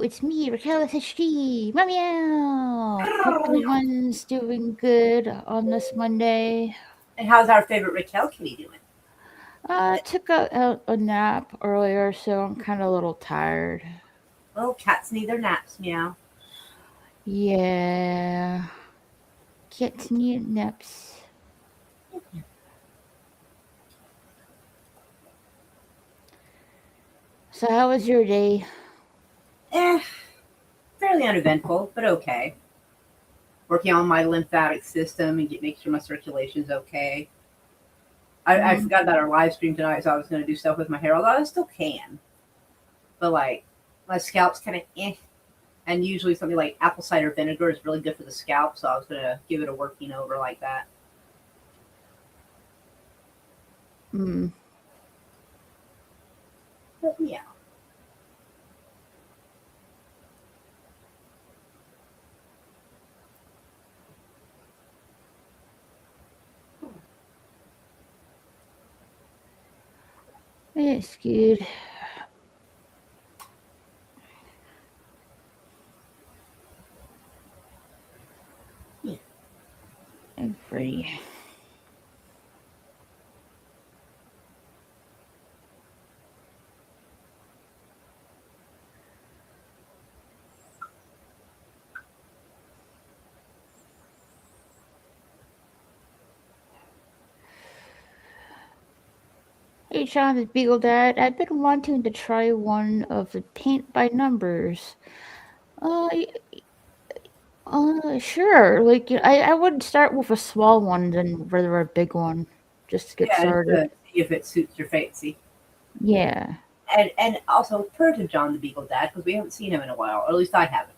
it's me, Raquel SHG. Meow meow. Hope everyone's doing good on this Monday. And how's our favorite Raquel kitty doing? Took a nap earlier, so I'm kind of a little tired. Well, cats need their naps, meow. Yeah, get need naps. So, how was your day? Eh, fairly uneventful, but okay. Working on my lymphatic system and make sure my circulation's okay. I Mm, forgot about our live stream tonight, so I was going to do stuff with my hair, although I still can. But like, my scalp's kind of eh. And usually something like apple cider vinegar is really good for the scalp, so I was going to give it a working over like that. mm. But yeah. It's good. Yeah. I'm free. Hey, John, the Beagle Dad. I've been wanting to try one of the paint by numbers. Uh, sure. Like, I would start with a small one, then rather a big one, just to get Yeah, just started. to see if it suits your fancy. Yeah. And also, purr to John the Beagle Dad, because we haven't seen him in a while, or at least I haven't.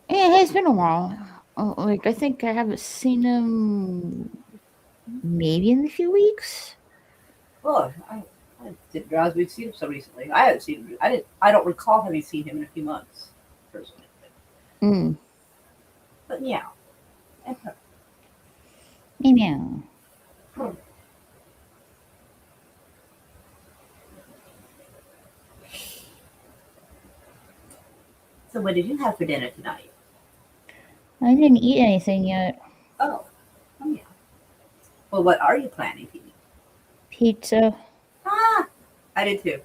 Yeah, it's been a while. Like, I think I haven't seen him maybe in a few weeks. Oh, I didn't realize we'd seen him so recently. I haven't seen him. I don't recall having seen him in a few months, personally. Mm. But yeah. And Meow meow. her. So, what did you have for dinner tonight? I didn't eat anything yet. Oh, oh yeah. Well, what are you planning to eat? Pizza. Ah, I did too.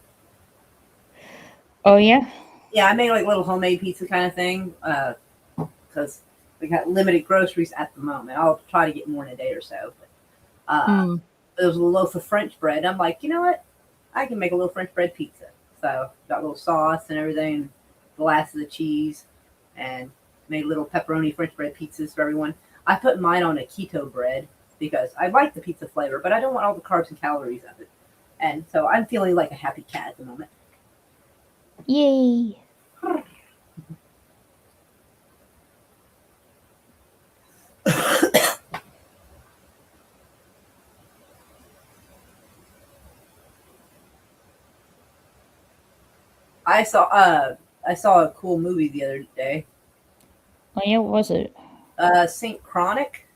Oh, yeah? Yeah, I made like little homemade pizza kind of thing. Because we got limited groceries at the moment. I'll try to get more in a day or so. But Mm. there was a loaf of French bread. I'm like, you know what? I can make a little French bread pizza. So got a little sauce and everything, glasses of cheese, and made little pepperoni French bread pizzas for everyone. I put mine on a keto bread because I like the pizza flavor, but I don't want all the carbs and calories of it. And so I'm feeling like a happy cat at the moment. Yay. I saw a cool movie the other day. Oh, yeah, what was it? Sync Chronic.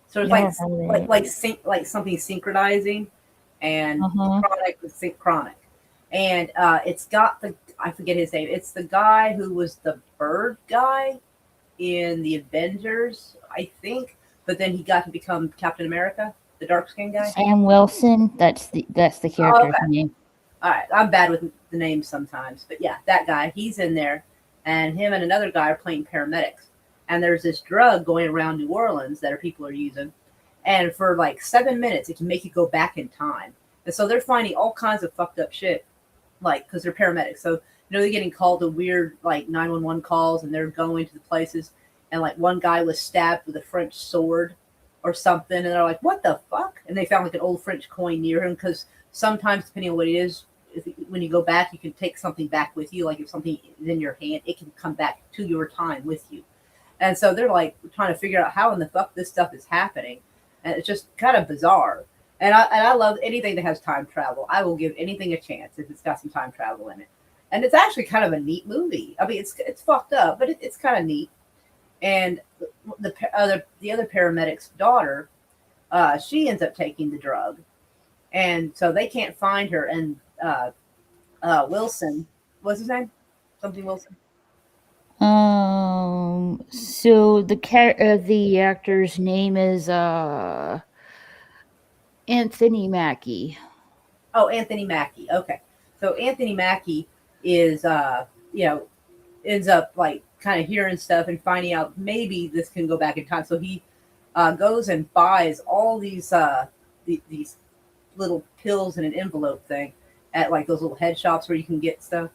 So it's Never heard of it. like something synchronizing, and Uh-huh. chronic with synchronic, and it's got the I forget his name. It's the guy who was the bird guy in the Avengers, I think. But then he got to become Captain America, the dark skinned guy. Sam Wilson. That's the Oh, character's okay. name. All right, I'm bad with the names sometimes, but yeah, that guy, he's in there, and him and another guy are playing paramedics. And there's this drug going around New Orleans that people are using, and for like 7 minutes, it can make you go back in time. And so they're finding all kinds of fucked up shit, like because they're paramedics. So they're getting called to weird like 911 calls, and they're going to the places, and like one guy was stabbed with a French sword or something, and they're like, "What the fuck?" And they found like an old French coin near him because sometimes, depending on what it is, when you go back, you can take something back with you. Like if something is in your hand, it can come back to your time with you. And so they're like trying to figure out how in the fuck this stuff is happening, and it's just kind of bizarre. And I love anything that has time travel. I will give anything a chance if it's got some time travel in it. And it's actually kind of a neat movie. I mean, it's fucked up, but it's kind of neat. And the other paramedic's daughter, she ends up taking the drug, and so they can't find her. And Wilson, what's his name? Something Wilson. So the actor's name is Anthony Mackie. Oh, Anthony Mackie. Okay. So Anthony Mackie is you know, ends up like kind of hearing stuff and finding out maybe this can go back in time. So he goes and buys all these little pills in an envelope thing at like those little head shops where you can get stuff.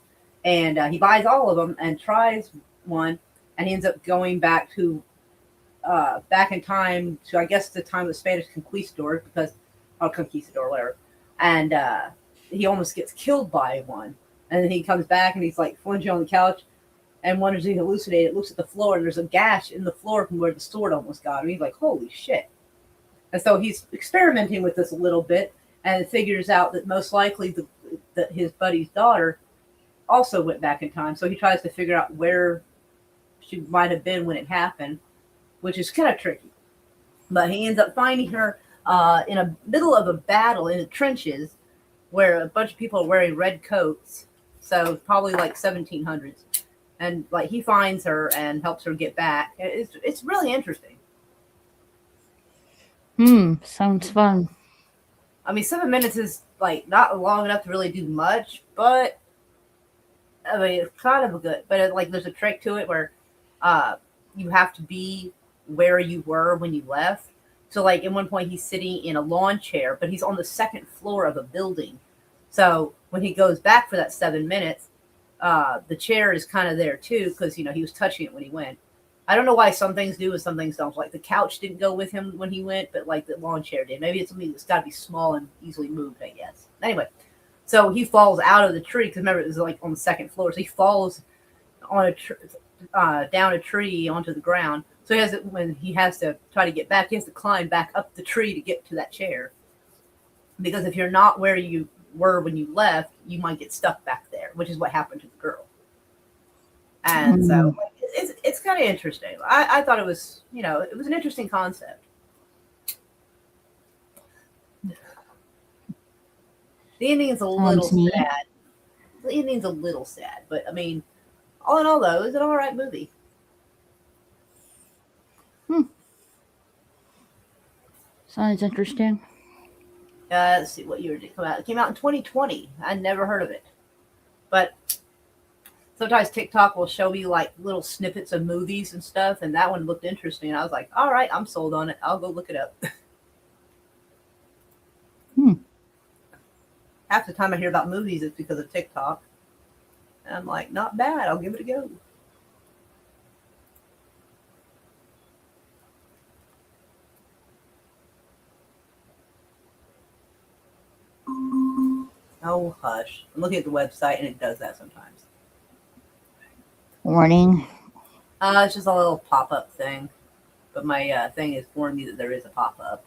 And he buys all of them and tries one, and he ends up going back in time to, I guess, the time of the Spanish conquistador, because or conquistador, whatever. And he almost gets killed by one. And then he comes back and he's like flinging on the couch and wonders if he hallucinated. Looks at the floor and there's a gash in the floor from where the sword almost got him. He's like, holy shit. And so he's experimenting with this a little bit and figures out that most likely that his buddy's daughter also went back in time. So he tries to figure out where she might have been when it happened, which is kind of tricky. But he ends up finding her in the middle of a battle in the trenches where a bunch of people are wearing red coats. So probably like 1700s. And like he finds her and helps her get back. It's really interesting. Sounds fun. I mean, 7 minutes is like not long enough to really do much, but I mean, it's kind of a good. But like, there's a trick to it where you have to be where you were when you left. So, like, at one point, he's sitting in a lawn chair, but he's on the second floor of a building. So when he goes back for that 7 minutes, the chair is kind of there too, because he was touching it when he went. I don't know why some things do and some things don't. Like the couch didn't go with him when he went, but like the lawn chair did. Maybe it's something that's got to be small and easily moved, I guess. Anyway, so he falls out of the tree because remember it was like on the second floor. So he falls on down a tree onto the ground. So when he has to try to get back, he has to climb back up the tree to get to that chair. Because if you're not where you were when you left, you might get stuck back there, which is what happened to the girl. And so it's kind of interesting. I thought it was, it was an interesting concept. The ending's a little sad. The ending's a little sad, but I mean, all in all, though, it's an all right movie. Sounds interesting. Let's see what year did it come out. It came out in 2020. I never heard of it, but sometimes TikTok will show me like little snippets of movies and stuff, and that one looked interesting. I was like, all right, I'm sold on it. I'll go look it up. Half the time I hear about movies, it's because of TikTok. And I'm like, not bad. I'll give it a go. Oh, hush. I'm looking at the website, and it does that sometimes. Warning. It's just a little pop-up thing. But my thing is warning me that there is a pop-up.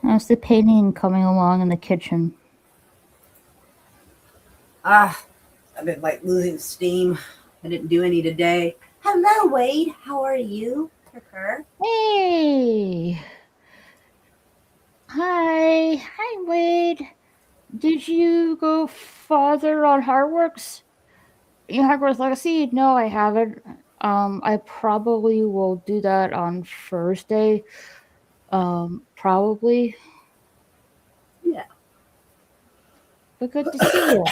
How's the painting coming along in the kitchen? I've been like losing steam. I didn't do any today. Hello, Wade. How are you? Hey. Hi, Wade. Did you go farther on Hardworks? Hogwarts Legacy? No, I haven't. I probably will do that on Thursday. Probably. Yeah. But good to see you.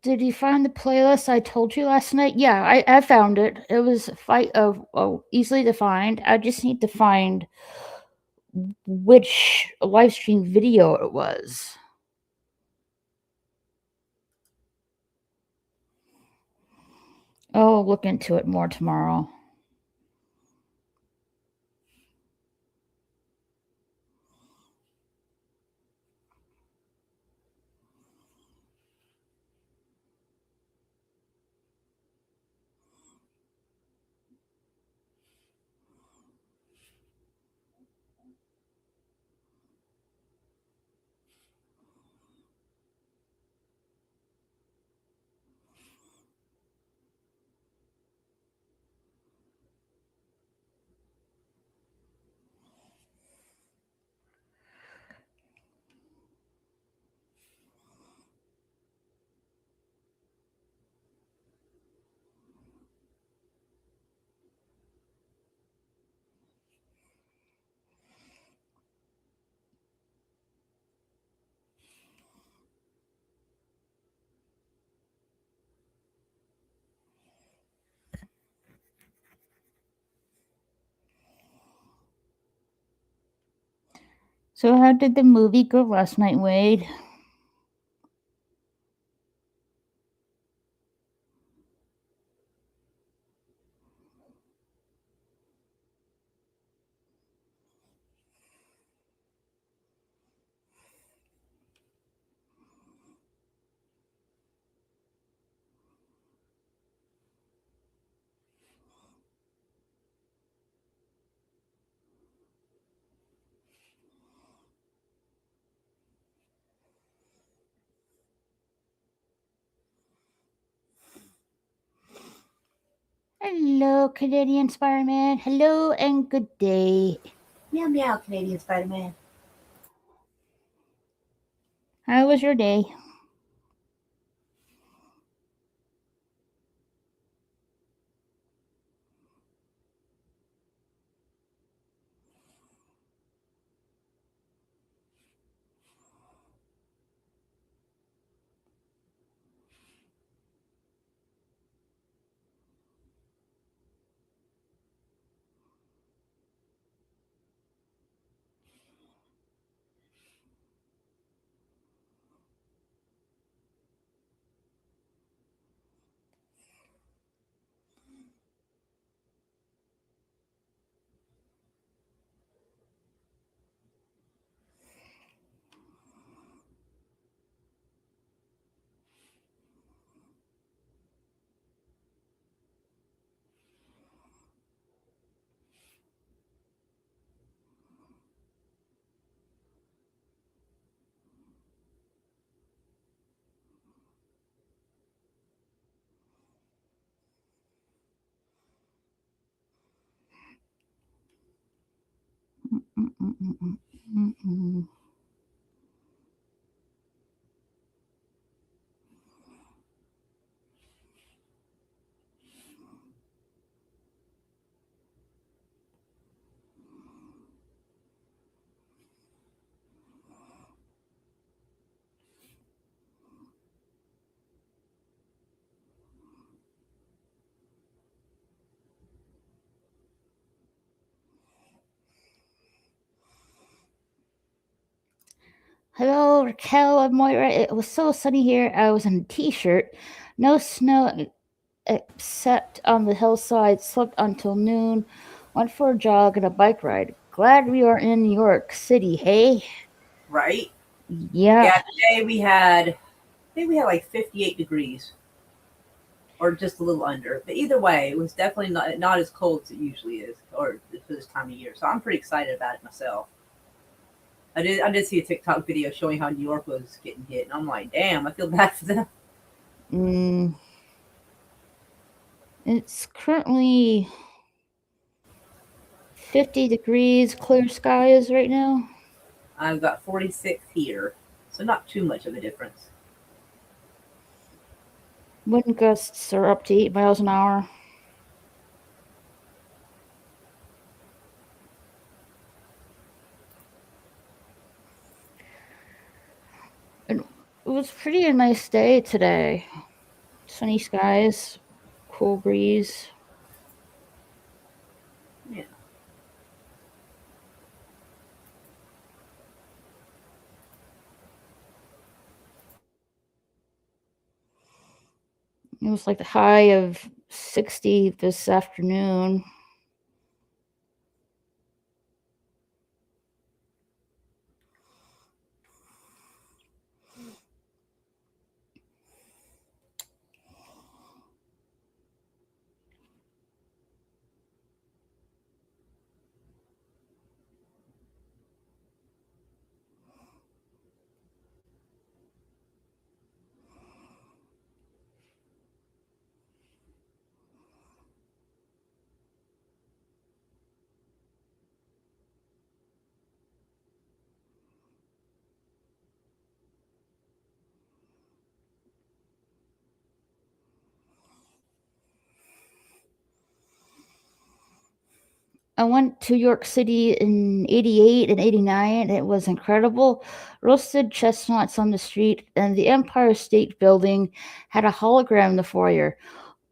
Did you find the playlist I told you last night? Yeah, I found it. It was easily to find. I just need to find which live stream video it was. I'll look into it more tomorrow. So, how did the movie go last night, Wade? Hello, Canadian Spider Man. Hello and good day. Meow meow, Canadian Spider Man. How was your day? Mm-mm-mm-mm-mm. Hello, Raquel. I'm Moira. It was so sunny here. I was in a t-shirt. No snow except on the hillside. Slept until noon. Went for a jog and a bike ride. Glad we are in New York City. Hey, Right? yeah. Yeah, today we had, I think we had like 58 degrees or just a little under. But either way, it was definitely not as cold as it usually is or for this time of year. So I'm pretty excited about it myself. I did see a TikTok video showing how New York was getting hit, and I'm like, damn, I feel bad for them. Mm, it's currently 50 degrees, clear skies right now. I've got 46 here, so not too much of a difference. Wind gusts are up to 8 miles an hour. And it was pretty a nice day today. Sunny skies, cool breeze. Yeah. It was like the high of 60 this afternoon. I went to York City in 88 and 89. It was incredible. Roasted chestnuts on the street, and the Empire State Building had a hologram in the foyer.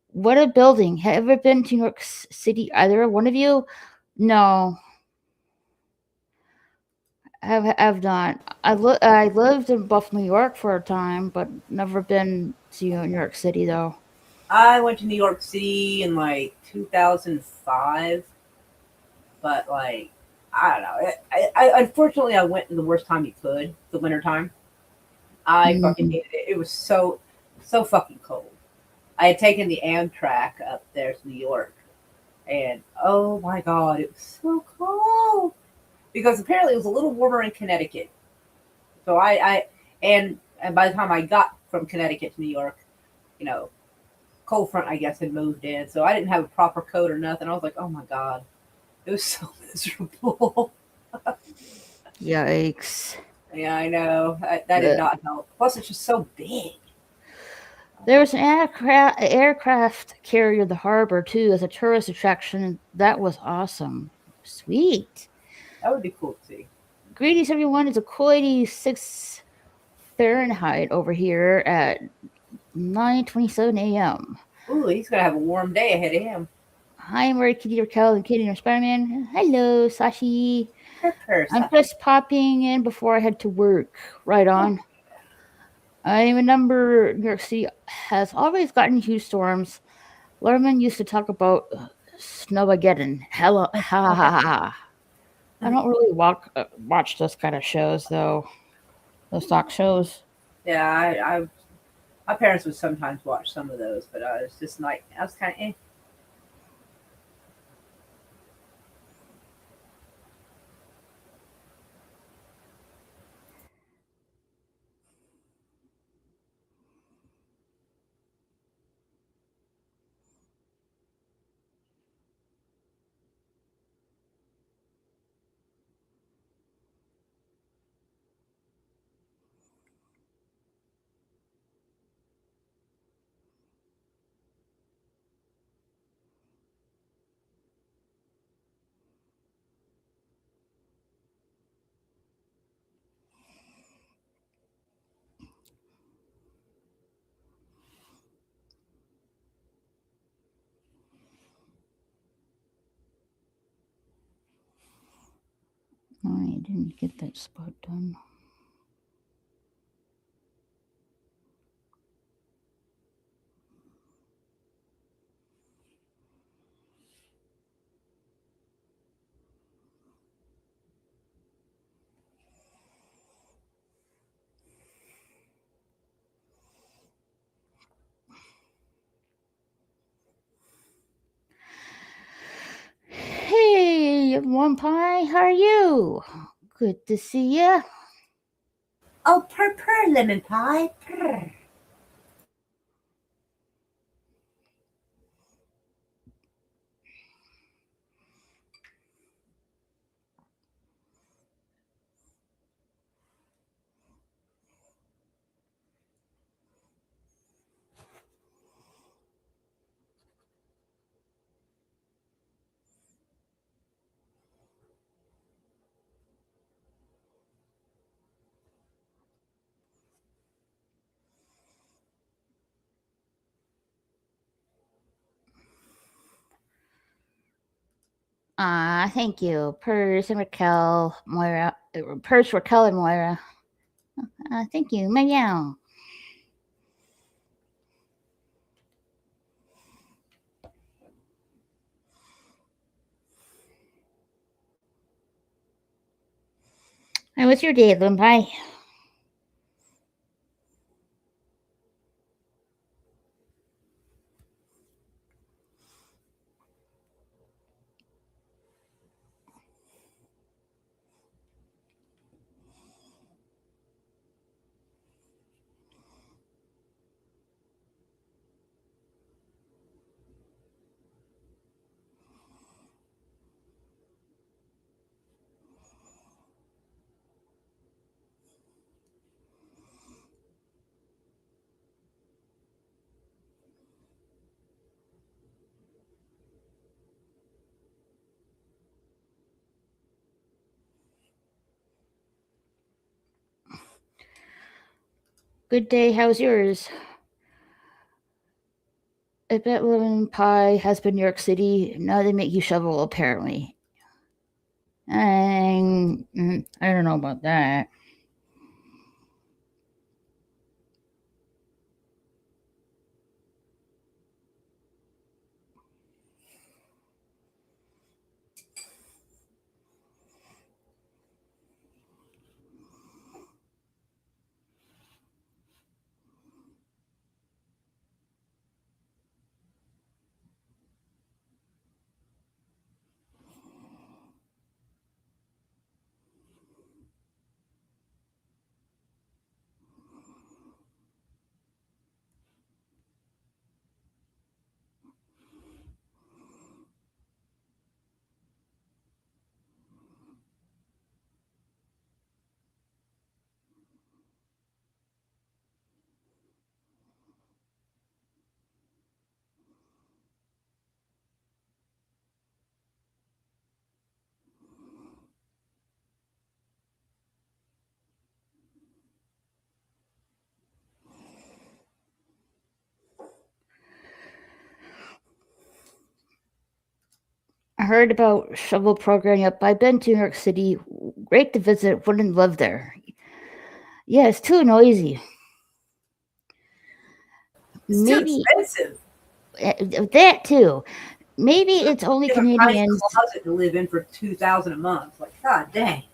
What a building. Have you ever been to New York City, either one of you? No, I've not. I lived in Buffalo, New York for a time, but never been to New York City, though. I went to New York City in like 2005, but like, I don't know. Unfortunately, I went in the worst time you could, the winter time. I fucking Mm. hated it. It was so fucking cold. I had taken the Amtrak up there to New York, and oh my god, it was so cold because apparently it was a little warmer in Connecticut. So and by the time I got from Connecticut to New York, you know, cold front I guess had moved in, so I didn't have a proper coat or nothing. I was like, oh my god, it was so miserable. Yikes. Yeah, I know that did Uh, not help. Plus, it's just so big. There was an aircraft carrier in the harbor too as a tourist attraction. That was awesome. Sweet. That would be cool to see. Greetings, everyone. It's a cool 86 Fahrenheit over here at 9:27 a.m. Ooh, he's gonna have a warm day ahead of him. Hi, I'm Mary Kitty Raquel and Kitty and Spider-Man. Hello, Sashi. Her I'm person. just popping in before I head to work. Right on. I remember New York City has always gotten huge storms. Lerman used to talk about Snowmageddon. Hello, ha ha ha ha. I don't really watch those kind of shows though. Those talk shows. Yeah, my parents would sometimes watch some of those, but I was just like, I was kind of eh. I didn't get that spot done. One Pie, how are you? Good to see ya. Oh, purr, lemon pie. Purr. Thank you. Purse and Raquel, Moira. Purse, Raquel, and Moira. Thank you. Meow. How was your day, Lim Pie? Good day. How's yours? I bet Lemon Pie has been New York City. Now they make you shovel, apparently. I don't know about that. I heard about shovel program. Yep, I've been to New York City. Great to visit. Wouldn't live there. Yeah, it's too noisy. It's too Maybe expensive. that too. Maybe it's only Get a tiny Canadians. closet to live in for 2,000 a month. Like, god dang.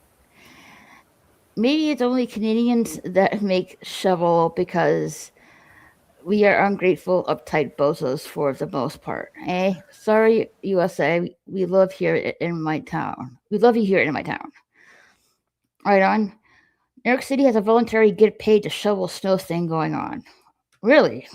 Maybe it's only Canadians that make shovel because we are ungrateful, uptight bozos for the most part. Eh? Sorry, USA. We love here in my town. We love you here in my town. Right on. New York City has a voluntary get paid to shovel snow thing going on. Really?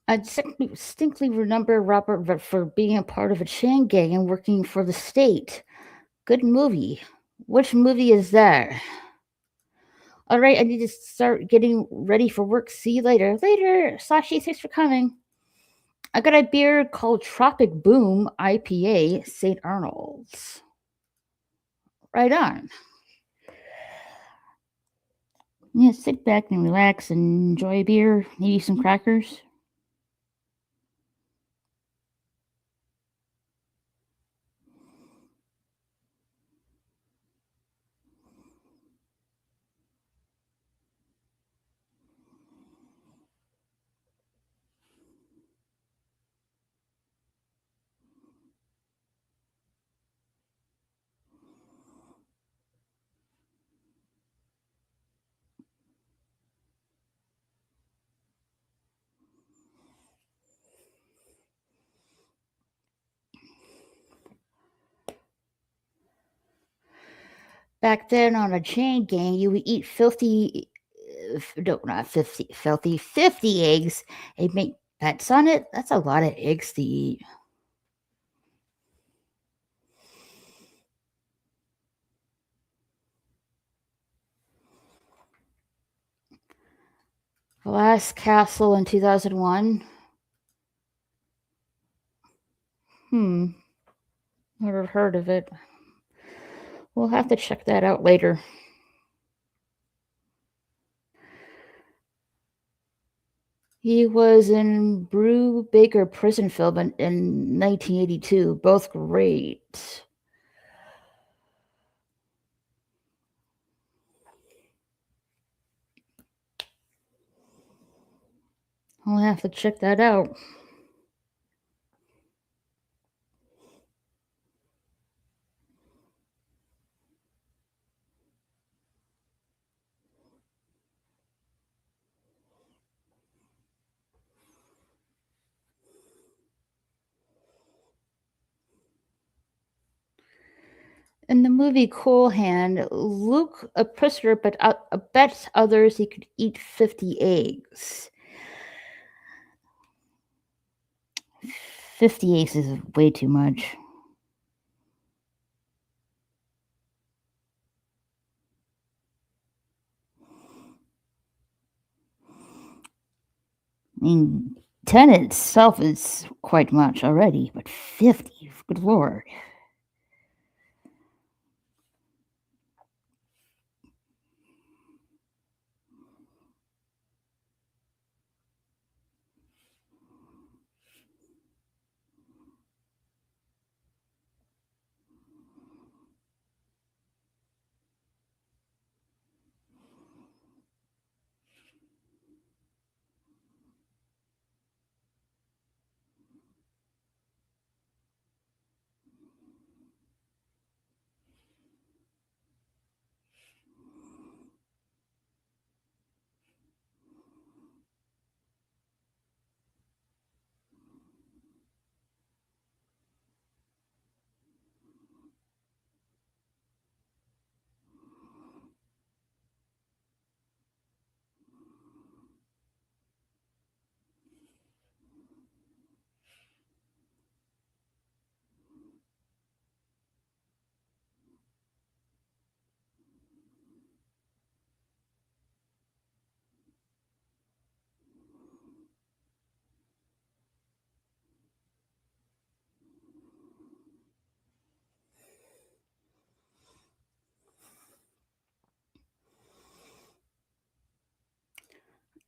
I distinctly remember Robert for being a part of a chain gang and working for the state. Good movie. Which movie is that? All right, I need to start getting ready for work. See you later. Later, Sashi. Thanks for coming. I got a beer called Tropic Boom IPA, St. Arnold's. Right on. Yeah, sit back and relax and enjoy a beer, maybe some crackers. Back then on a chain gang, you would eat filthy, no, not 50, filthy, 50 eggs and make bets on it. That's a lot of eggs to eat. Glass Castle in 2001. Hmm, never heard of it. We'll have to check that out later. He was in Brew Baker Prison Film in 1982. Both great. I'll have to check that out. In the movie Cool Hand, Luke, a prisoner, but bets others he could eat 50 eggs. 50 eggs is way too much. I mean, 10 itself is quite much already, but 50, good lord.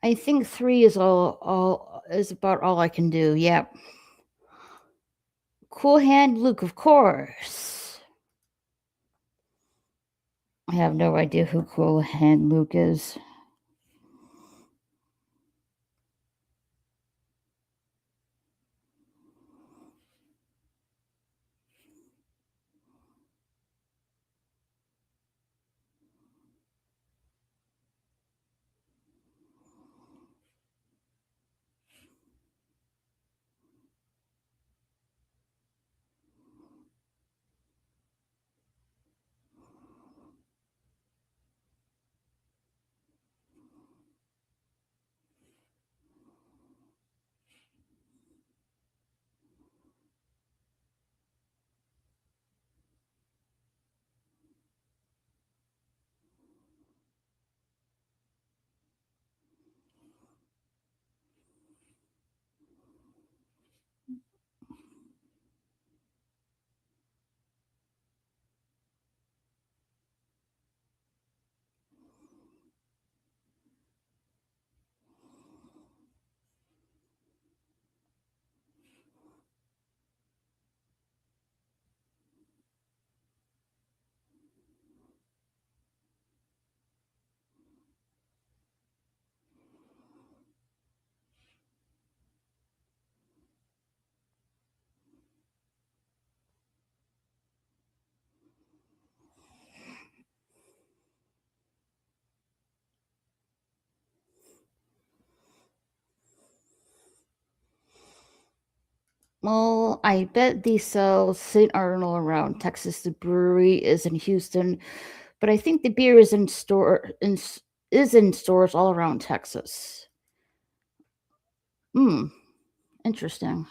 I think 3 is all is about all I can do. Yep. Cool Hand Luke, of course. I have no idea who Cool Hand Luke is. Well, I bet they sell St. Arnold around Texas. The brewery is in Houston, but I think the beer is in stores all around Texas. Hmm, interesting.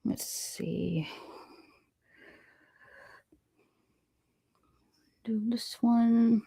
Let's see. Do this one.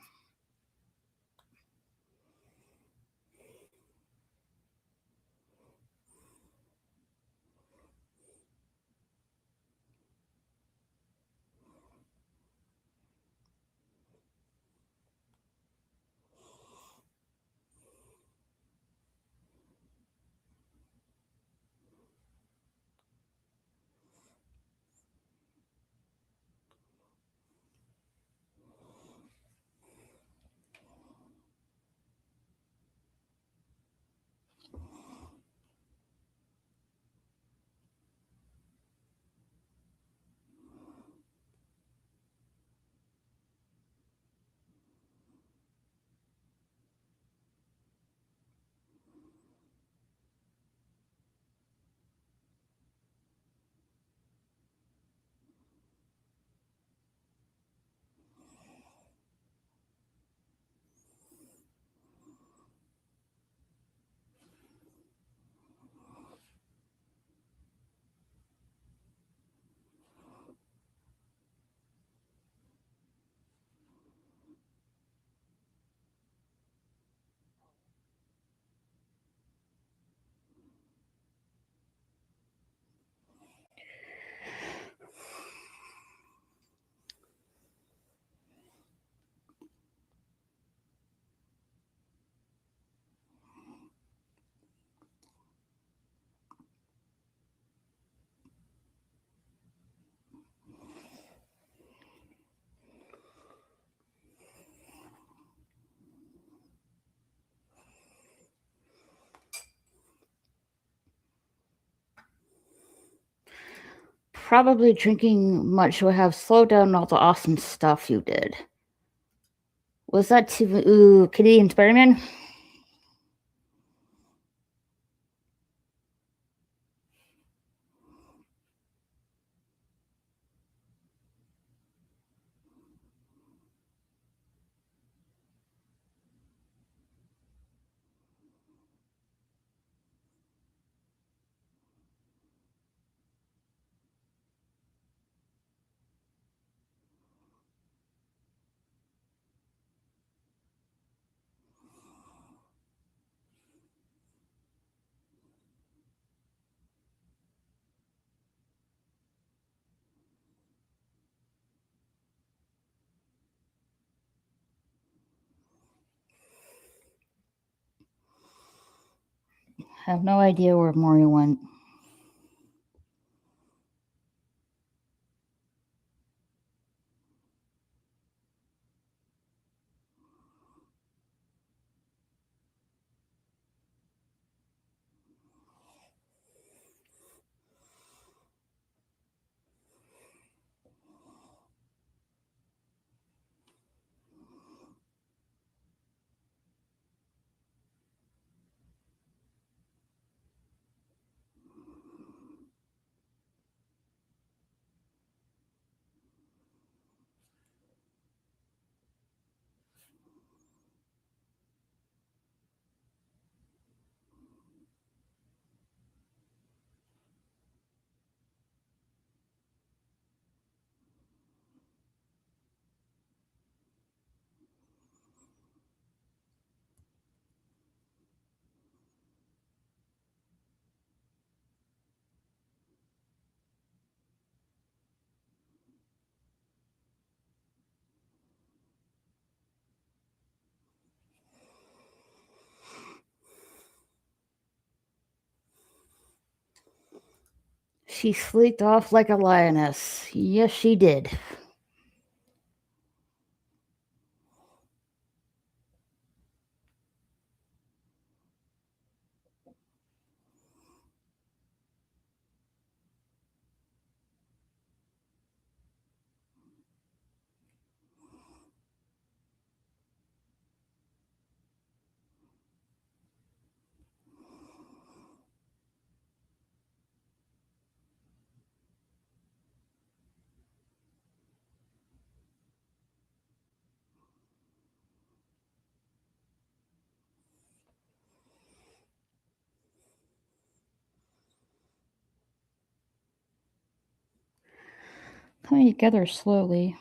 Probably drinking much would have slowed down all the awesome stuff you did. Was that Canadian Spider-Man? I have no idea where Maury went. She sleeked off like a lioness. Yes, she did. Coming together slowly.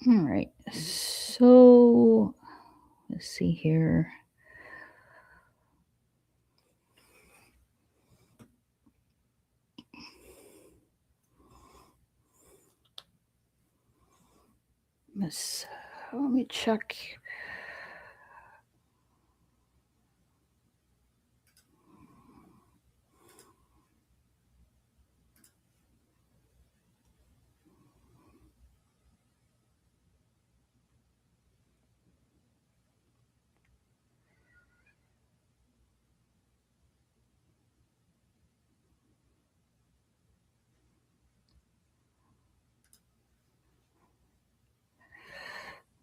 All right. So let's see here. Let me check.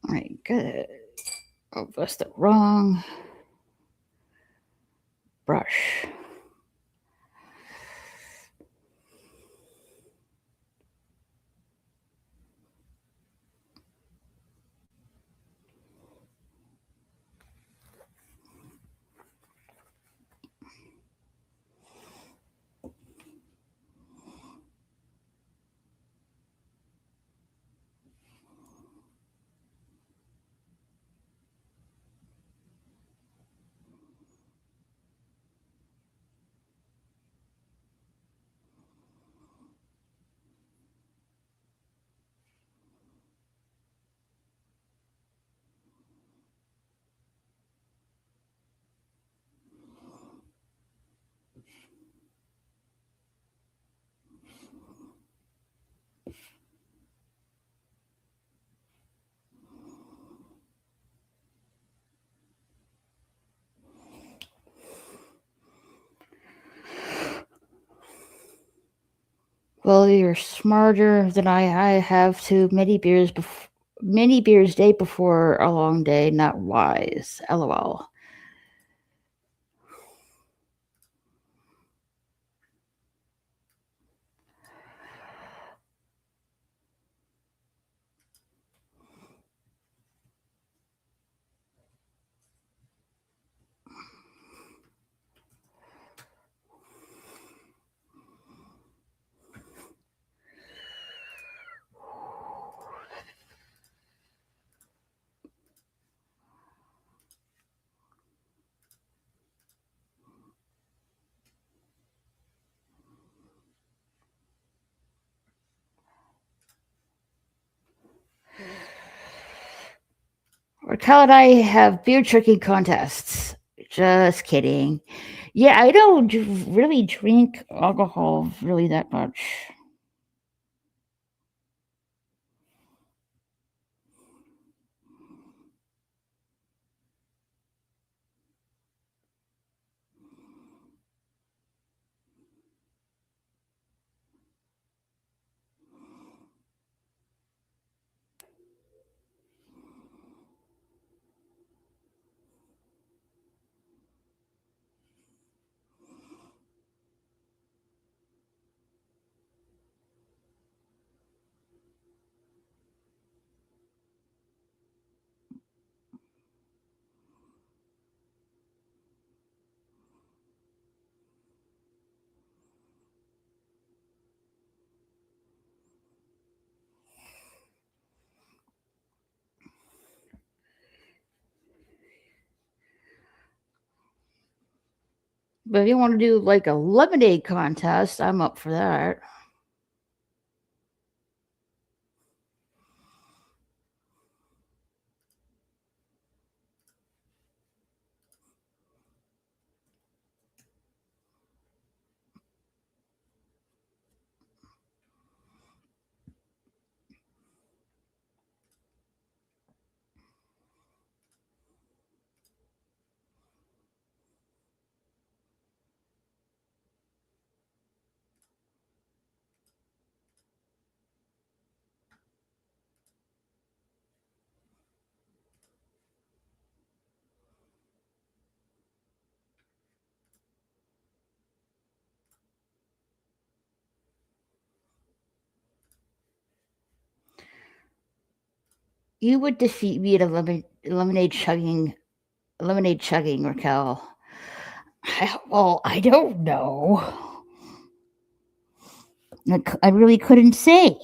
All right, good. Oh, that's the wrong brush. Well, you're smarter than I have to many beers day before a long day. Not wise. LOL. Raquel and I have beer drinking contests. Just kidding. Yeah, I don't really drink alcohol really that much. But if you want to do like a lemonade contest, I'm up for that. You would defeat me at a lemonade chugging, Raquel. Well, I don't know. I really couldn't say.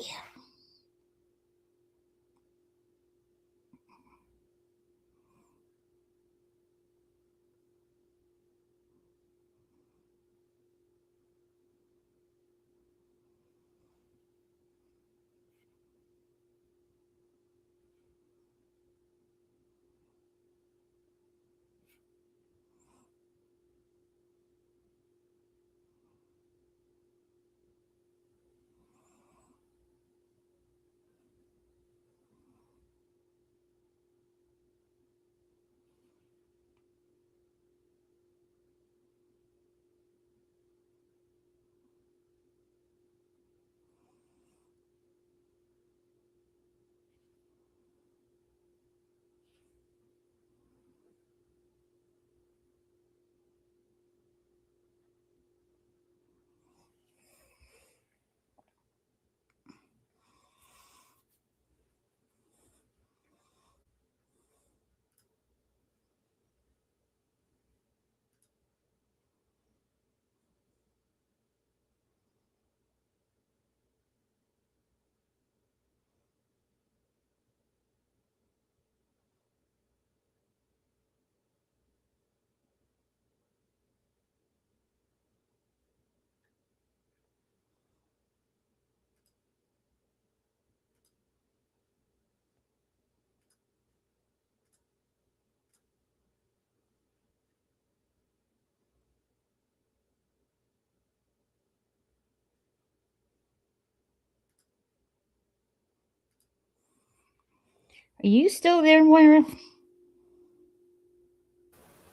Are you still there, Moira?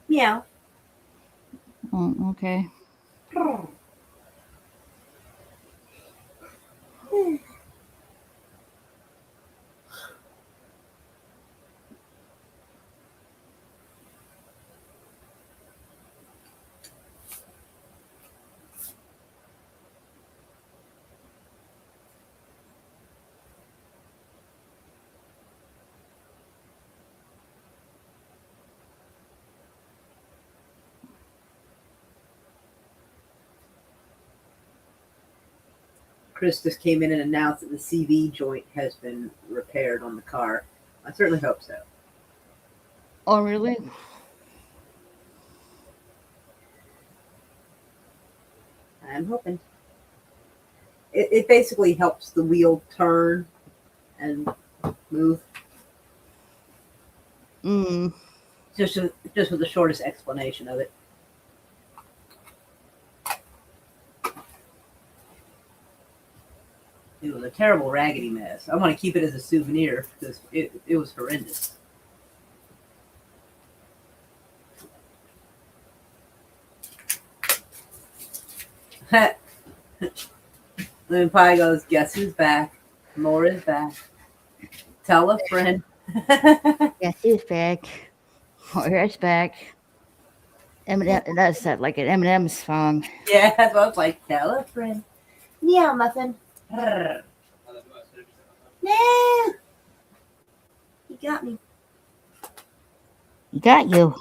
Meow. Oh, okay. Chris just came in and announced that the CV joint has been repaired on the car. I certainly hope so. Oh, really? I'm hoping. It basically helps the wheel turn and move. Mm. Just with the shortest explanation of it. It was a terrible raggedy mess. I want to keep it as a souvenir because it was horrendous. Then Pie goes, guess who's back? Laura's back. Tell a friend. Yes, he's back. Where's back? Eminem, that's like an Eminem song. Yeah, that's what I was like. Tell a friend. Yeah, muffin. Nah. You got me. He got you.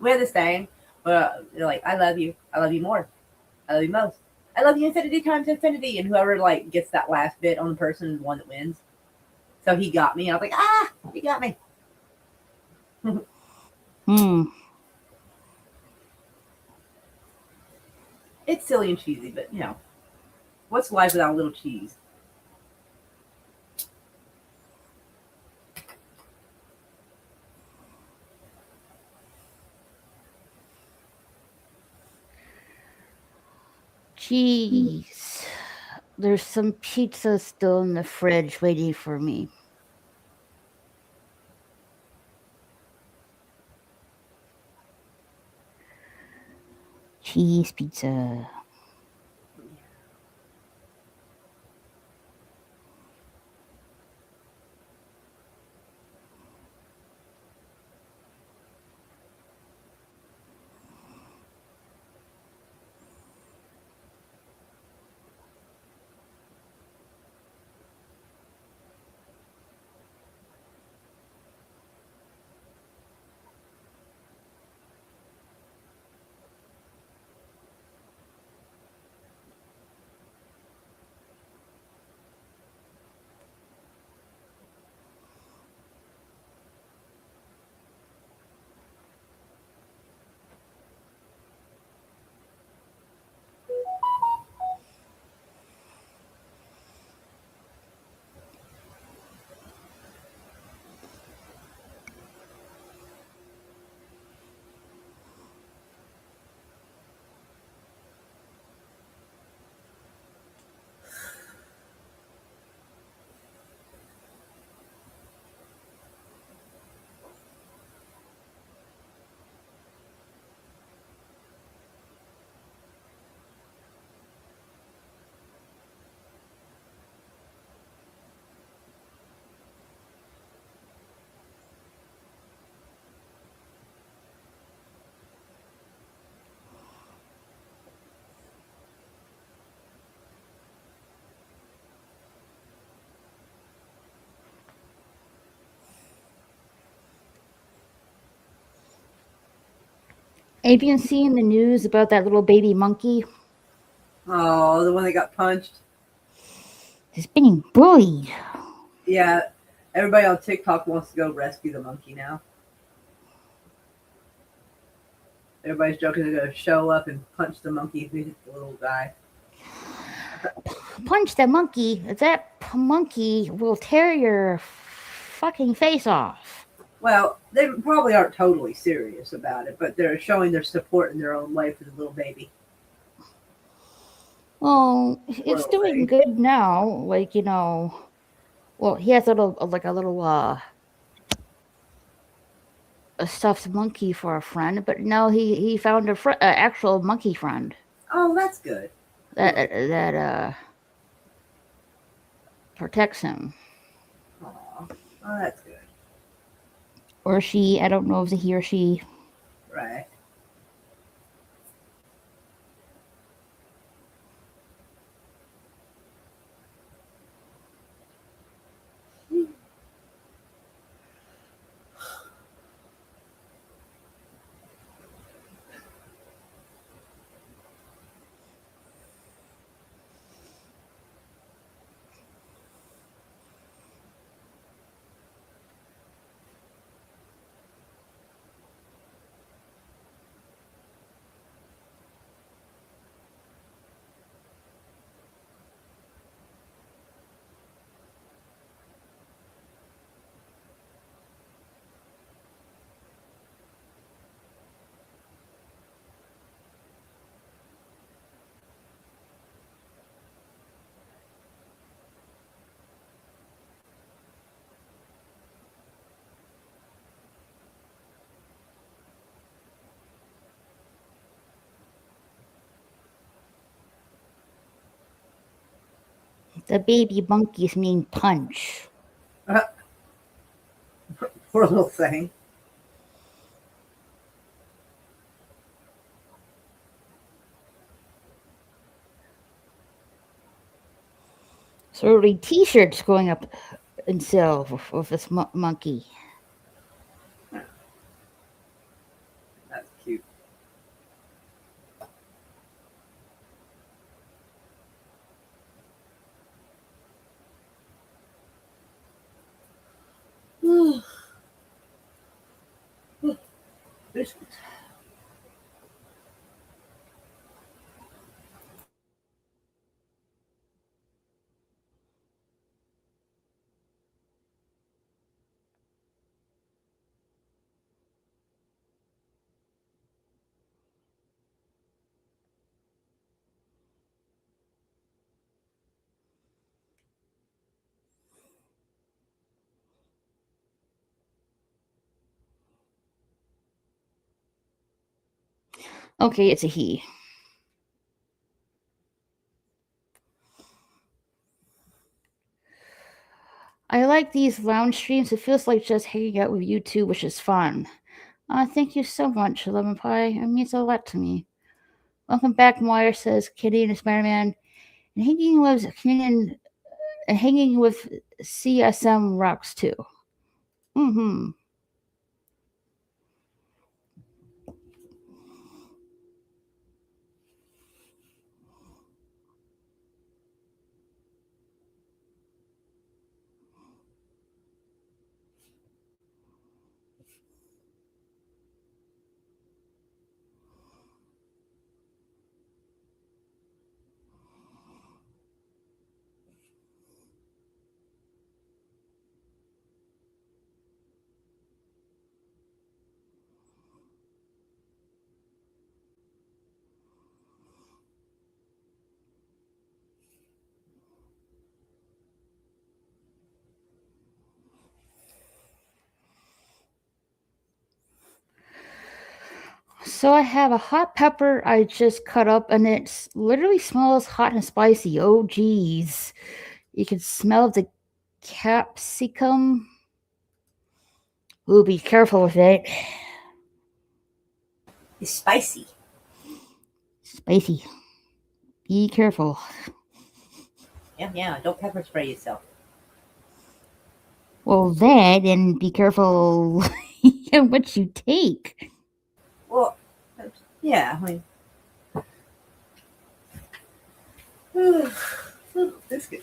We had this thing where they're like, I love you. I love you more. I love you most. I love you infinity times infinity. And whoever like gets that last bit on the person is the one that wins. So he got me. I was like, he got me. It's silly and cheesy, but you know, what's life without a little cheese? Jeez. There's some pizza still in the fridge waiting for me. Cheese pizza. Have you seen the news about that little baby monkey? Oh, the one that got punched. He's being bullied. Yeah, everybody on TikTok wants to go rescue the monkey now. Everybody's joking they're going to show up and punch the monkey if he hits the little guy. Punch the monkey. That monkey will tear your fucking face off. Well, they probably aren't totally serious about it, but they're showing their support in their own way for the little baby. Well, it's doing good now. Like, you know, well, he has a little a stuffed monkey for a friend, but now he found a actual monkey friend. Oh, that's good. That protects him. Aw. Oh, that's good. Or she, I don't know if it's a he or she. Right. The baby monkeys mean punch. Poor little thing. So there will be t-shirts going up in sale with this monkey. That's cute. Biscuits. Okay, it's a he. I like these lounge streams. It feels like just hanging out with you two, which is fun. Thank you so much, Lemon Pie. It means a lot to me. Welcome back, Moyer, says Kitty and Spider-Man. And hanging with CSM rocks too. Mm-hmm. So I have a hot pepper I just cut up, and it literally smells hot and spicy. Oh, geez. You can smell the capsicum. Ooh, be careful with it. It's spicy. Spicy. Be careful. Yeah. Don't pepper spray yourself. Well, that, and be careful what you take. Well, yeah. I mean, biscuit.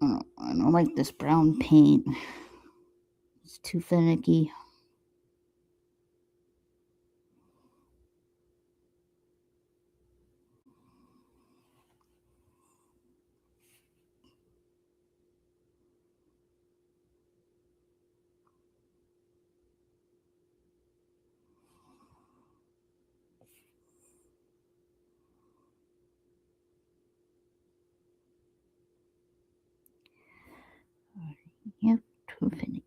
I don't like this brown paint. It's too finicky. Yep, too finicky.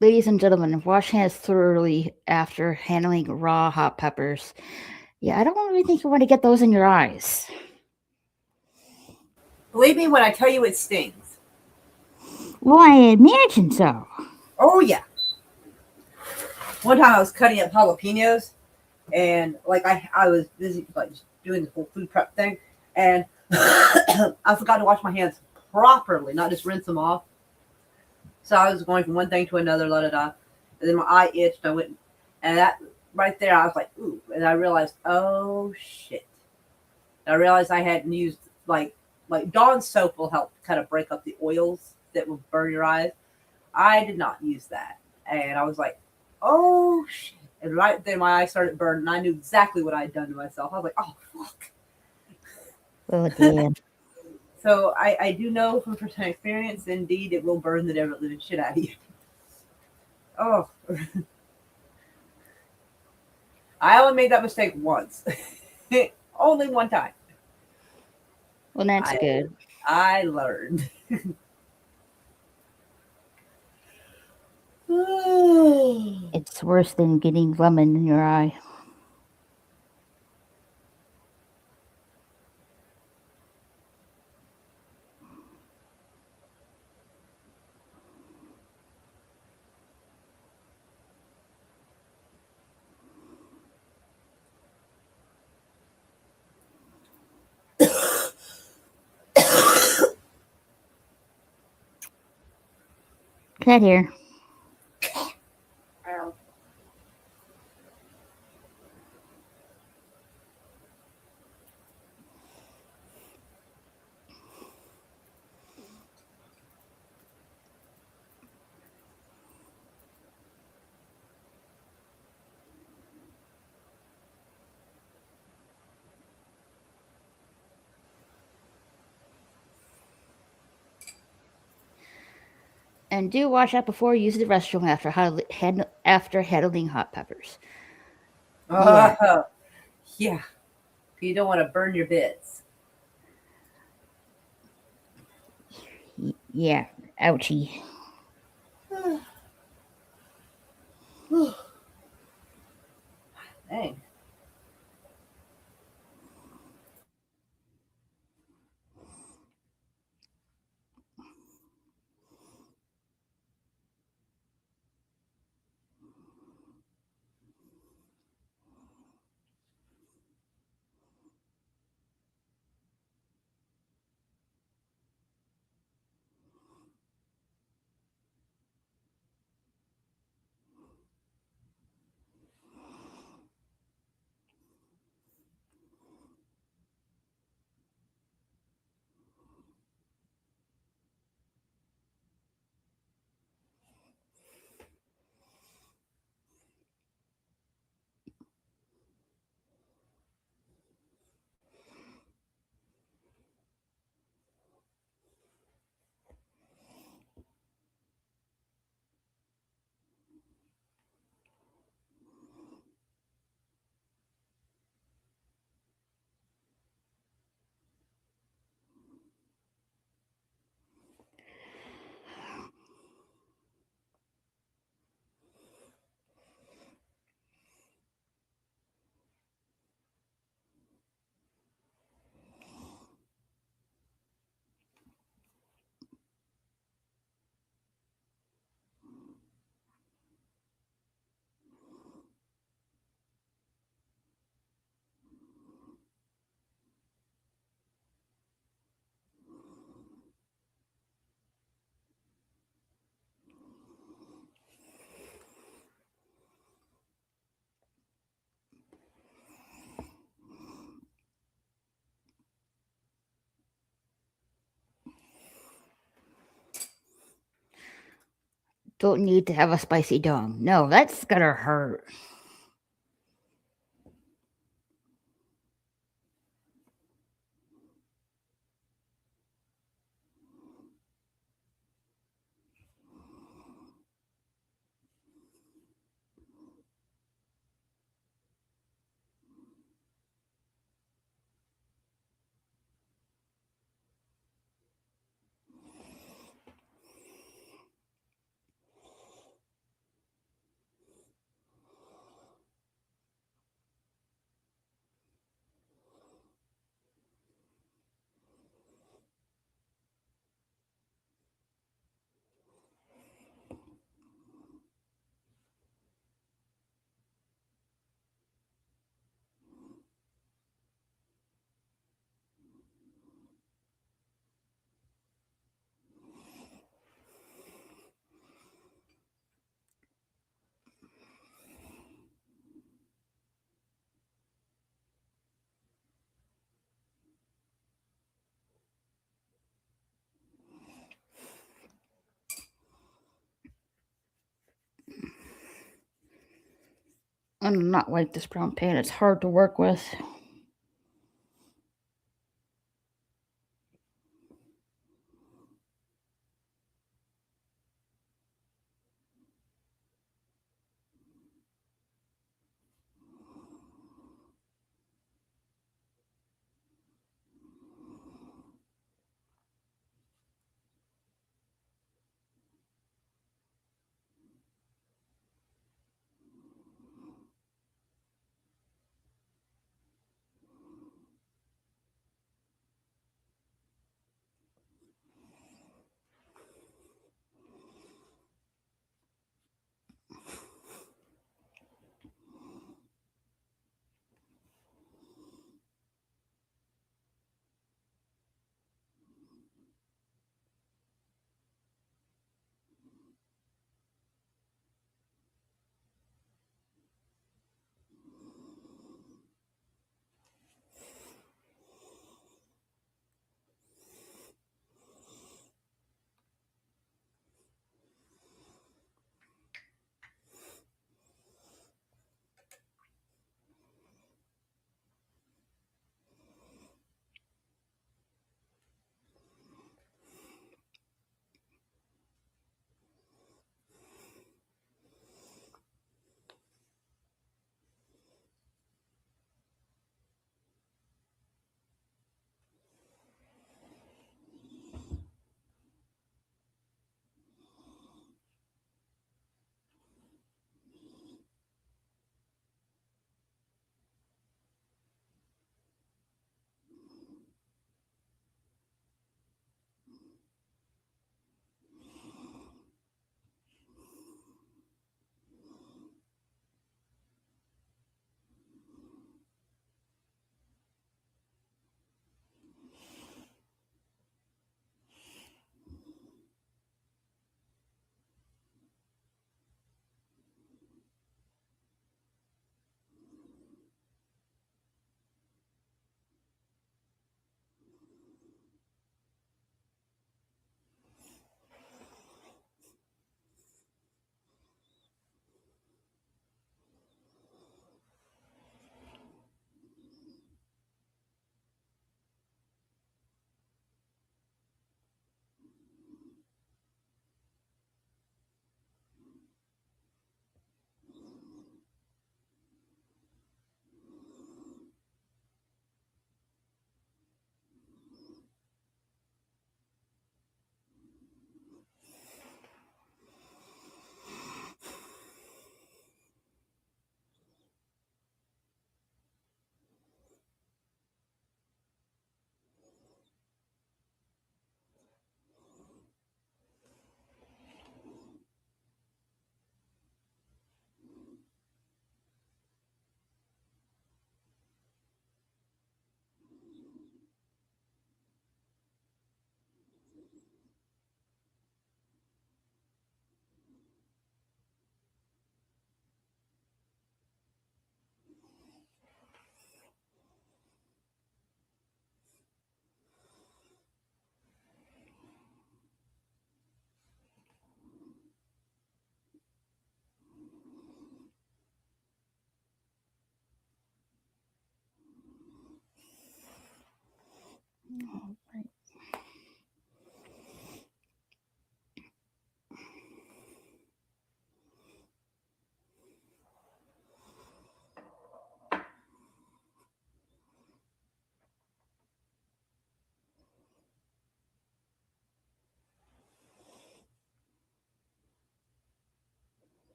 Ladies and gentlemen, wash hands thoroughly after handling raw hot peppers. Yeah, I don't really think you want to get those in your eyes. Believe me when I tell you it stings. Well, I imagine so. Oh yeah. One time I was cutting up jalapenos, and like I was busy like doing the whole food prep thing, and I forgot to wash my hands properly, not just rinse them off. So I was going from one thing to another, la da da, and then my eye itched. I went, and that right there, I was like, ooh, and I realized, oh shit. And I realized I hadn't used like Dawn soap will help kind of break up the oils that will burn your eyes. I did not use that, and I was like, oh shit. And right then my eyes started burning, and I knew exactly what I had done to myself. I was like, oh fuck. Oh, damn. So I do know from first-hand experience, indeed, it will burn the devil living shit out of you. Oh, I only made that mistake once, only one time. Well, that's I good. I learned. It's worse than getting lemon in your eye. Cat here. And do wash up before you use the restroom after handling hot peppers. Yeah, Yeah, you don't want to burn your bits. yeah. Ouchie. Dang. don't need to have a spicy dong. No, that's gonna hurt. I do not like this brown paint. It's hard to work with.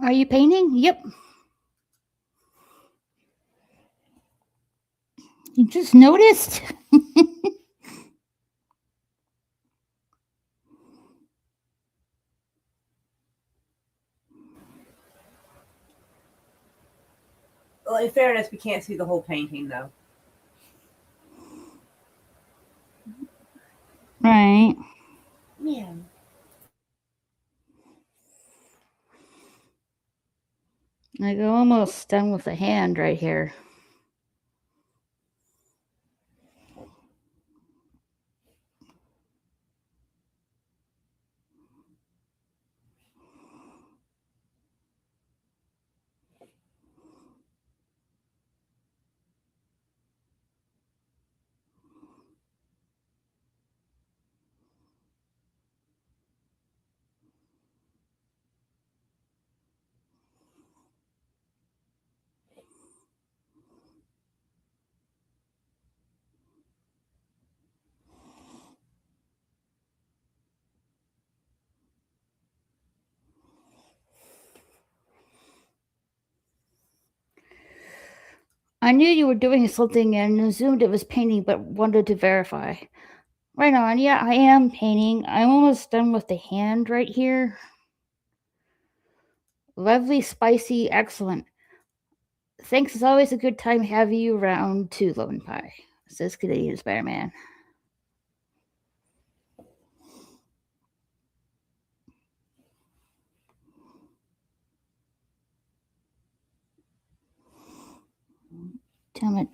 Are you painting? Yep. You just noticed? Well, in fairness, we can't see the whole painting though. Right. Yeah. I go almost done with the hand right here. I knew you were doing something and assumed it was painting, but wanted to verify. Right on. Yeah, I am painting. I'm almost done with the hand right here. Lovely, spicy, excellent. Thanks. It's always a good time having you around too, Love and Pie, says Canadian Spider Man. Damn it.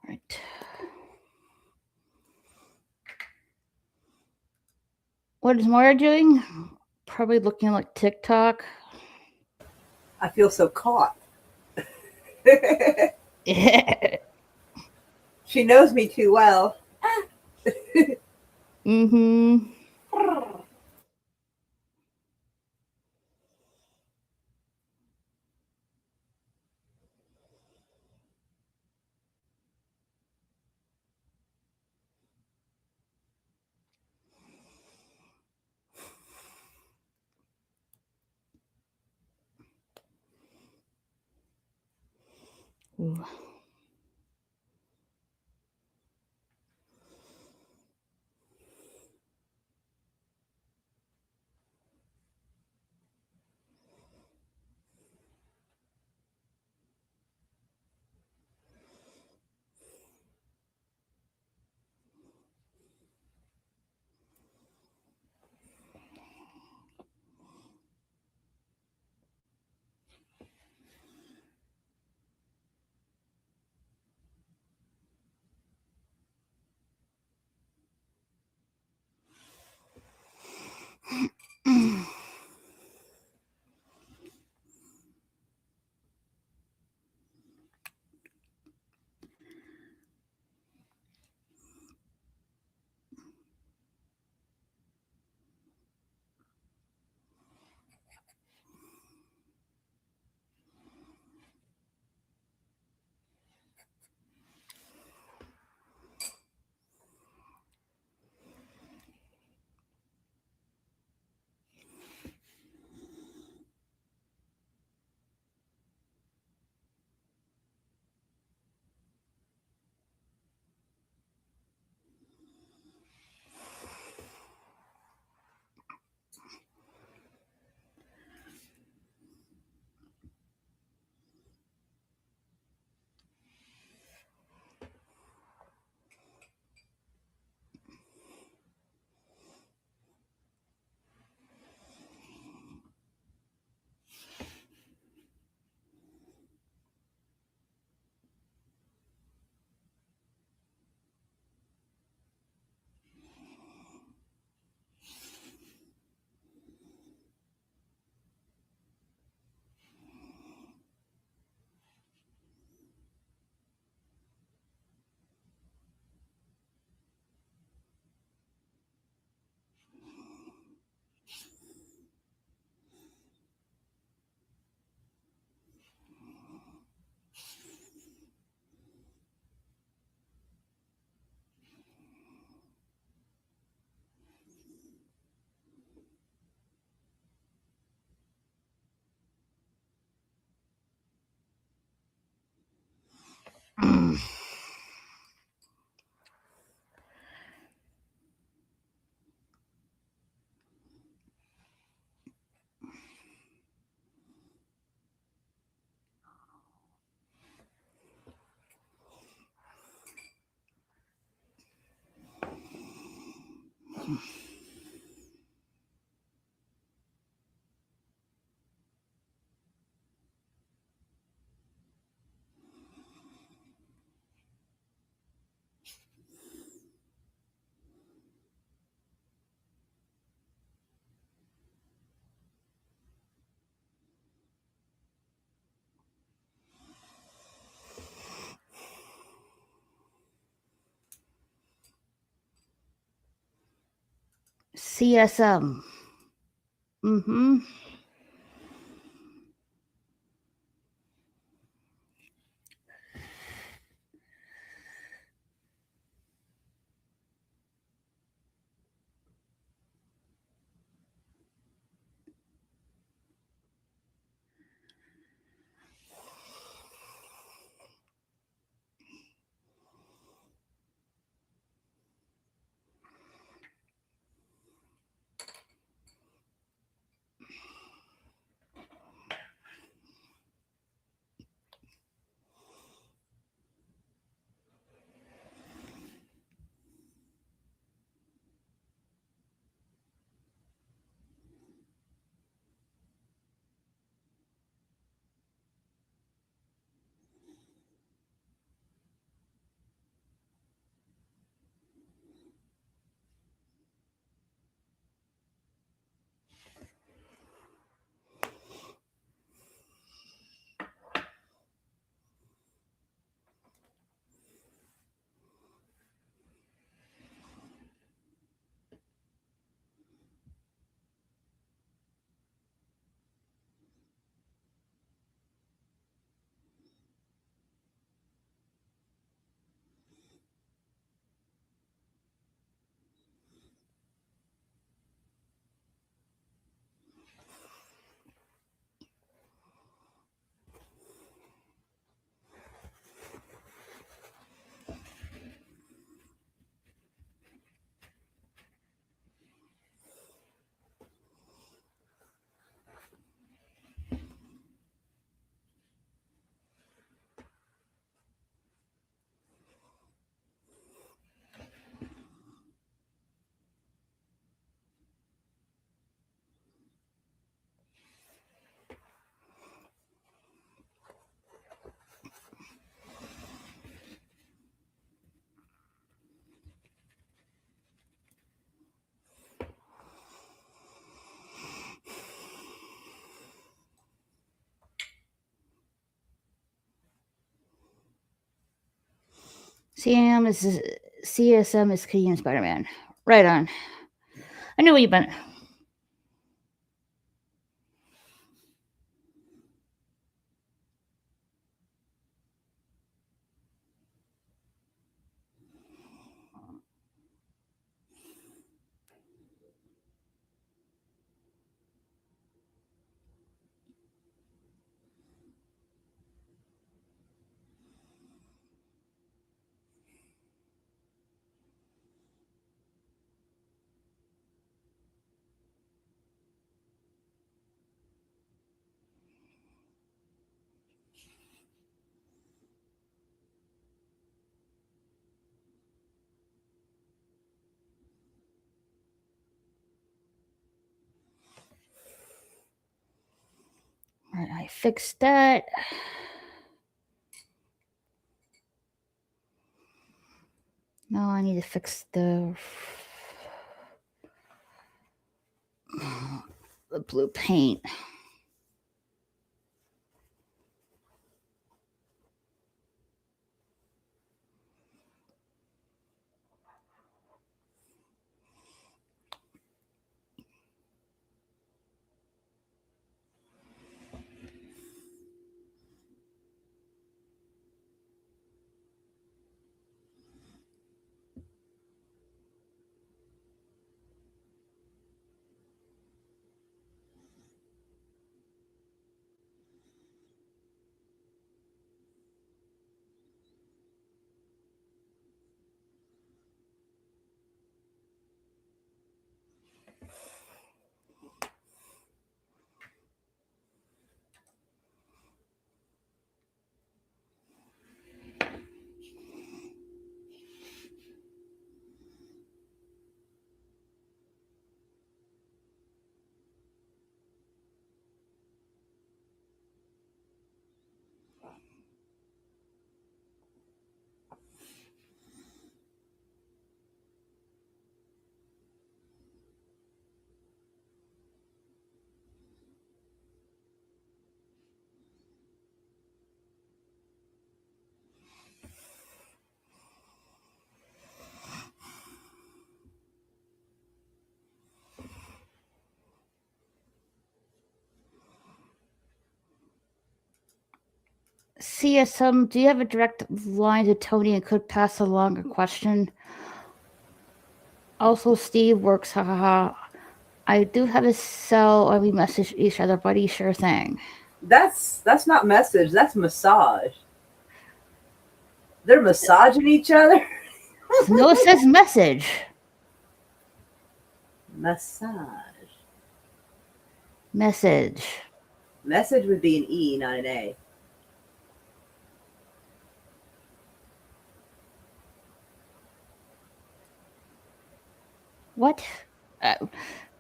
Right. What is Moira doing? Probably looking like TikTok. I feel so caught. She knows me too well. Mm-hmm. Ooh. CSM. Mm-hmm. CSM is Kitty and Spider-Man. Right on. I knew what you meant. Right, I fixed that. Now I need to fix the blue paint. CSM, do you have a direct line to Tony and could pass along a question? Also, Steve works, haha. I do have a cell and we message each other, buddy, sure thing. That's not message. That's massage. They're massaging each other. No, it says message. Massage. Message. Message would be an E, not an A. What? Uh,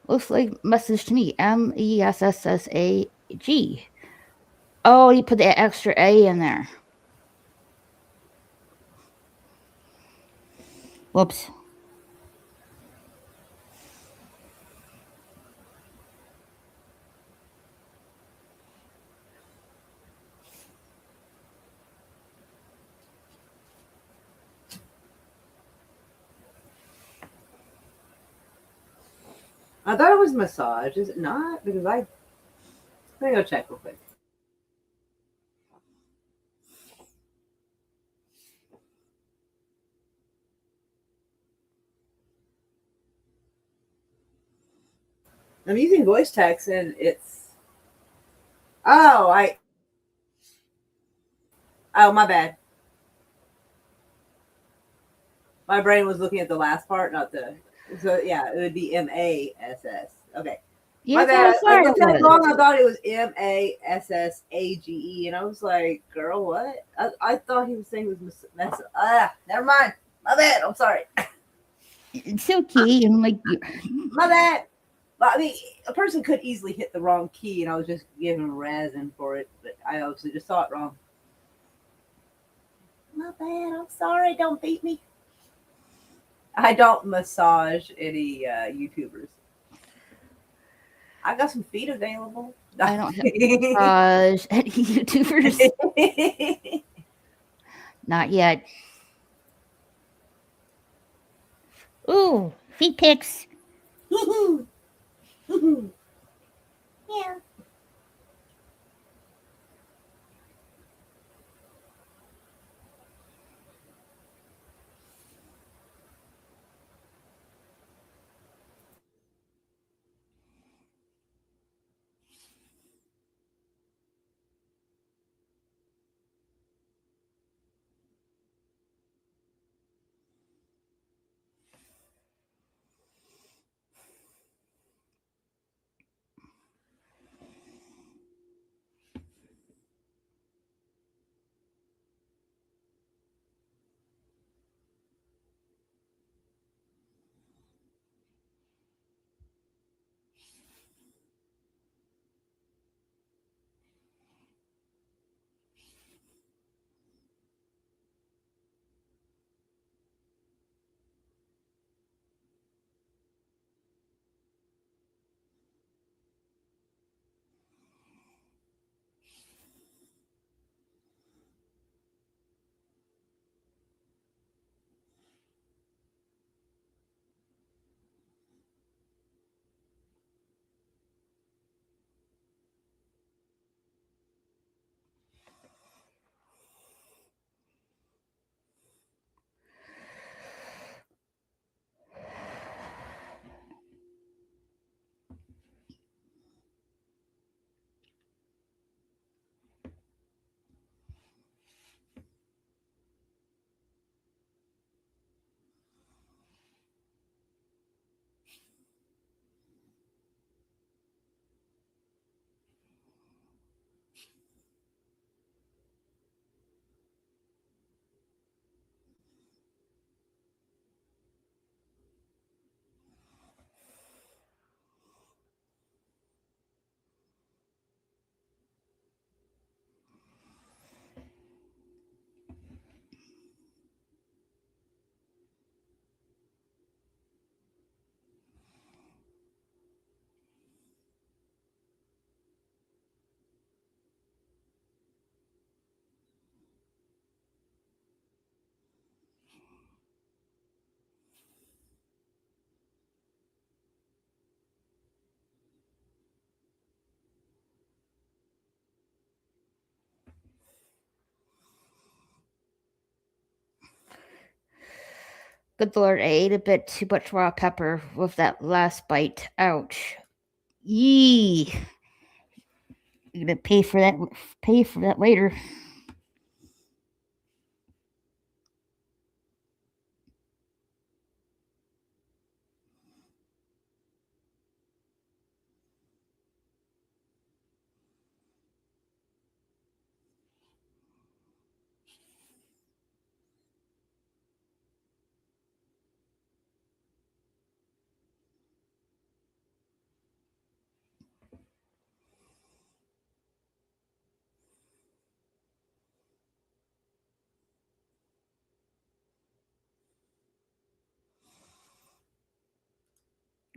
looks like message to me. Messssag. Oh, you put the extra A in there. Whoops. I thought it was massage. Is it not? Because let me go check real quick. I'm using voice text and it's. Oh, Oh, my bad. My brain was looking at the last part, not the. So yeah, it would be MASS. Okay. Yeah, My that's what I bad. I thought looked it at it was. wrong. I thought it was MASSAGE, and I was like, "Girl, what?" I thought he was saying it was never mind. My bad. I'm sorry. It's okay. I'm like, My bad. But I mean, a person could easily hit the wrong key, and I was just giving a reason for it, but I obviously just saw it wrong. My bad. I'm sorry. Don't beat me. I don't massage any YouTubers. I got some feet available. I don't have any YouTubers. Not yet. Ooh, feet pics. Yeah. Good Lord, I ate a bit too much raw pepper with that last bite. Ouch. Yee. You're gonna pay for that. Pay for that later.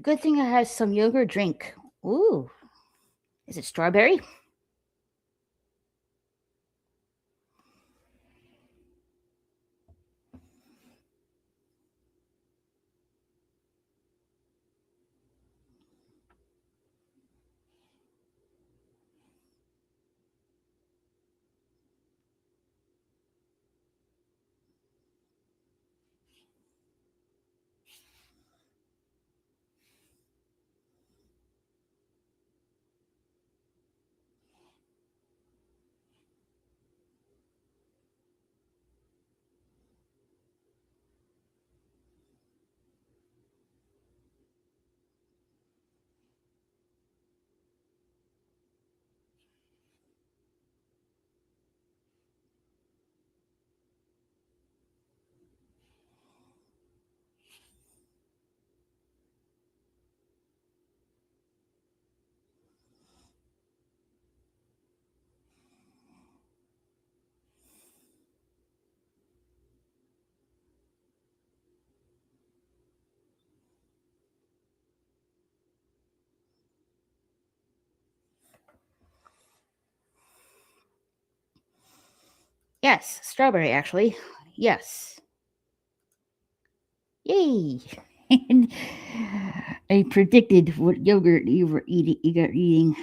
Good thing I had some yogurt drink. Ooh, is it strawberry? Yes, strawberry actually. Yes. Yay! And I predicted what yogurt you were eating. You got eating.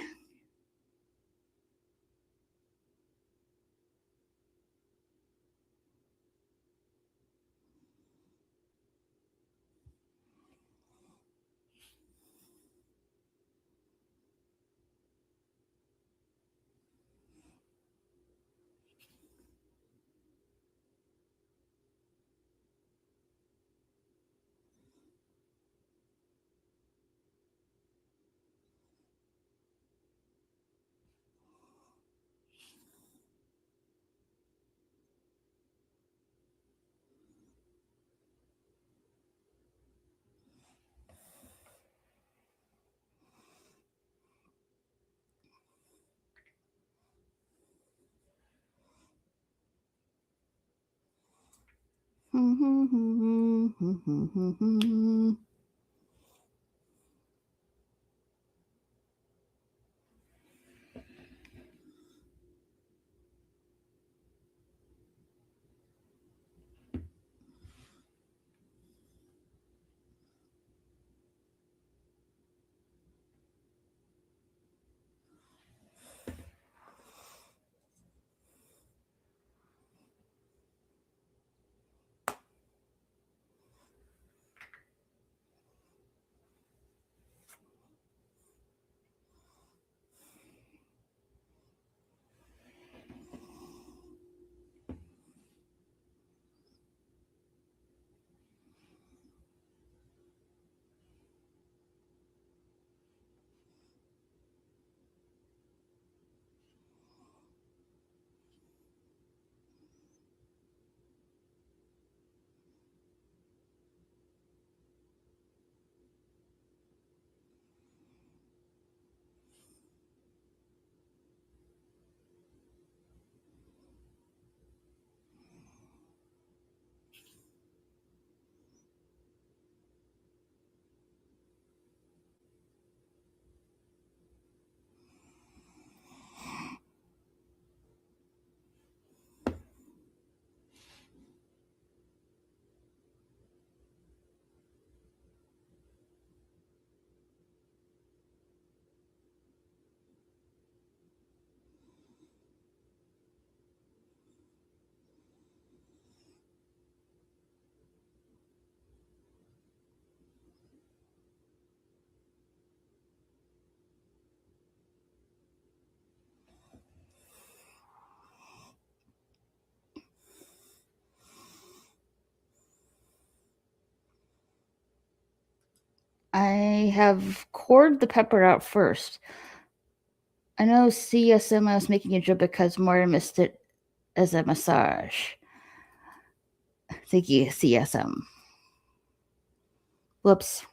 I have cored the pepper out first. I know CSM, I was making a joke because Moira missed it as a massage. Thank you, CSM. Whoops.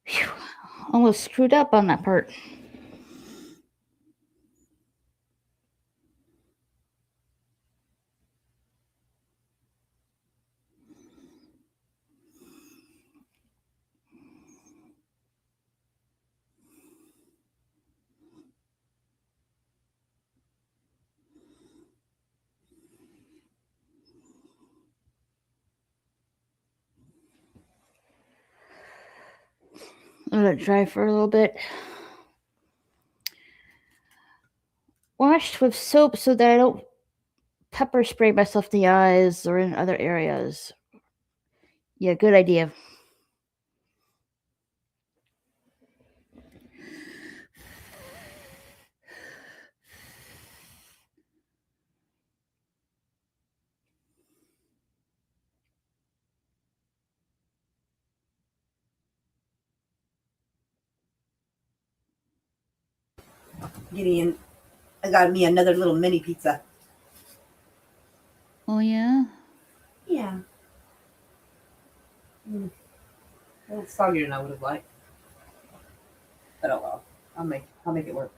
Phew, almost screwed up on that part. Let it dry for a little bit. Washed with soap so that I don't pepper spray myself in the eyes or in other areas. Yeah, good idea. Gideon, I got me another little mini pizza. Oh, yeah? Yeah. A little soggier than I would have liked. But oh well. I'll make it work.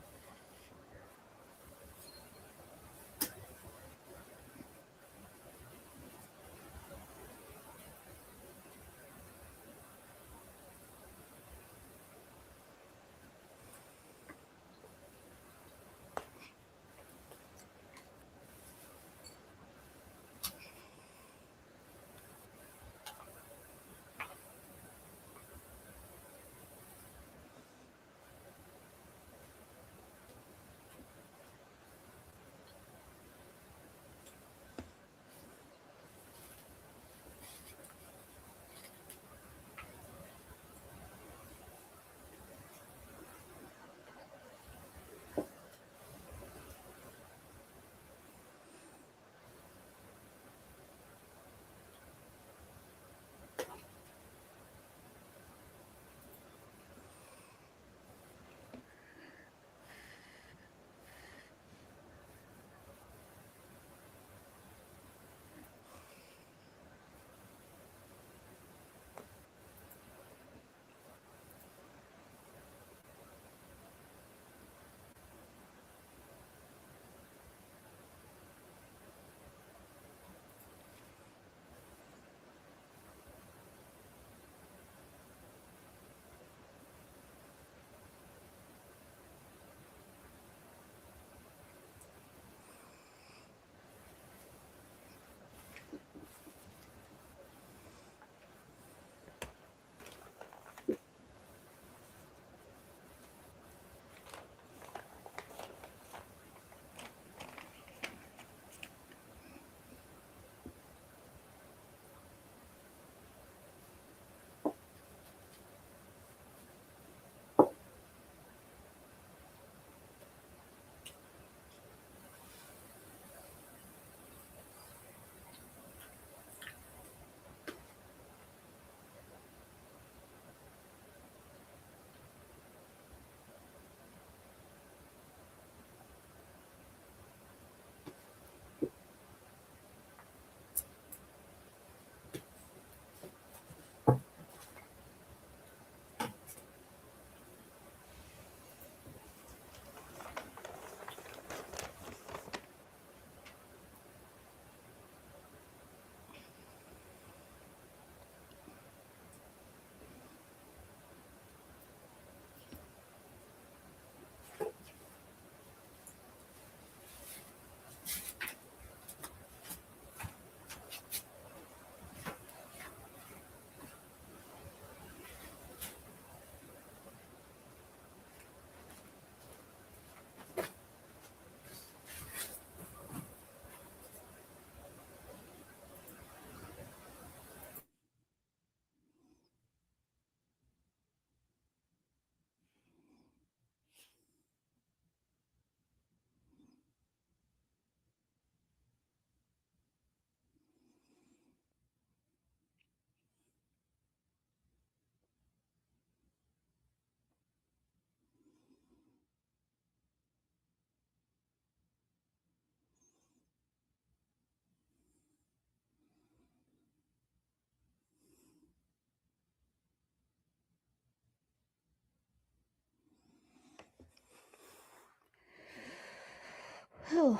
Whew,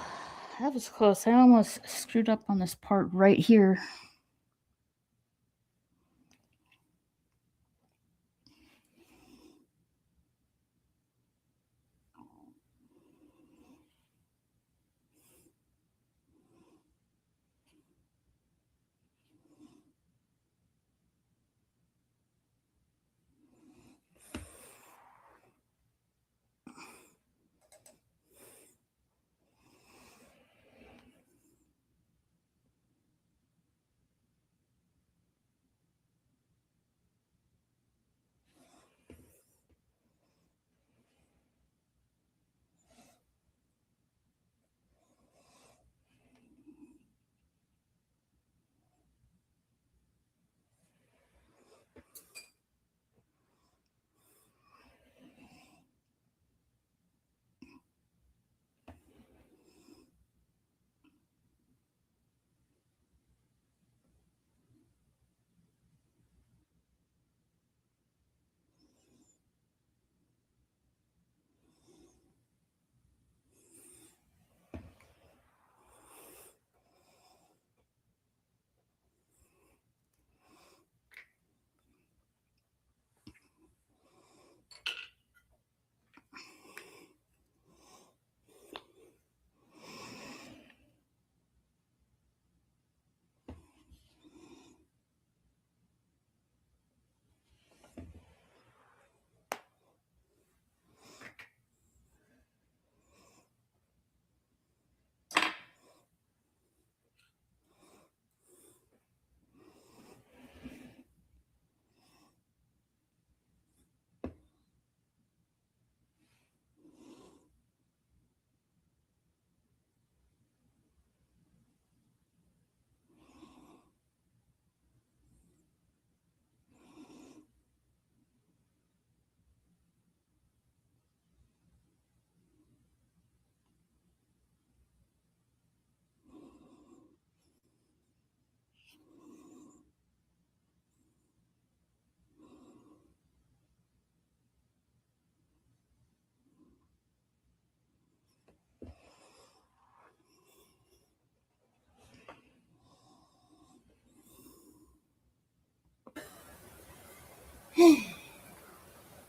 that was close. I almost screwed up on this part right here.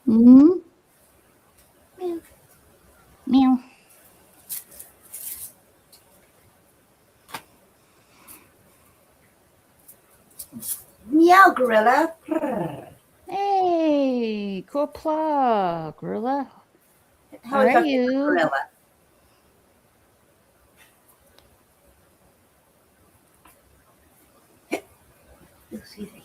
Hmm. Meow. Meow. Meow, gorilla. Purr. Hey, cool plug, gorilla. How How is are our favorite you? gorilla? Excuse me.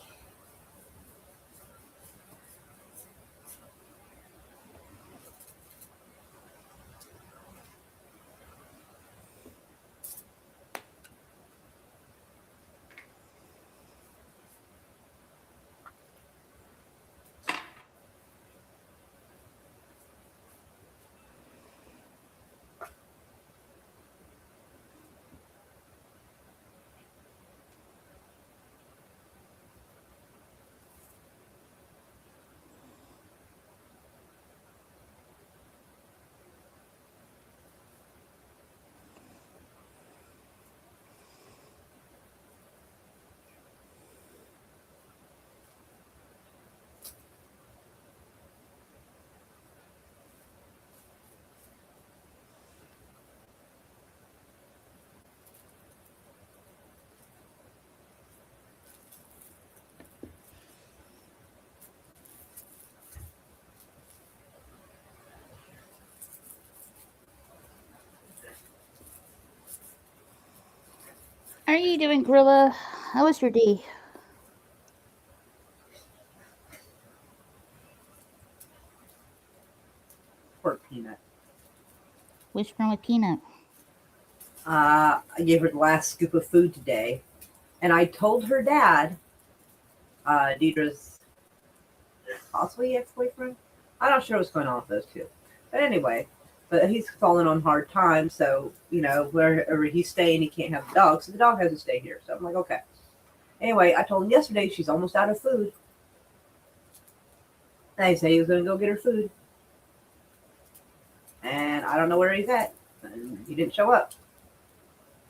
How are you doing, gorilla? How was your day? Poor Peanut. What's wrong with Peanut? I gave her the last scoop of food today, and I told her dad, Deidre's possibly ex-boyfriend. I'm not sure what's going on with those two, but anyway, but he's fallen on hard times, so wherever he's staying, he can't have the dog, so the dog has to stay here. So I'm like, okay. Anyway, I told him yesterday she's almost out of food, and he said he was going to go get her food, and I don't know where he's at, and he didn't show up.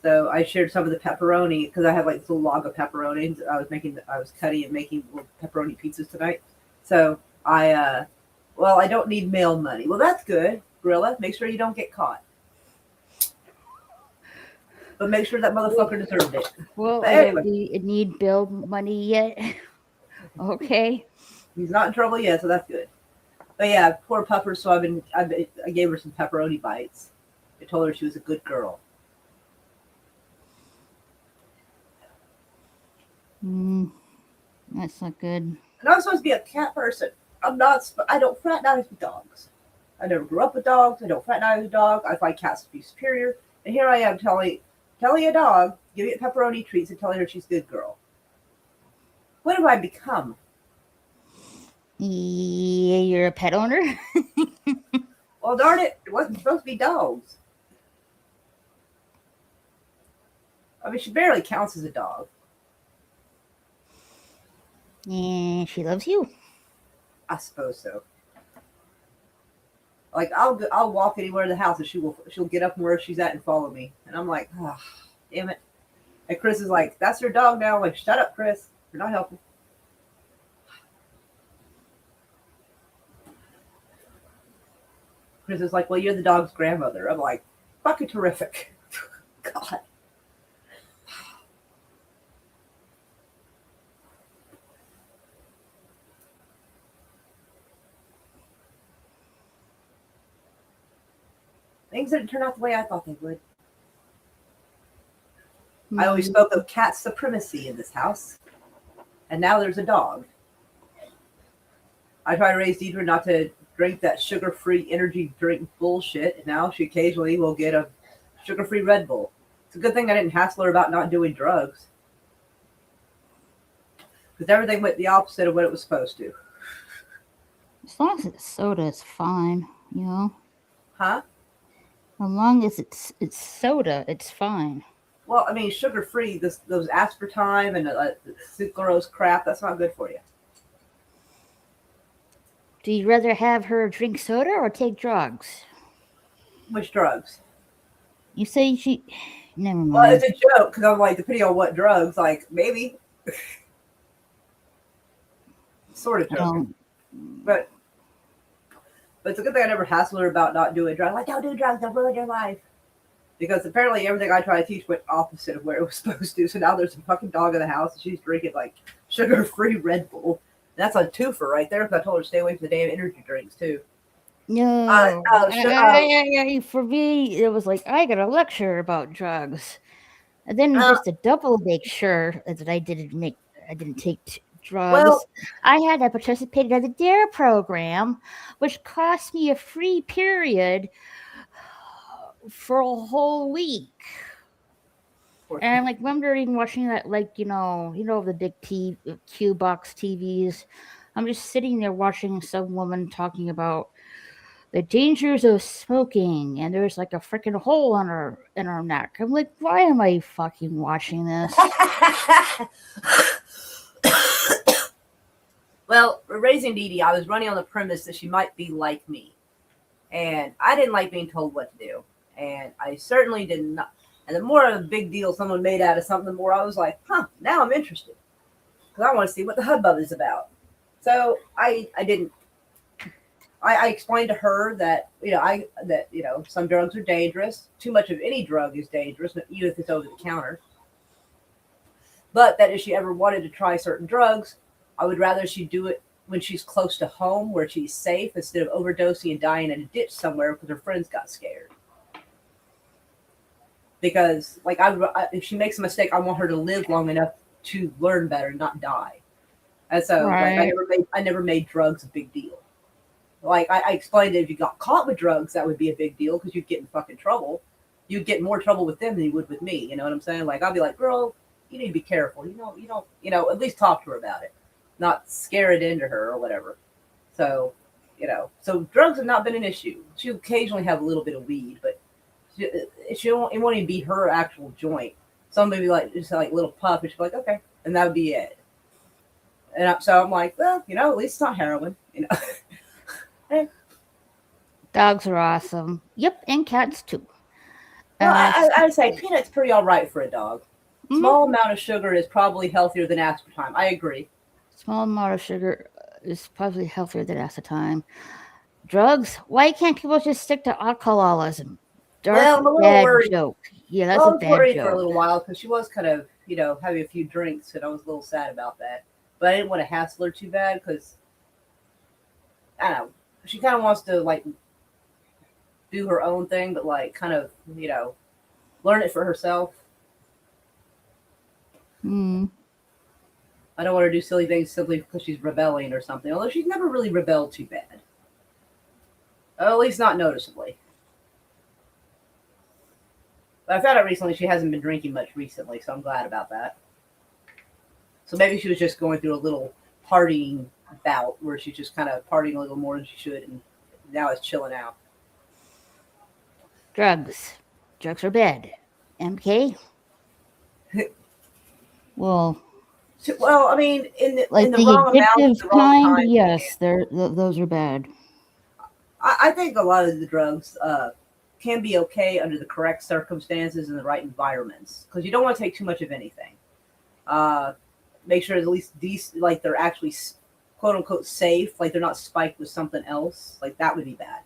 So I shared some of the pepperoni because I have like this little log of pepperoni. I was cutting and making little pepperoni pizzas tonight. So well, I don't need mail money. Well, that's good, Gorilla. Make sure you don't get caught, but make sure that motherfucker deserved it. Well, But I don't anyway, need bill money yet. Okay. he's not in trouble yet, so that's good. But yeah, poor pupper. So I gave her some pepperoni bites. I told her she was a good girl. That's not good. And I'm supposed to be a cat person. I'm not. I don't fraternize with dogs. I never grew up with dogs. I don't fraternize with dogs. I find cats to be superior. And here I am telling a dog, giving it pepperoni treats and telling her she's a good girl. What have I become? Yeah, you're a pet owner. Well, darn it, it wasn't supposed to be dogs. I mean, she barely counts as a dog. And she loves you. I suppose so. Like I'll walk anywhere in the house and she'll get up from where she's at and follow me. And I'm like, oh, damn it. And Chris is like, that's your dog now. I'm like, shut up, Chris. You're not helping. Chris is like, well, you're the dog's grandmother. I'm like, fucking terrific. God. Things didn't turn out the way I thought they would. I always spoke of cat supremacy in this house. And now there's a dog. I try to raise Deidre not to drink that sugar-free energy drink bullshit. And now she occasionally will get a sugar-free Red Bull. It's a good thing I didn't hassle her about not doing drugs. Because everything went the opposite of what it was supposed to. As long as it's soda, it's fine, you know? Huh? As long as it's soda, it's fine. Well, I mean, sugar-free, those aspartame and sucrose crap, that's not good for you. Do you rather have her drink soda or take drugs? Which drugs? You say she... Never mind. Well, it's a joke, because I'm like, depending on what drugs, like, maybe. Sort of joking. But it's a good thing I never hassled her about not doing drugs. Like, don't do drugs, they'll ruin your life. Because apparently everything I try to teach went opposite of where it was supposed to. So now there's a fucking dog in the house and she's drinking like sugar-free Red Bull. That's a twofer right there because I told her to stay away from the damn energy drinks too. No. For me, it was like, I got a lecture about drugs. And then just to double make sure that I didn't take drugs, Well, I had to participate in the DARE program, which cost me a free period for a whole week. And I'm like wondering, watching that, like, you know the big Q box TVs. I'm just sitting there watching some woman talking about the dangers of smoking, and there's like a freaking hole in her neck. I'm like, why am I fucking watching this? Well, raising Dee Dee, I was running on the premise that she might be like me, and I didn't like being told what to do. And I certainly did not. And the more of a big deal someone made out of something, the more I was like, now I'm interested. Because I want to see what the hubbub is about. So I didn't. I explained to her that, some drugs are dangerous. Too much of any drug is dangerous, even if it's over the counter. But that if she ever wanted to try certain drugs, I would rather she do it when she's close to home, where she's safe, instead of overdosing and dying in a ditch somewhere because her friends got scared. Because, like, if she makes a mistake, I want her to live long enough to learn better, not die. And so, right. like, I never made drugs a big deal. Like, I explained that if you got caught with drugs, that would be a big deal because you'd get in fucking trouble. You'd get more trouble with them than you would with me. You know what I'm saying? Like, I'll be like, girl, you need to be careful. You don't, at least talk to her about it, not scare it into her or whatever. So, so drugs have not been an issue. She'll occasionally have a little bit of weed, but it won't even be her actual joint. Some maybe like just like a little puff, and she'll be like, okay, and that would be it. And so I'm like, well, at least it's not heroin. Dogs are awesome. Yep, and cats too. Well, Uh, I would say peanuts pretty all right for a dog. mm, Small amount of sugar is probably healthier than aspartame. I agree. small amount of sugar is probably healthier than acetone. Drugs? Why can't people just stick to alcoholism? Well, Dark, I'm a little bad worried. joke. Yeah, that's Well, a I was bad worried for a joke. little while because she was kind of, having a few drinks, and I was a little sad about that. But I didn't want to hassle her too bad because I don't know. She kind of wants to like do her own thing, but like kind of, learn it for herself. Hmm. I don't want her to do silly things simply because she's rebelling or something. Although she's never really rebelled too bad, at least not noticeably. But I found out recently she hasn't been drinking much recently, so I'm glad about that. So maybe she was just going through a little partying bout where she's just kind of partying a little more than she should, and now it's chilling out. Drugs. Drugs are bad. MK? Well, Well, I mean, in like the the wrong amount addictive at the wrong kind, time. yes, those are bad. I think a lot of the drugs can be okay under the correct circumstances and the right environments because you don't want to take too much of anything. Uh, Make sure at least these like they're actually quote unquote safe, like they're not spiked with something else. Like that would be bad.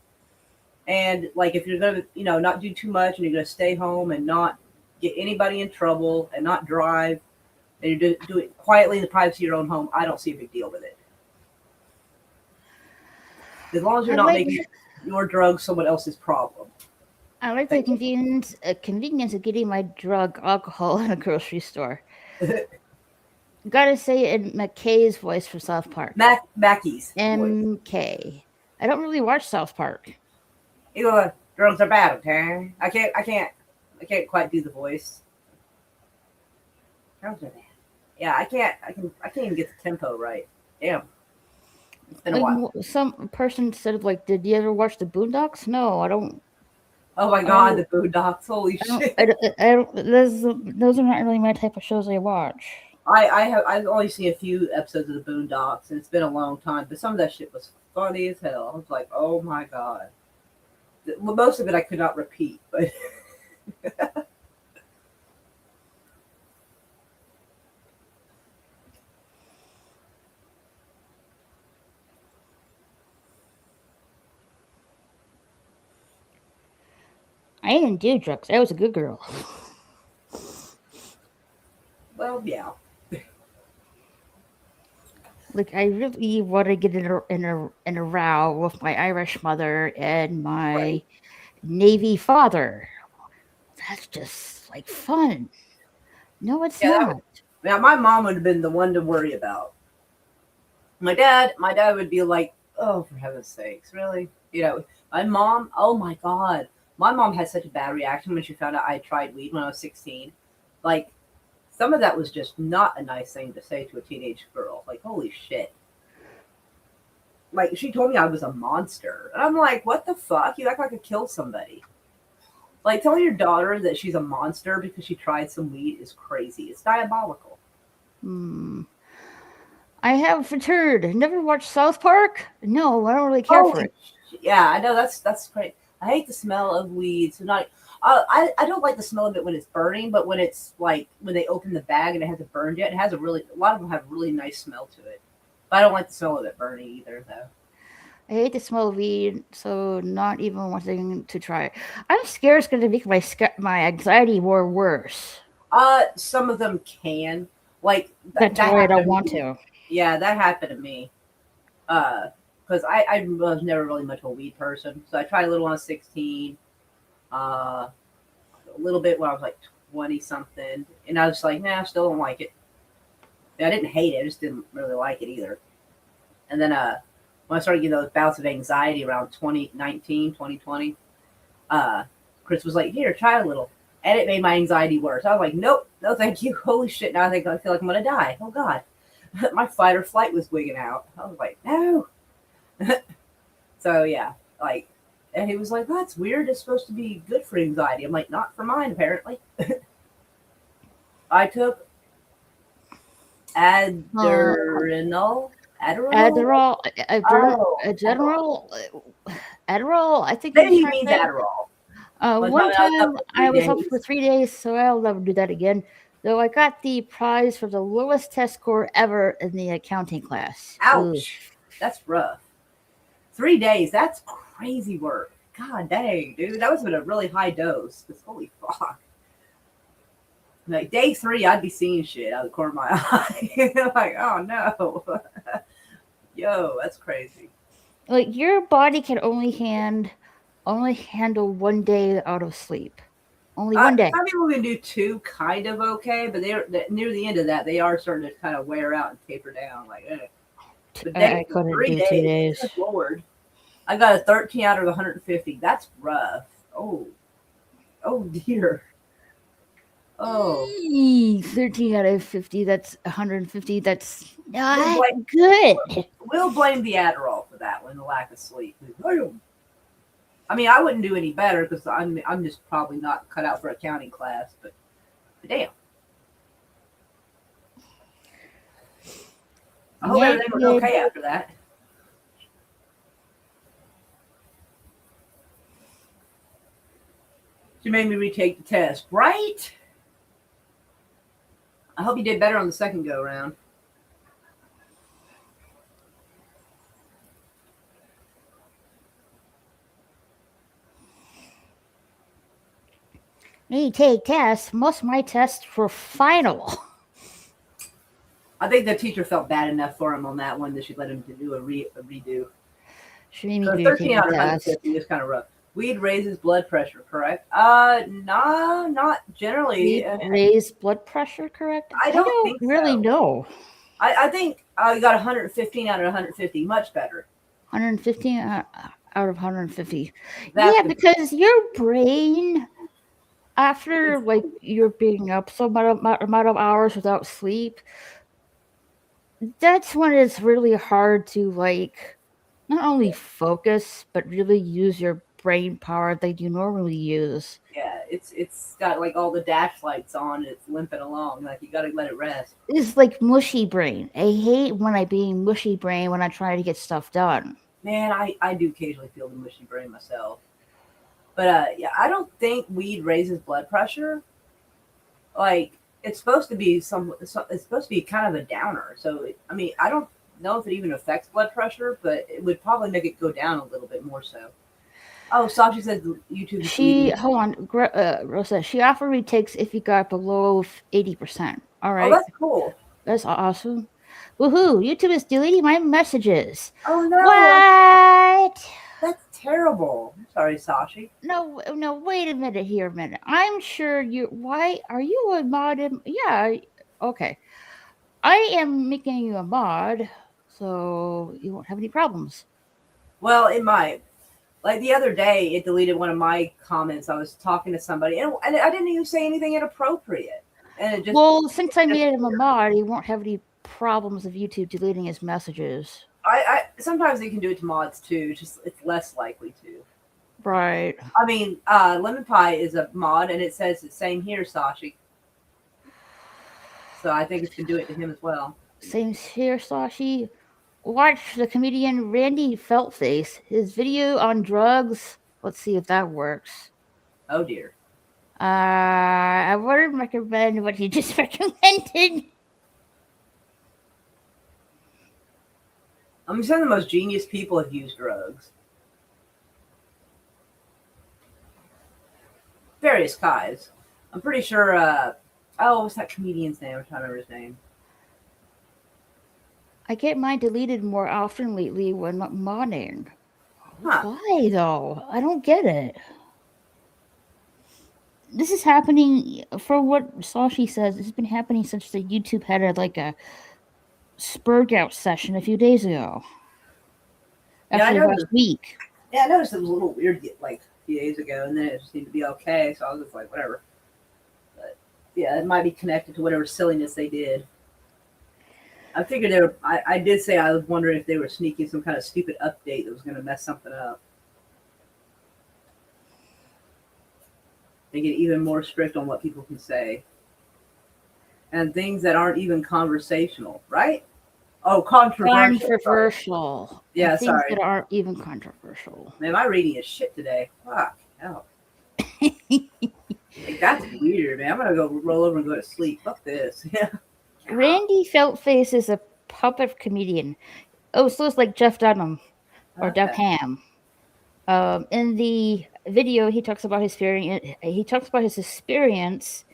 And like if you're gonna not do too much and you're gonna stay home and not get anybody in trouble and not drive and you do it quietly in the privacy of your own home, I don't see a big deal with it. As long as you're I not like making your drugs someone else's problem. I like the Thank convenience of getting my drug alcohol in a grocery store. you. Gotta say it in McKay's voice for South Park. Mackey's voice. MK. I don't really watch South Park. You go, drugs are bad, okay? I can't quite do the voice. Drugs are bad. Yeah, I can't even get the tempo right. Damn, it's been a Like while. some person said, like, did you ever watch the Boondocks? No, I don't. Oh my I don't. god, the Boondocks! Holy I don't. shit! I don't. Those are not really my type of shows I watch. I've only seen a few episodes of the Boondocks, and it's been a long time. But some of that shit was funny as hell. I was like, oh my god. Most of it I could not repeat, but I didn't do drugs. I was a good girl. well, yeah. Like I really want to get in a row with my Irish mother and Right. my Navy father. That's just like fun. No, it's Yeah, not. now my mom would have been the one to worry about. My dad would be like, "Oh, for heaven's sakes, really?" My mom, oh my god, my mom had such a bad reaction when she found out I tried weed when I was 16. Like, some of that was just not a nice thing to say to a teenage girl. Like, holy shit. Like, she told me I was a monster, and I'm like, what the fuck? You act like I killed somebody. Like, telling your daughter that she's a monster because she tried some weed is crazy. It's diabolical. Hmm. I have returned. Never watched South Park? No, I don't really care for Holy it. shit. Yeah, I know that's great. I hate the smell of weed. So not I don't like the smell of it when it's burning, but when it's like when they open the bag and it hasn't burned yet, it has a lot of them have a really nice smell to it. But I don't like the smell of it burning either though. I hate the smell of weed, so not even wanting to try it. I'm scared it's going to make my anxiety more worse. Some of them can. Like That's that why I don't happened want to me. to. Yeah, that happened to me. Because I was never really much of a weed person. So I tried a little when I was 16. Uh a little bit when I was like 20 something. And I was like, nah, I still don't like it. I didn't hate it, I just didn't really like it either. And then when I started getting those bouts of anxiety around 2019, 2020, Chris was like, here, try a little. And it made my anxiety worse. I was like, nope, no thank you. Holy shit, now I feel like I'm going to die. Oh, God. My fight or flight was wigging out. I was like, no. So, yeah, like, and he was like, that's weird. It's supposed to be good for anxiety. I'm like, not for mine, apparently. I took Uh, Adderall. Adderall? Adderall, Oh, Adderall. General, Adderall. I think you're Maybe he trying to means say. Adderall. One time One I was up time for I three was up for days. 3 days, so I'll never do that again. Though I got the prize for the lowest test score ever in the accounting class. Ooh. Ouch. That's rough. 3 days. That's crazy work. God dang, dude. That was with a really high dose. Because holy fuck. Like day 3, I'd be seeing shit out of the corner of my eye. Like, oh no. Yo, that's crazy. Like your body can only handle 1 day out of sleep. Only 1 day. Some people can do 2 kind of okay, but they're near the end of that, they are starting to kind of wear out and taper down. Like, but I day couldn't three do two days, days. good lord. I got a 13 out of 150. That's rough. Oh dear. Oh, 13 out of 50. That's 150. That's we'll not blame, good. we'll blame the Adderall for that one, the lack of sleep. I mean, I wouldn't do any better because I'm just probably not cut out for accounting class. But damn, I hope everything was Naked. okay after that. She made me retake the test, right? I hope you did better on the second go round. Me take tests. Most of my tests were final. I think the teacher felt bad enough for him on that one that she let him do a redo. She made me So retake 13 the out of test. 150 is kind of rough. Weed raises blood pressure, correct? Nah, not generally. Raise blood pressure, correct? I I don't don't think really so. know. I think I got 115 out of 150, much better. 115 out of 150. That's Yeah, the, because your brain, after like you're being up so amount of hours without sleep, that's when it's really hard to like not only focus but really use your brain power that you normally use. yeah. It's got like all the dash lights on. It's limping along. Like you got to let it rest. It's like mushy brain. I hate when I being mushy brain when I try to get stuff done. Man, I do occasionally feel the mushy brain myself. But yeah, I don't think weed raises blood pressure. Like it's supposed to be it's supposed to be kind of a downer. So I mean, I don't know if it even affects blood pressure, but it would probably make it go down a little bit more so. Oh, Sashi says YouTube is She deleting. hold on, Rosa. She offered retakes if you got below 80%. All Oh, right, that's cool. that's awesome. Woohoo! YouTube is deleting my messages. Oh no, What? that's terrible. I'm sorry, Sashi. No, no. Wait a minute here. A minute. I'm sure you. Why are you a mod? Yeah. Okay. I am making you a mod, so you won't have any problems. Well, it might. Like the other day, it deleted one of my comments. I was talking to somebody, and I didn't even say anything inappropriate, and it just Well, since I made him a mod, he won't have any problems of YouTube deleting his messages. I sometimes they can do it to mods too. Just it's less likely to. Right. I mean, Lemon Pie is a mod, and it says the same here, Sashi. So I think it's can do it to him as well. Same here, Sashi. Watch the comedian Randy Feltface. His video on drugs. Let's see if that works. Oh dear. I wouldn't recommend what he just recommended. I mean, some of the most genius people have used drugs. Various kinds. I'm pretty sure. What's that comedian's name? I'm trying to remember his name. I get mine deleted more often lately when not modding. Huh. Why though? I don't get it. This is happening for what Sashi says. This has been happening since the YouTube had a spurg out session a few days ago. Yeah, I Actually, noticed. last week. Yeah, I noticed it was a little weird like a few days ago, and then it seemed to be okay. So I was just like, whatever. But yeah, it might be connected to whatever silliness they did. I figured they were. I did say I was wondering if they were sneaking some kind of stupid update that was going to mess something up. They get even more strict on what people can say, and things that aren't even conversational, right? Oh, controversial. Controversial. Yeah, And things sorry. that aren't even controversial. Man, my reading is shit today. Fuck. Hell. Like, that's weird, man. I'm gonna go roll over and go to sleep. Fuck this. Yeah. Randy Feltface is a puppet comedian. Oh, so it's like Jeff Dunham or Def Okay. Ham. In the video, he talks about his experience. He talks about his experience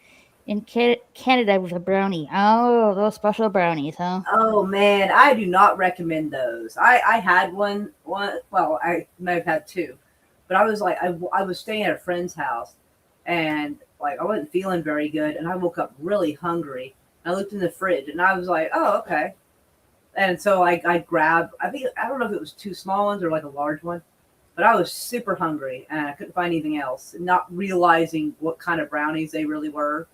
in Canada with a brownie. Oh, those special brownies, huh? Oh man, I do not recommend those. I had one. Well, I may have had two, but I was like I was staying at a friend's house, and like I wasn't feeling very good, and I woke up really hungry. I looked in the fridge, and I was like, oh okay. And so I grabbed. I don't know if it was two small ones or like a large one, but I was super hungry and I couldn't find anything else. Not realizing what kind of brownies they really were,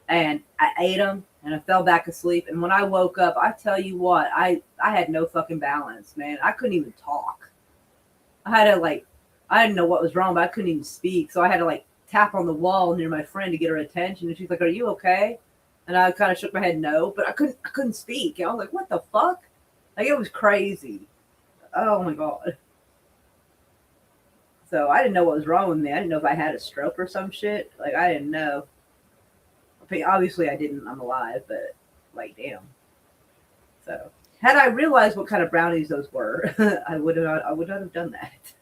and I ate them and I fell back asleep. And when I woke up, I tell you what, I had no fucking balance, man. I couldn't even talk. I had to like, I didn't know what was wrong, but I couldn't even speak. So I had to like tap on the wall near my friend to get her attention. And she's like, "Are you okay?" And I kind of shook my head no, but I couldn't speak. And I was like, "What the fuck?" Like it was crazy. Oh my god. So I didn't know what was wrong with me. I didn't know if I had a stroke or some shit. Like I didn't know. I mean, obviously I didn't. I'm alive, but like damn. So had I realized what kind of brownies those were, I would not have done that.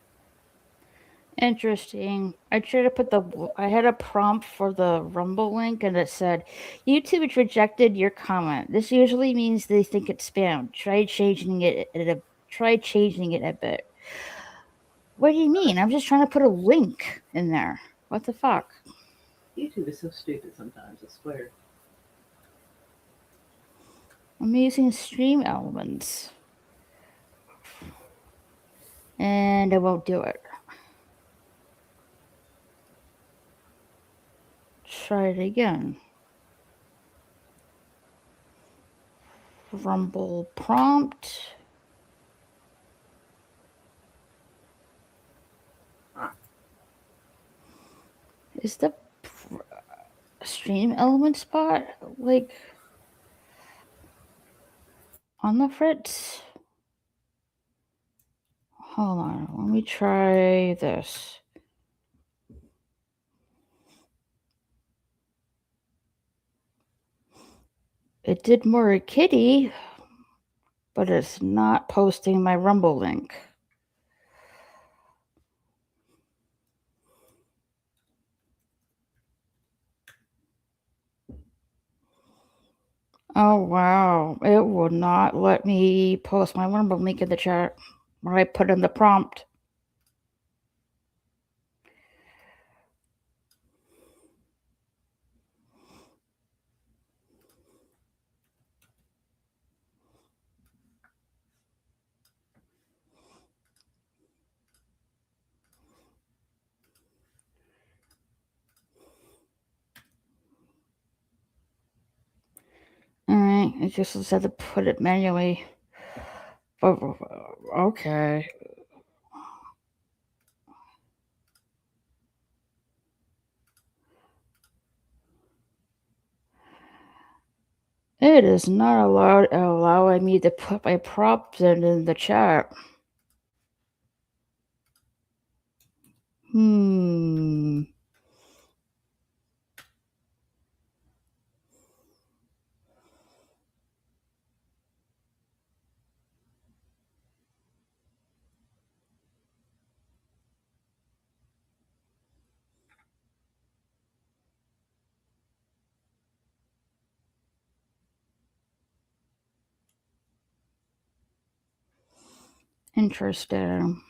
Interesting. I tried to put the. I had a prompt for the Rumble link, and it said, "YouTube has rejected your comment. This usually means they think it's spam. Try changing it a bit." What do you mean? I'm just trying to put a link in there. What the fuck? YouTube is so stupid sometimes. I swear. I'm using stream elements, and I won't do it. Try it again. Rumble prompt. Huh. Is the stream element spot like on the fritz? Hold on, let me try this. It did more kitty, but it's not posting my Rumble link. Oh wow, it will not let me post my Rumble link in the chat when I put in the prompt. Alright, it just said to put it manually. Okay. It is not allowing me to put my props in the chat. Hmm. Interesting.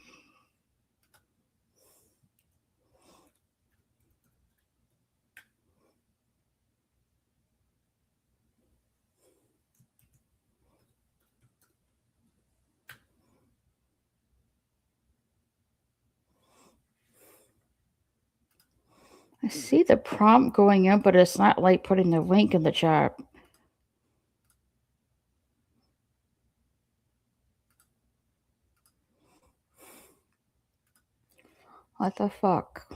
I see the prompt going up, but it's not like putting the link in the chat. What the fuck?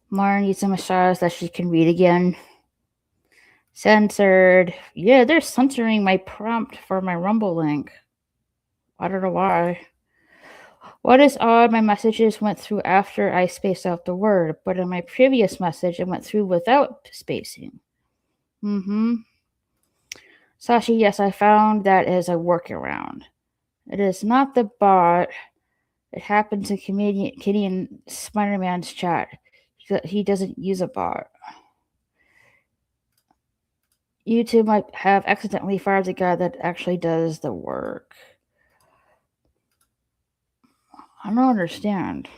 Mara needs a massage that she can read again. Censored. Yeah, they're censoring my prompt for my Rumble link. I don't know why. What is odd, my messages went through after I spaced out the word, but in my previous message, it went through without spacing. Mm-hmm. Sashi, yes, I found that as a workaround. It is not the bot. It happened to Canadian Spider-Man's chat. He doesn't use a bot. YouTube might have accidentally fired the guy that actually does the work. I don't understand.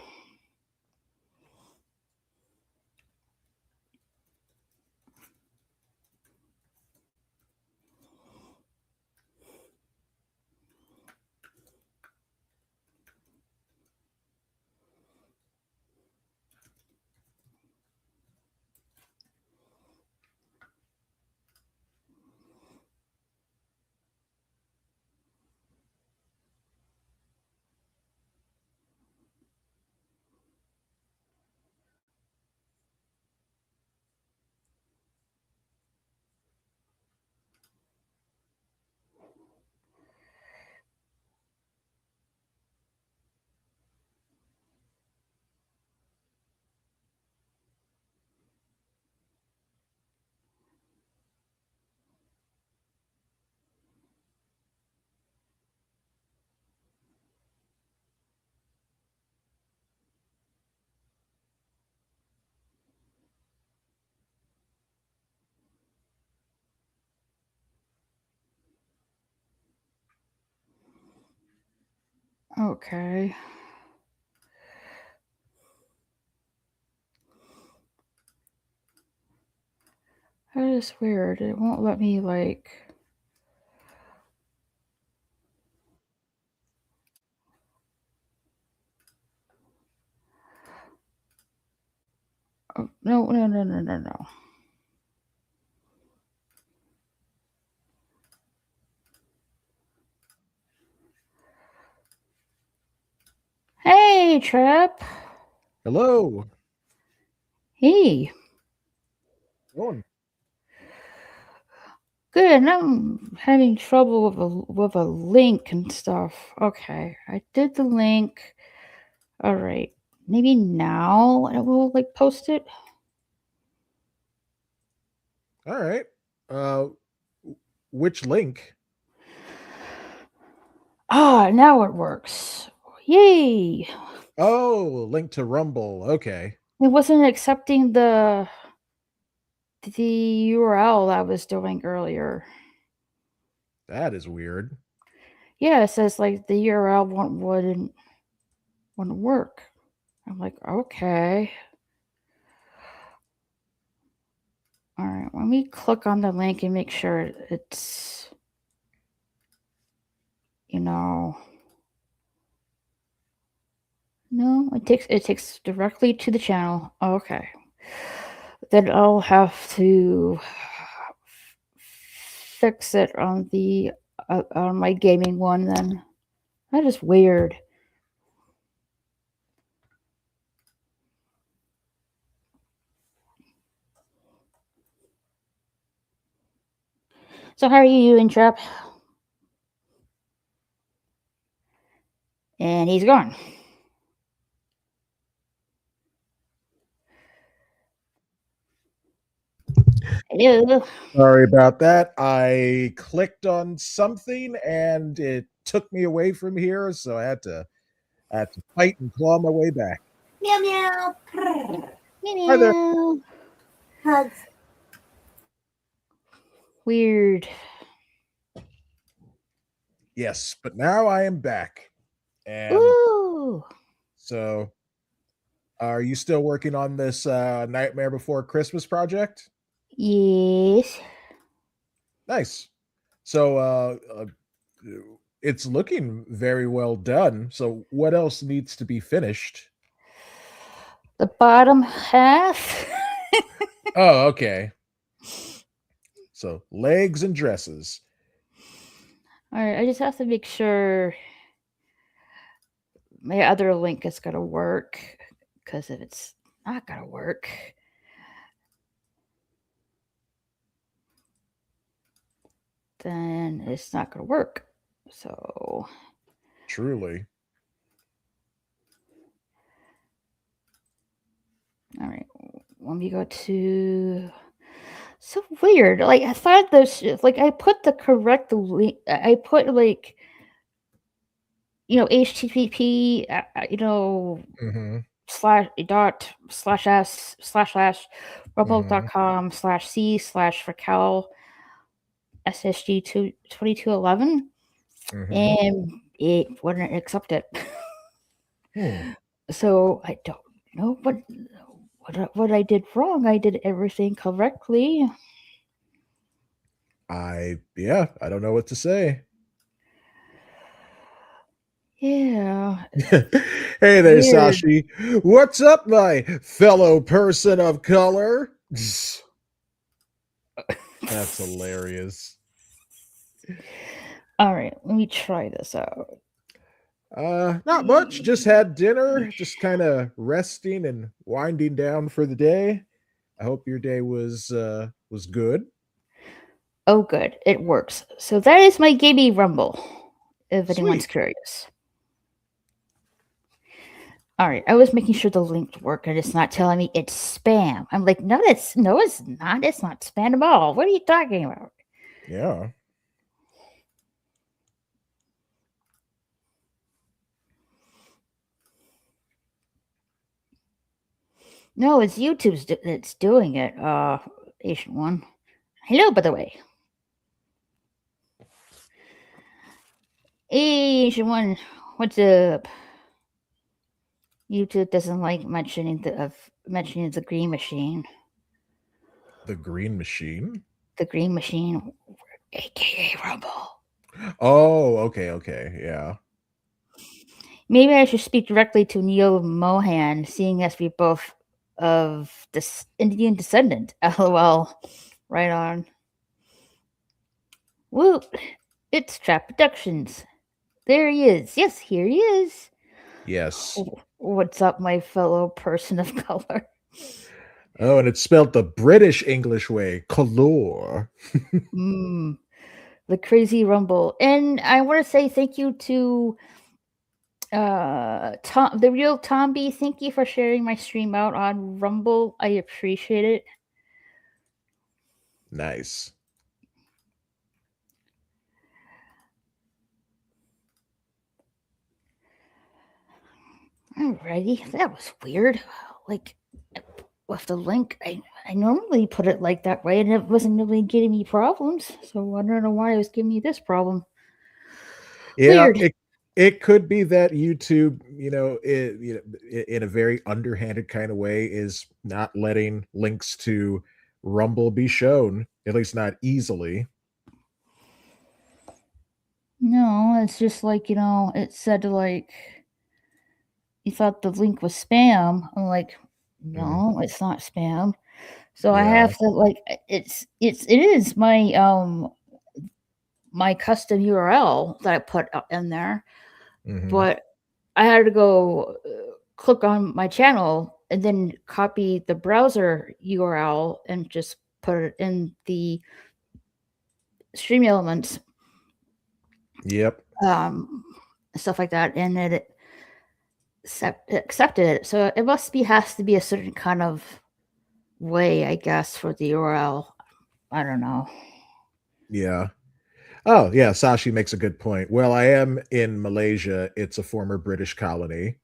Okay. That is weird. It won't let me, like. Oh, no, no, no, no, no, no. Hey, Trap. Hello. Hey. Going. Good. I'm having trouble with a link and stuff. Okay, I did the link. All right. Maybe now I will like post it. All right. Uh, which link? Ah, now it works. Yay! Oh, link to Rumble. Okay. It wasn't accepting the URL I was doing earlier. That is weird. Yeah, it says like the URL wouldn't work. I'm like, okay. All right, let me click on the link and make sure it's, you know, no, it takes directly to the channel. Okay. Then I'll have to fix it on my gaming one then. That is weird. So how are you doing, Trap? And he's gone. Hello. Sorry about that. I clicked on something and it took me away from here, so I had to fight and claw my way back. Meow meow. Prrr. Hi there. Meow. Hugs. Weird. Yes, but now I am back. And Ooh. so are you still working on this Nightmare Before Christmas project? Yes. Nice. So it's looking very well done. So what else needs to be finished? The bottom half. Oh, okay. So legs and dresses. All right, I just have to make sure my other link is gonna work. Because if it's not gonna work, then it's not gonna work. So Truly. All right. Let me go to. So weird. Like I thought this. Like I put the correct link. I put like HTTP. Mm-hmm. /s// Mm-hmm. rumble.com/c/for SSG 2211, Mm-hmm. and it wouldn't accept it. Hmm. So I don't know what I did wrong. I did everything correctly. I don't know what to say. Yeah, Hey there, weird. Sashi. What's up, my fellow person of color? That's hilarious. All right, let me try this out. Not much. Just had dinner, just kind of resting and winding down for the day. I hope your day was good. Oh, good, it works. So that is my gaming rumble. If anyone's Sweet. curious. All right, I was making sure the link worked, and it's not telling me it's spam. I'm like, no, it's not. It's not spam at all. What are you talking about? Yeah. No, it's YouTube's that's doing it. Asian one. Hello, by the way. Asian one, what's up? YouTube doesn't like mentioning the green machine. The green machine. The green machine, aka Rumble. Oh, okay, yeah. Maybe I should speak directly to Neil Mohan, seeing as we both of this Indian descendant. LOL. Right on. Woo! It's Trap Productions. There he is. Yes, here he is. Yes. What's up, my fellow person of color? Oh, and it's spelled the British English way, color. Mm, the crazy rumble. And I want to say thank you to Tom, the real Tomby. Thank you for sharing my stream out on Rumble. I appreciate it. Nice. Alrighty, that was weird. Like with the link, I normally put it like that way, and it wasn't really giving me problems. So I don't know why it was giving me this problem. Yeah, Weird. it could be that YouTube, in a very underhanded kind of way, is not letting links to Rumble be shown, at least not easily. No, it's just like it said like you thought the link was spam. I'm like, Mhm. no, it's not spam. So I Yeah. have to like it is my custom URL that I put in there, Hmm. but I had to go click on my channel and then copy the browser URL and just put it in the stream elements, Yep. stuff like that, and it accepted it. So it has to be a certain kind of way, I guess, for the URL. I don't know. Yeah. Oh, yeah. Sashi makes a good point. Well, I am in Malaysia. It's a former British colony.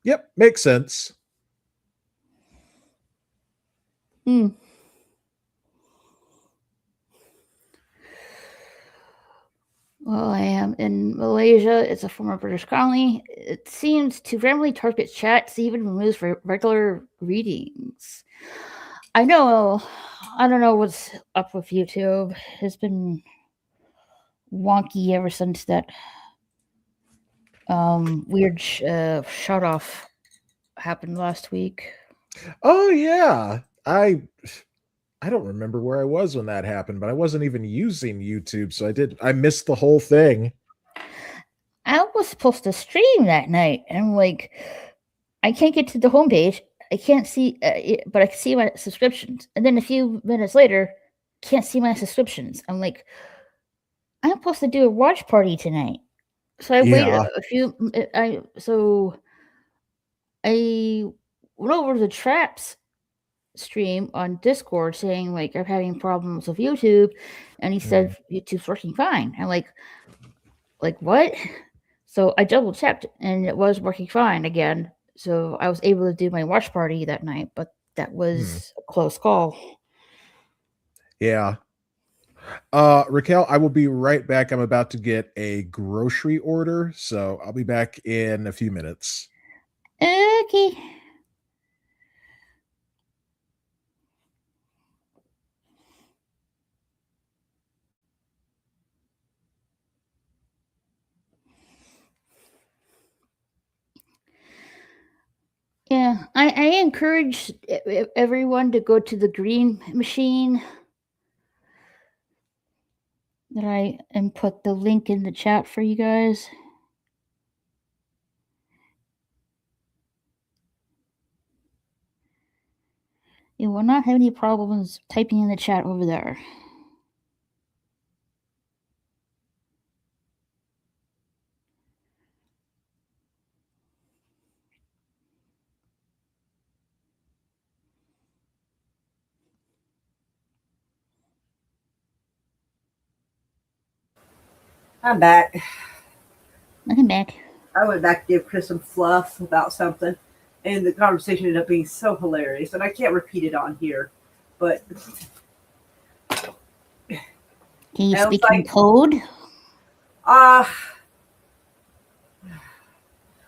Yep. Makes sense. Hmm. Well, I am in Malaysia. It's a former British colony. It seems to randomly target chats, even removes regular readings. I know. I don't know what's up with YouTube. It's been wonky ever since that weird shut off happened last week. Oh, yeah. I don't remember where I was when that happened, but I wasn't even using YouTube, so I missed the whole thing. I was supposed to stream that night, and I'm like, I can't get to the homepage. I can't see, but I can see my subscriptions. And then a few minutes later, can't see my subscriptions. I'm like, I'm supposed to do a watch party tonight. So I waited Yeah. a few. I went over to the traps stream on Discord saying like I'm having problems with YouTube, and he said Mhm. YouTube's working fine. I'm like what? So I double checked, and it was working fine again. So I was able to do my watch party that night, but that Hmm. was a close call. Yeah. Raquel, I will be right back. I'm about to get a grocery order, so I'll be back in a few minutes. Okay. Yeah, I encourage everyone to go to the green machine that I and put the link in the chat for you guys. You will not have any problems typing in the chat over there. I'm back. Welcome back. I went back to give Chris some fluff about something, and the conversation ended up being so hilarious. And I can't repeat it on here, but Can you and it's speak in like, code? uh,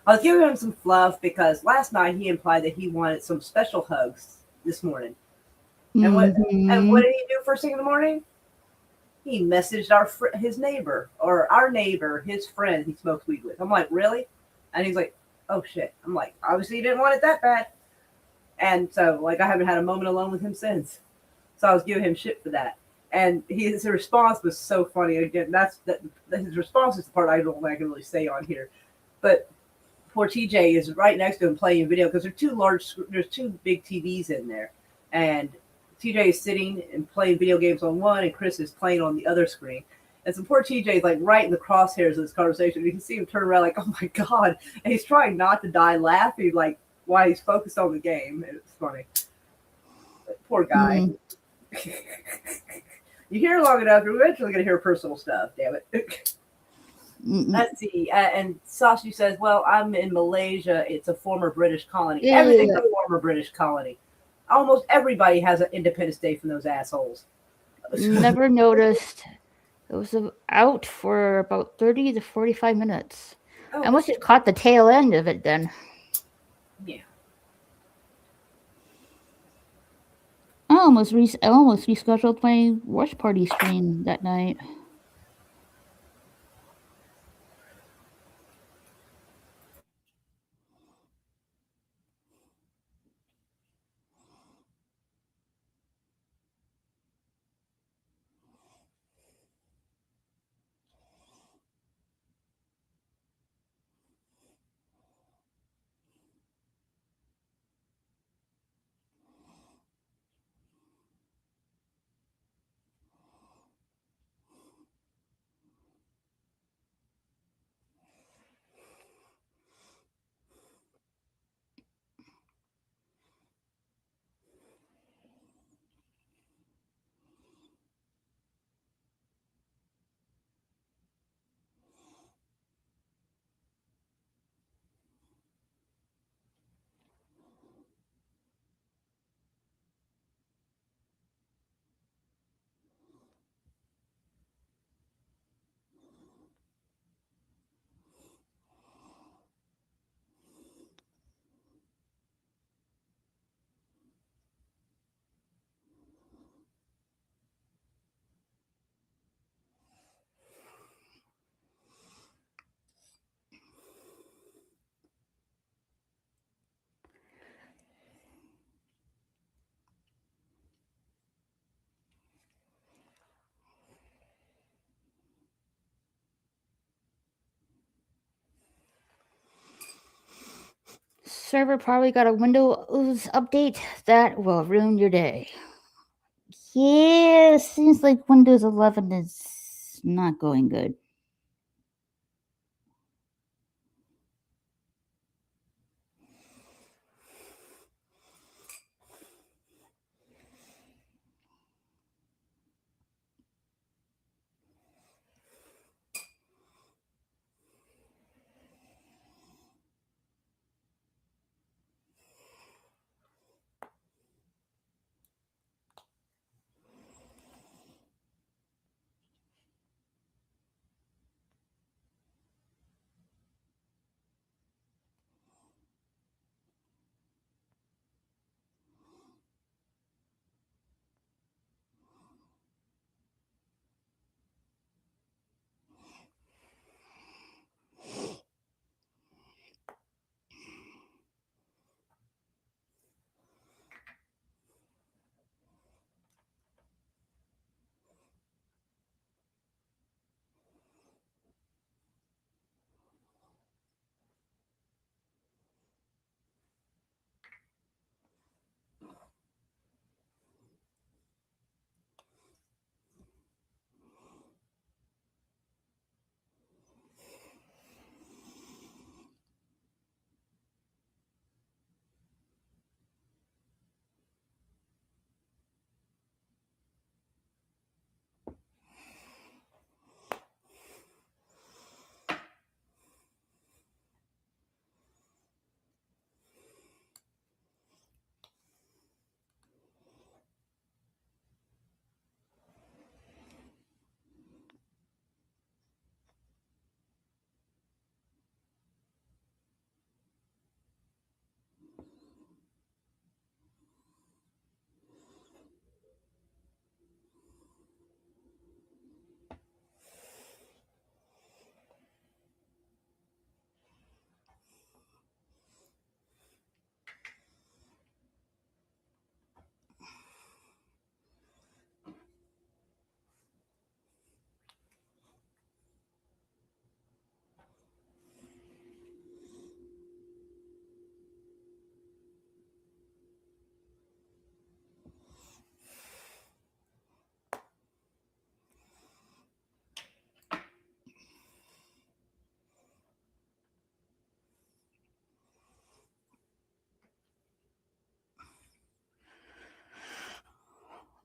I was giving him some fluff because last night he implied that he wanted some special hugs this morning. And what Mm-hmm. did he do first thing in the morning? He messaged his neighbor or our neighbor, his friend he smokes weed with. I'm like, really? And he's like, oh shit. I'm like, obviously he didn't want it that bad. And so like I haven't had a moment alone with him since. So I was giving him shit for that. And his response was so funny. Again, his response is the part I don't think I can really say on here. But poor TJ is right next to him playing video because there's two big TVs in there, and TJ is sitting and playing video games on one, and Chris is playing on the other screen. And so poor TJ is like right in the crosshairs of this conversation. You can see him turn around like, "Oh my god!" And he's trying not to die laughing, like while he's focused on the game. And it's funny. But poor guy. You hear long enough, you're eventually going to hear personal stuff. Damn it. Let's see. And Sashi says, well, I'm in Malaysia. It's a former British colony. Everything's a former British colony. Almost everybody has an Independence Day from those assholes. Never noticed. It was out for about 30 to 45 minutes. Oh, I must have caught the tail end of it then. Yeah. I almost rescheduled my watch party stream that night. Server probably got a Windows update that will ruin your day. Yeah, seems like Windows 11 is not going good.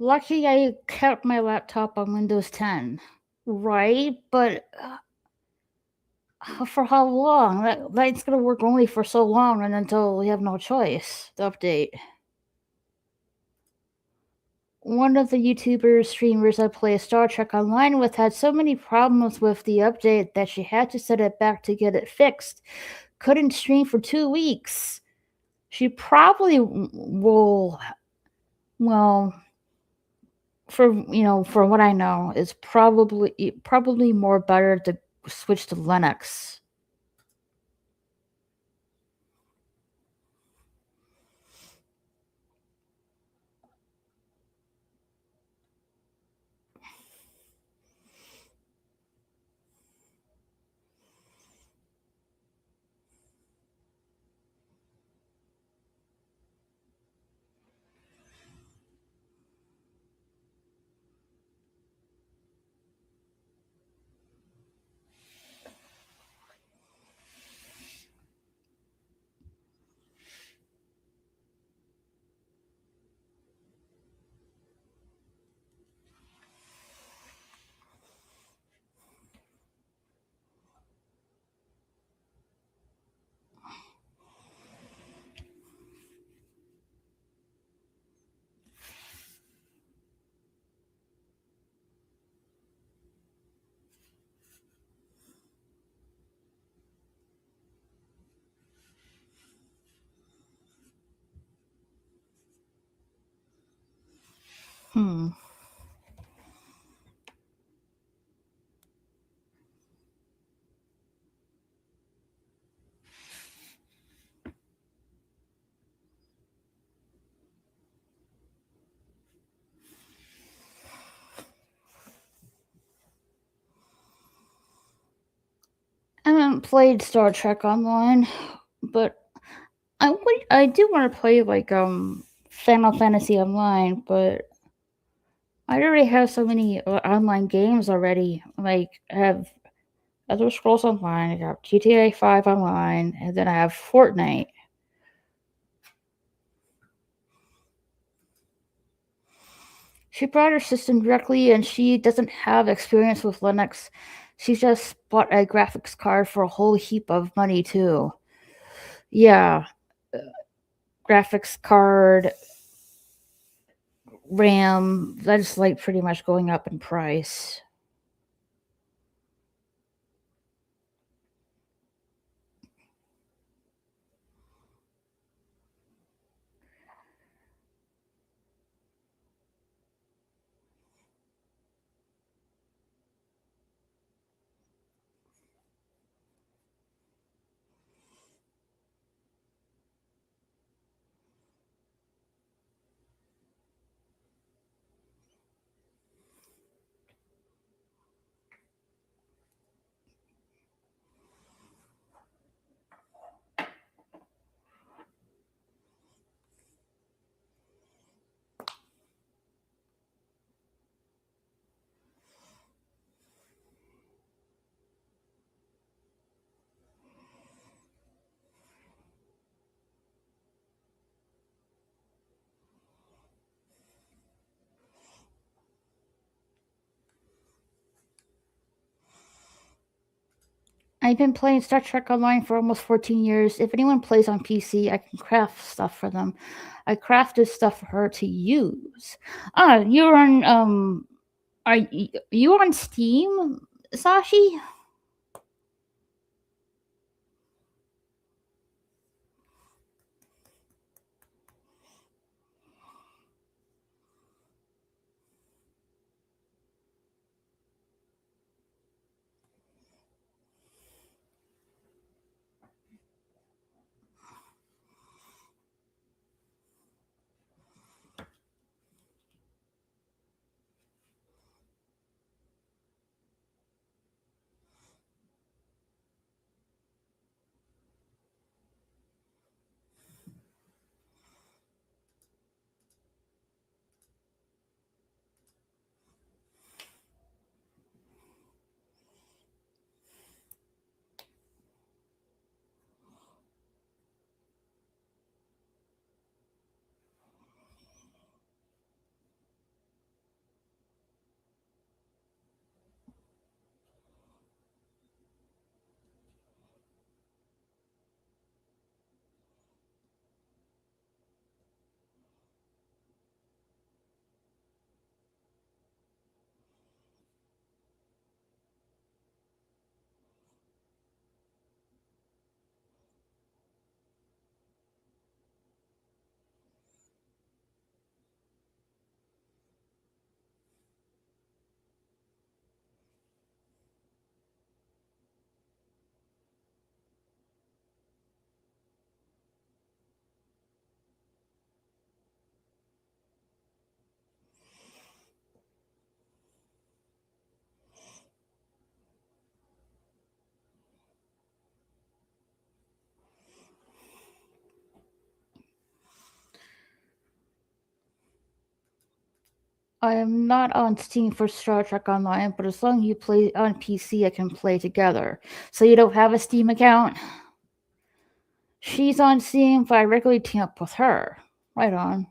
Lucky I kept my laptop on Windows 10. Right, but for how long? That's gonna work only for so long, and until we have no choice to update. One of the YouTubers, streamers I play Star Trek Online with had so many problems with the update that she had to set it back to get it fixed. Couldn't stream for 2 weeks. She probably will, well, for what I know, is probably more better to switch to Linux. Hmm. I haven't played Star Trek Online, but I do want to play like Final Fantasy Online, but I already have so many online games already. Like I have Elder Scrolls Online, I got GTA 5 Online, and then I have Fortnite. She brought her system directly, and she doesn't have experience with Linux. She just bought a graphics card for a whole heap of money too. Yeah, graphics card, RAM, that's like pretty much going up in price. I've been playing Star Trek Online for almost 14 years. If anyone plays on PC, I can craft stuff for them. I crafted stuff for her to use. You're on are you on Steam, Sashi? I am not on Steam for Star Trek Online, but as long as you play on PC, I can play together. So you don't have a Steam account? She's on Steam, but I regularly team up with her. Right on.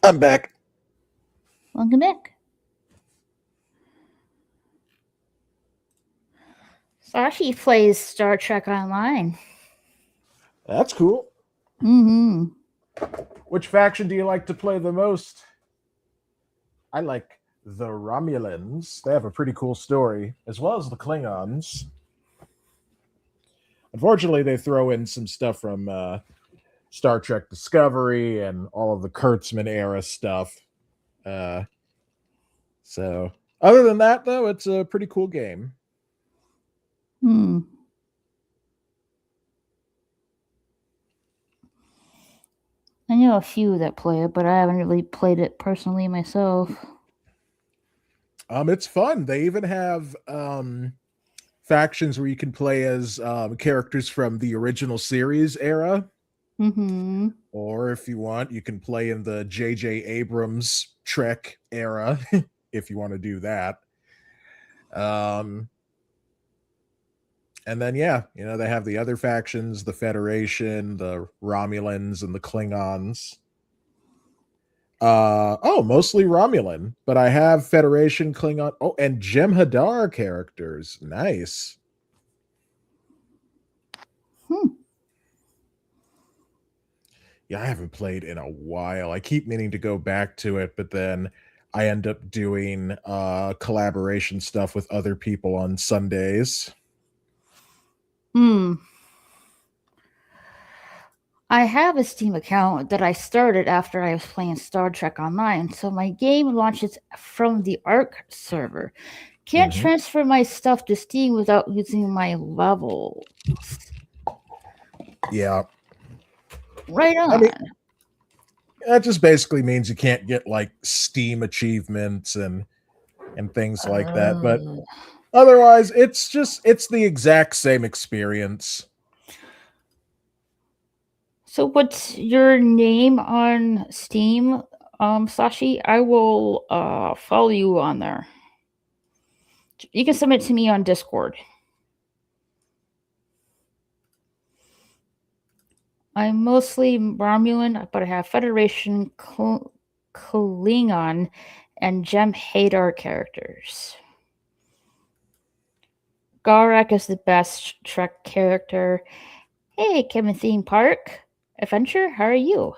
I'm back. Welcome back. Sashi plays Star Trek Online. That's cool. Mm-hmm. Which faction do you like to play the most? I like the Romulans. They have a pretty cool story, as well as the Klingons. Unfortunately, they throw in some stuff from Star Trek Discovery and all of the Kurtzman era stuff. So, other than that, though, it's a pretty cool game. Hmm. I know a few that play it, but I haven't really played it personally myself. It's fun. They even have factions where you can play as characters from the original series era. Mm-hmm. Or if you want, you can play in the J.J. Abrams Trek era if you want to do that. And then, yeah, they have the other factions, the Federation, the Romulans, and the Klingons. Mostly Romulan, but I have Federation, Klingon. Oh, and Jem'Hadar characters. Nice. Yeah, I haven't played in a while. I keep meaning to go back to it, but then I end up doing collaboration stuff with other people on Sundays. Hmm. I have a Steam account that I started after I was playing Star Trek Online, so my game launches from the Arc server. Can't transfer my stuff to Steam without using my levels. Yeah. Right on. I mean, that just basically means you can't get like Steam achievements and things like that. But otherwise, it's the exact same experience. So what's your name on Steam, Sashi? I will follow you on there. You can submit to me on Discord. I'm mostly Romulan, but I have Federation, Klingon, and Jem'Hadar characters. Garak is the best Trek character. Hey, Kevin Theme Park Adventure, how are you?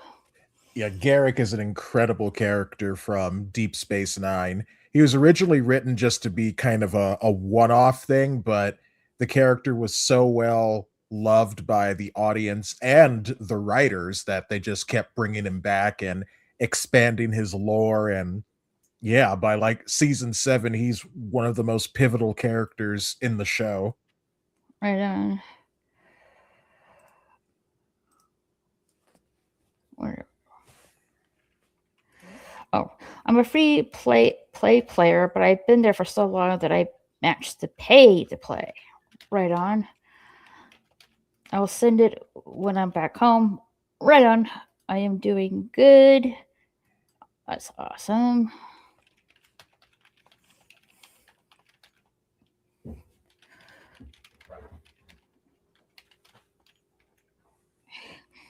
Yeah, Garrick is an incredible character from Deep Space Nine. He was originally written just to be kind of a one-off thing, but the character was so well loved by the audience and the writers that they just kept bringing him back and expanding his lore. And yeah, by like season 7, he's one of the most pivotal characters in the show. Right on. Where? Oh, I'm a free play player, but I've been there for so long that I matched the pay to play. Right on. I'll send it when I'm back home. Right on. I am doing good. That's awesome.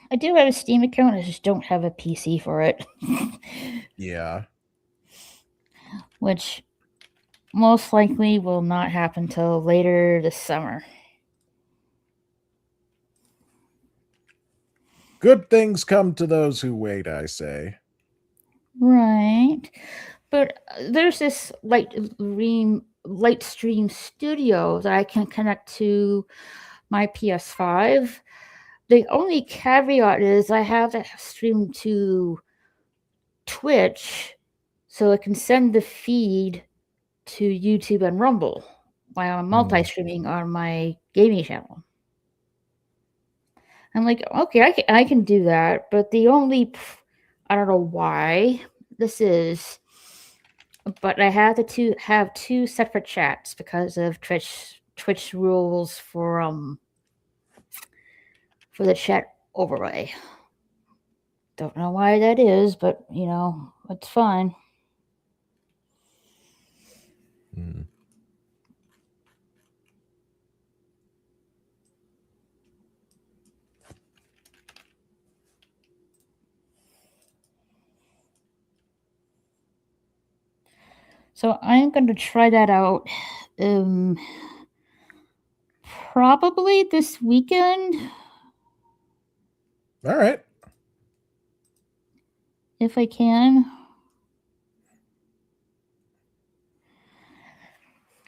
I do have a Steam account, I just don't have a PC for it. Yeah. Which most likely will not happen till later this summer. Good things come to those who wait, I say. Right. But there's this light stream studio that I can connect to my PS5. The only caveat is I have to stream to Twitch so it can send the feed to YouTube and Rumble while I'm multi streaming on my gaming channel. I'm like, okay, I can do that, but I don't know why this is, but I have to have two separate chats because of Twitch rules for the chat overlay. Don't know why that is, but it's fine. Hmm. So I'm going to try that out probably this weekend All right. if I can.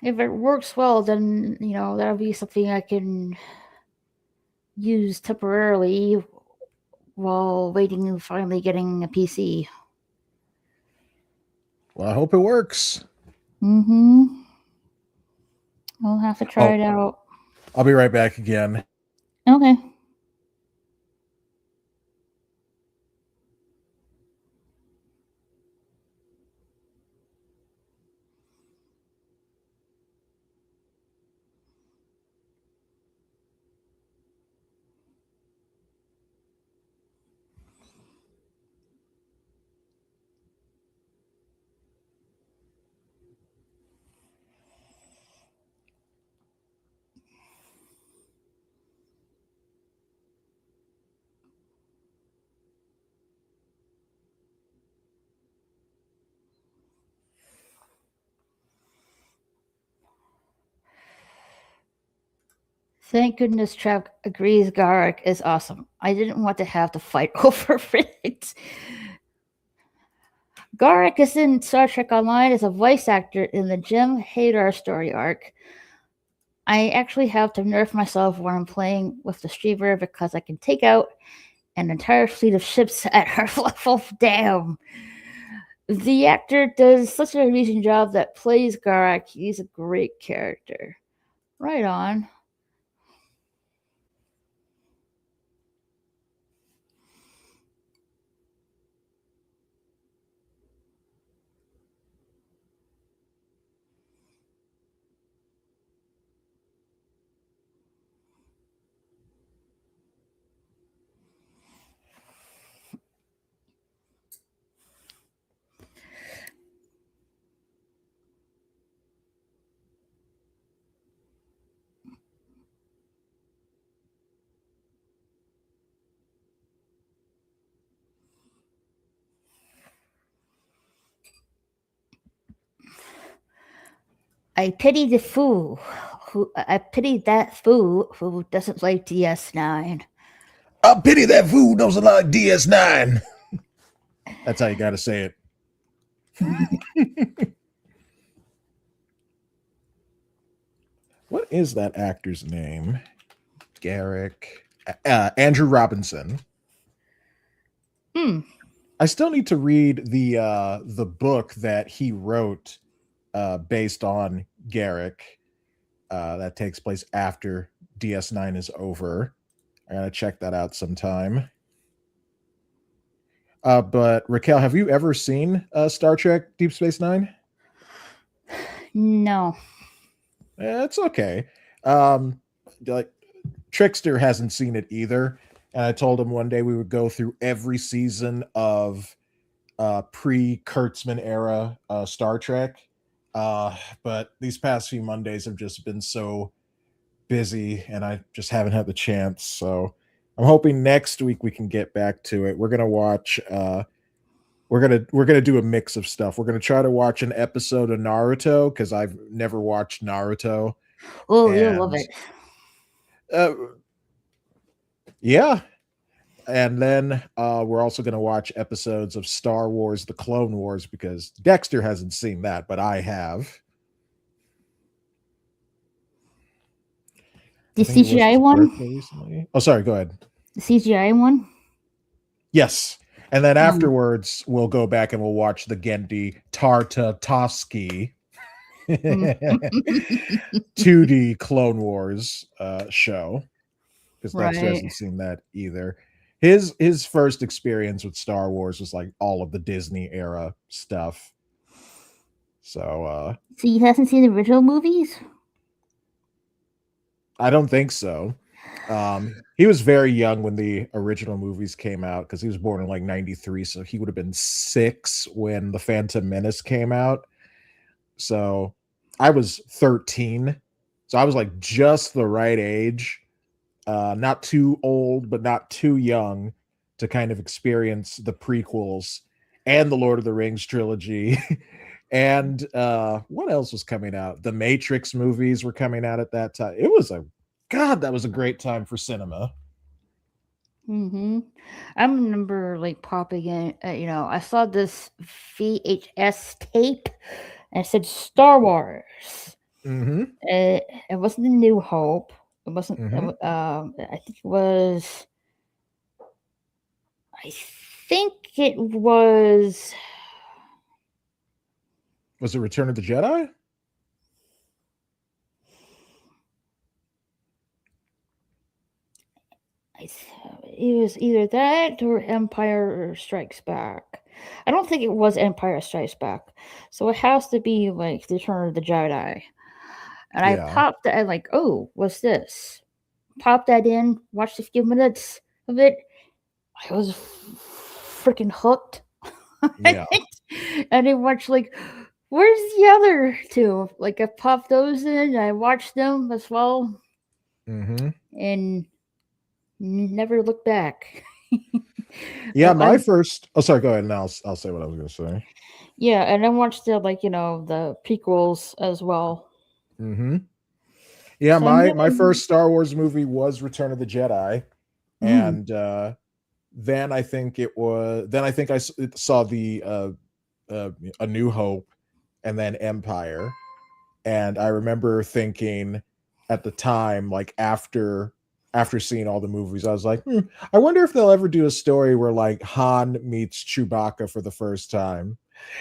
If it works well, then that'll be something I can use temporarily while waiting and finally getting a PC. Well, I hope it works. Mm-hmm. I'll have to try it out. I'll be right back again. Okay. Thank goodness Trav agrees Garak is awesome. I didn't want to have to fight over it. Garak is in Star Trek Online as a voice actor in the Jim Hadar story arc. I actually have to nerf myself when I'm playing with the streamer because I can take out an entire fleet of ships at her level. Damn. The actor does such an amazing job that plays Garak. He's a great character. Right on. I pity the fool. I pity that fool who doesn't like DS9. I pity that fool doesn't like DS9. That's how you got to say it. What is that actor's name? Garrick. Andrew Robinson. I still need to read the book that he wrote based on Garrick. That takes place after DS9 is over. I gotta check that out sometime. But Raquel, have you ever seen Star Trek Deep Space Nine? No. It's okay. Like Trickster hasn't seen it either, and I told him one day we would go through every season of pre-Kurtzman era Star Trek. But these past few Mondays have just been so busy, and I just haven't had the chance. So I'm hoping next week we can get back to it. We're we're gonna do a mix of stuff. We're gonna try to watch an episode of Naruto because I've never watched Naruto, Oh, you'll love and it. uh, yeah, and then we're also gonna watch episodes of Star Wars: The Clone Wars because Dexter hasn't seen that, but I have. The I think it was CGI his one? birthday recently. Oh, sorry. Go ahead. The CGI one? Yes. And then Um, afterwards, we'll go back and we'll watch the Gendy Tartatovsky mm. 2D Clone Wars show because Dexter Right. hasn't seen that either. His first experience with Star Wars was like all of the Disney era stuff. So So he hasn't seen the original movies? I don't think so. He was very young when the original movies came out because he was born in like 93, so he would have been 6 when the Phantom Menace came out. So I was 13. So I was like just the right age, not too old, but not too young to kind of experience the prequels and the Lord of the Rings trilogy. And what else was coming out? The Matrix movies were coming out at that time. It was a God, that was a great time for cinema. Mm-hmm. I remember like popping in, I saw this VHS tape and it said Star Wars. Mm-hmm. It wasn't a New Hope. It wasn't, Mm-hmm. I think it was, I think it was, Was it Return of the Jedi? it was either that or Empire Strikes Back. I don't think it was Empire Strikes Back. So it has to be like the Return of the Jedi. And I Yeah. popped that, I'm like, oh, what's this? Popped that in, watched a few minutes of it. I was freaking hooked. Yeah. And I watched, like, where's the other two? Like, I popped those in, I watched them as well, Mm-hmm. and never looked back. Yeah, my I, first. Oh, sorry. Go ahead, and I'll say what I was going to say. yeah, and I watched the, like, the prequels as well. Mm-hmm. Yeah, So I'm my really, first Star Wars movie was Return of the Jedi, mm, and then I think it was. Then I think saw the A New Hope, and then Empire, and I remember thinking at the time, like after seeing all the movies, I was like, I wonder if they'll ever do a story where like Han meets Chewbacca for the first time.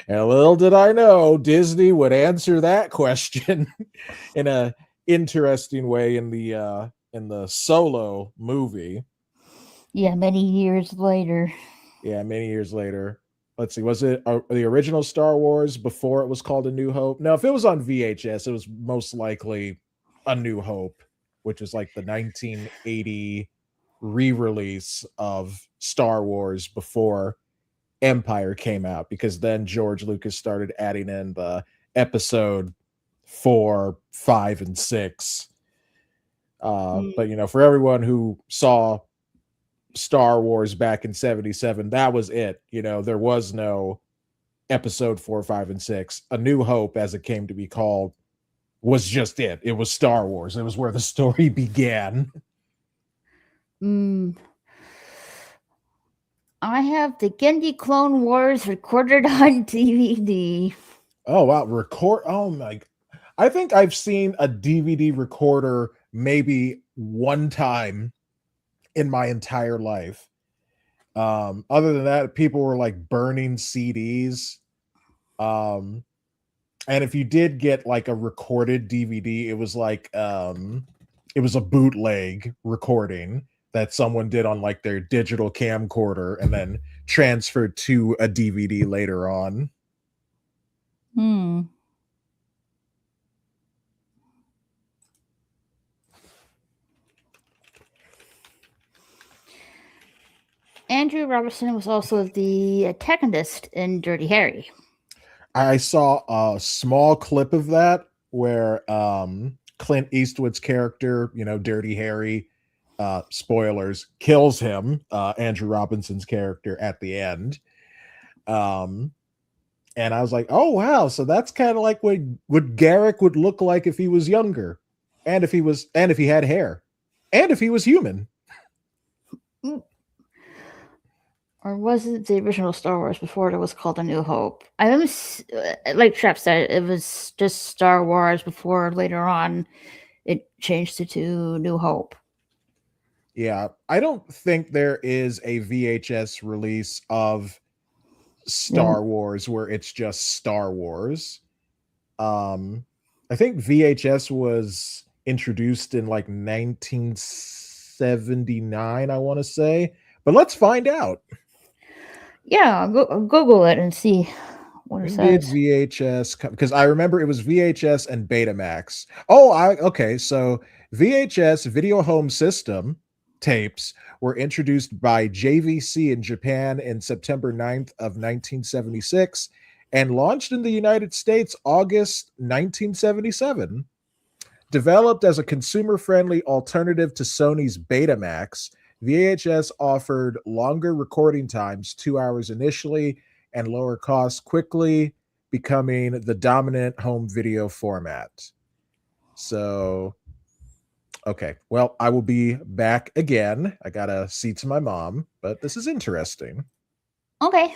And little did I know Disney would answer that question in a interesting way in the Solo movie. yeah, many years later. Yeah, many years later. Let's see, was it the original Star Wars before it was called A New Hope? No, if it was on VHS, it was most likely A New Hope, which is like the 1980 re-release of Star Wars before Empire came out, because then George Lucas started adding in the episode 4, 5, and 6. But for everyone who saw Star Wars back in 77, that was it. There was no episode 4, 5, and 6. A New Hope, as it came to be called, was just it. It was Star Wars. It was where the story began. Mm, I have the Gendy Clone Wars recorded on DVD. Oh wow, record. Oh my. I think I've seen a DVD recorder maybe one time in my entire life. Other than that, people were like burning CDs. Um, and if you did get like a recorded DVD, it was like it was a bootleg recording that someone did on like their digital camcorder and then transferred to a DVD later on. Hmm. Andrew Robertson was also the antagonist in Dirty Harry. I saw a small clip of that where Clint Eastwood's character, Dirty Harry, spoilers, kills him, Andrew Robinson's character at the end. Um, and I was like, "Oh wow, so that's kind of like what Garrick would look like if he was younger, and if he had hair, and if he was human." Mm, or was it the original Star Wars before it was called A New Hope? Like Trap said, it was just Star Wars before later on it changed it to New Hope. Yeah, I don't think there is a VHS release of No. Star Wars where it's just Star Wars. Um, I think VHS was introduced in like 1979, I want to say, but let's find out. Yeah, Google it and see what it When did says. VHS come? Because I remember it was VHS and Betamax. Oh, I okay. So VHS video home system tapes were introduced by JVC in Japan in September 9th of 1976 and launched in the United States August 1977. Developed as a consumer-friendly alternative to Sony's Betamax, VHS offered longer recording times, 2 hours initially, and lower costs, quickly becoming the dominant home video format. So, okay. Well, I will be back again. I gotta see to my mom, but this is interesting. Okay.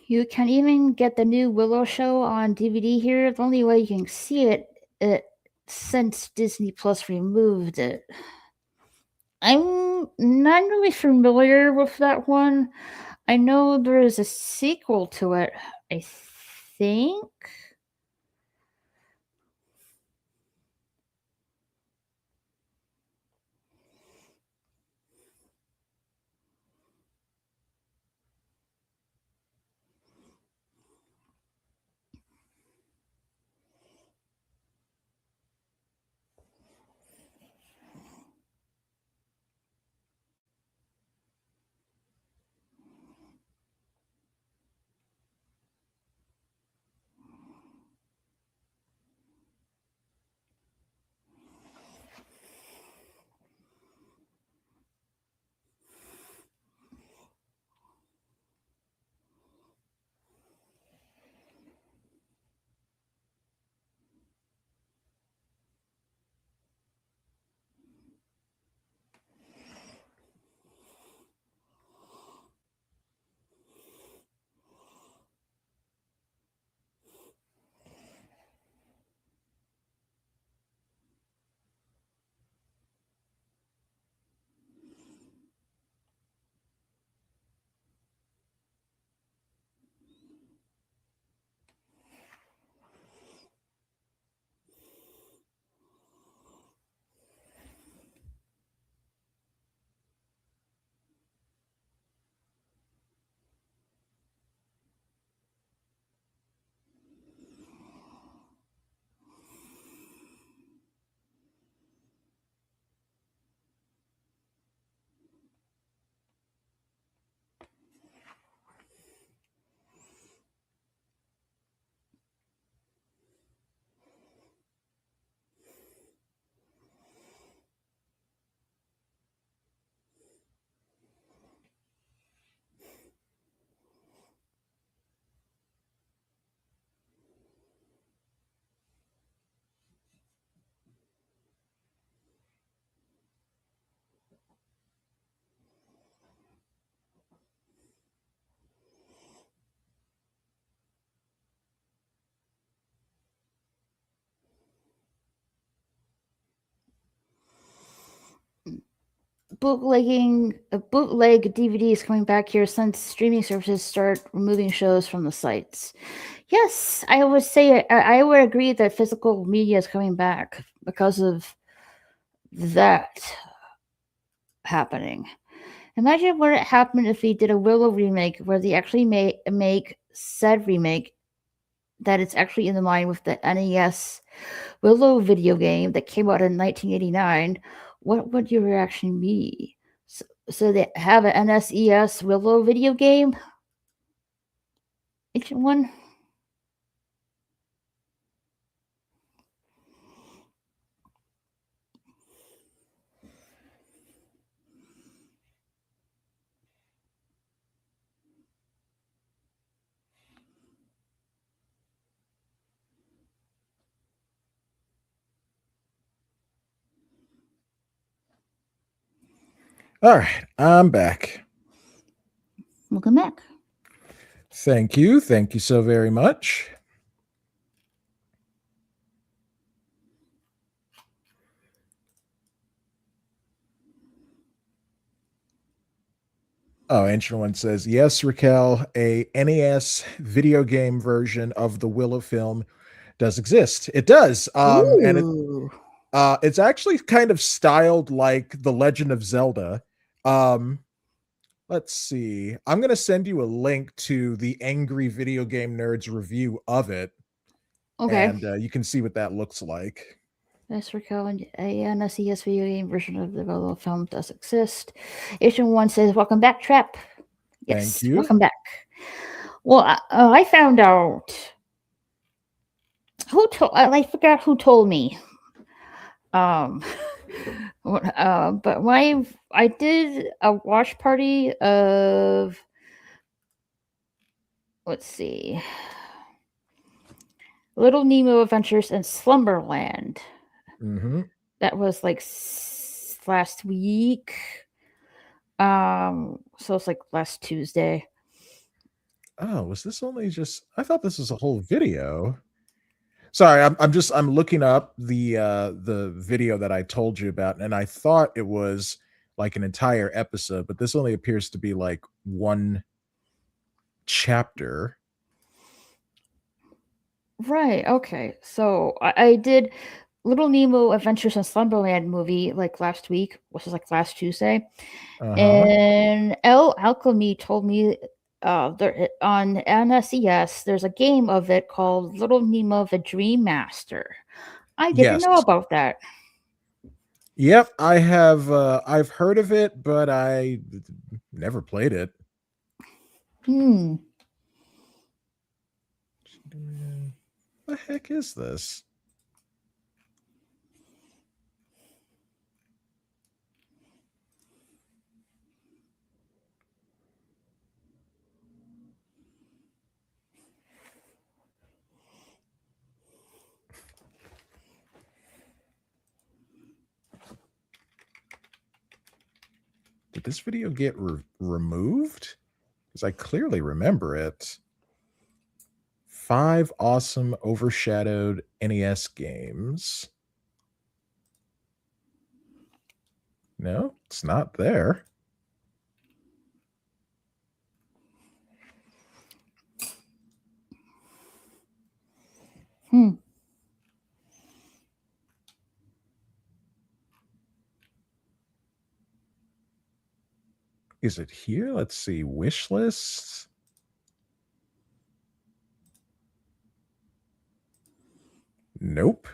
You can even get the new Willow show on DVD here. The only way you can see it since Disney Plus removed it. I'm not really familiar with that one. I know there is a sequel to it, I think. bootleg DVDs coming back here since streaming services start removing shows from the sites. Yes, I would say I would agree that physical media is coming back because of that happening. Imagine what would happen if they did a Willow remake where they actually make said remake that it's actually in the line with the NES Willow video game that came out in 1989. What would your reaction be? So they have an NSES Willow video game? Each one? All right, I'm back. Welcome back. Thank you. Thank you so very much. Oh, Ancient One says, yes, Raquel, a NES video game version of the Willow film does exist. It does. And Ooh. it's actually kind of styled like The Legend of Zelda. Let's see. I'm going to send you a link to the Angry Video Game Nerds review of it. Okay. And you can see what that looks like. Yes, Raquel, a NSES video game version of the Willow film does exist. Asian One says, welcome back, Trap. Yes, Thank you. welcome back. Well, I found out I forgot who told me. But I did a watch party of, let's see, Little Nemo Adventures in Slumberland. Mm-hmm. That was like last week. So it's like last Tuesday. Oh, was this only just? I thought this was a whole video. Sorry, I'm looking up the video that I told you about, and I thought it was like an entire episode, but this only appears to be like one chapter. Right. Okay. So I did Little Nemo Adventures in Slumberland movie like last week, which is like last Tuesday, and L Alchemy told me there on NSES there's a game of it called Little Nemo the Dream Master. I didn't know Yes. about that. Yep, I have. I've heard of it, but I never played it. What the heck is this? Did this video get removed? Because I clearly remember it. 5 awesome overshadowed NES games. No, it's not there. Is it here? Let's see. Wish lists. Nope.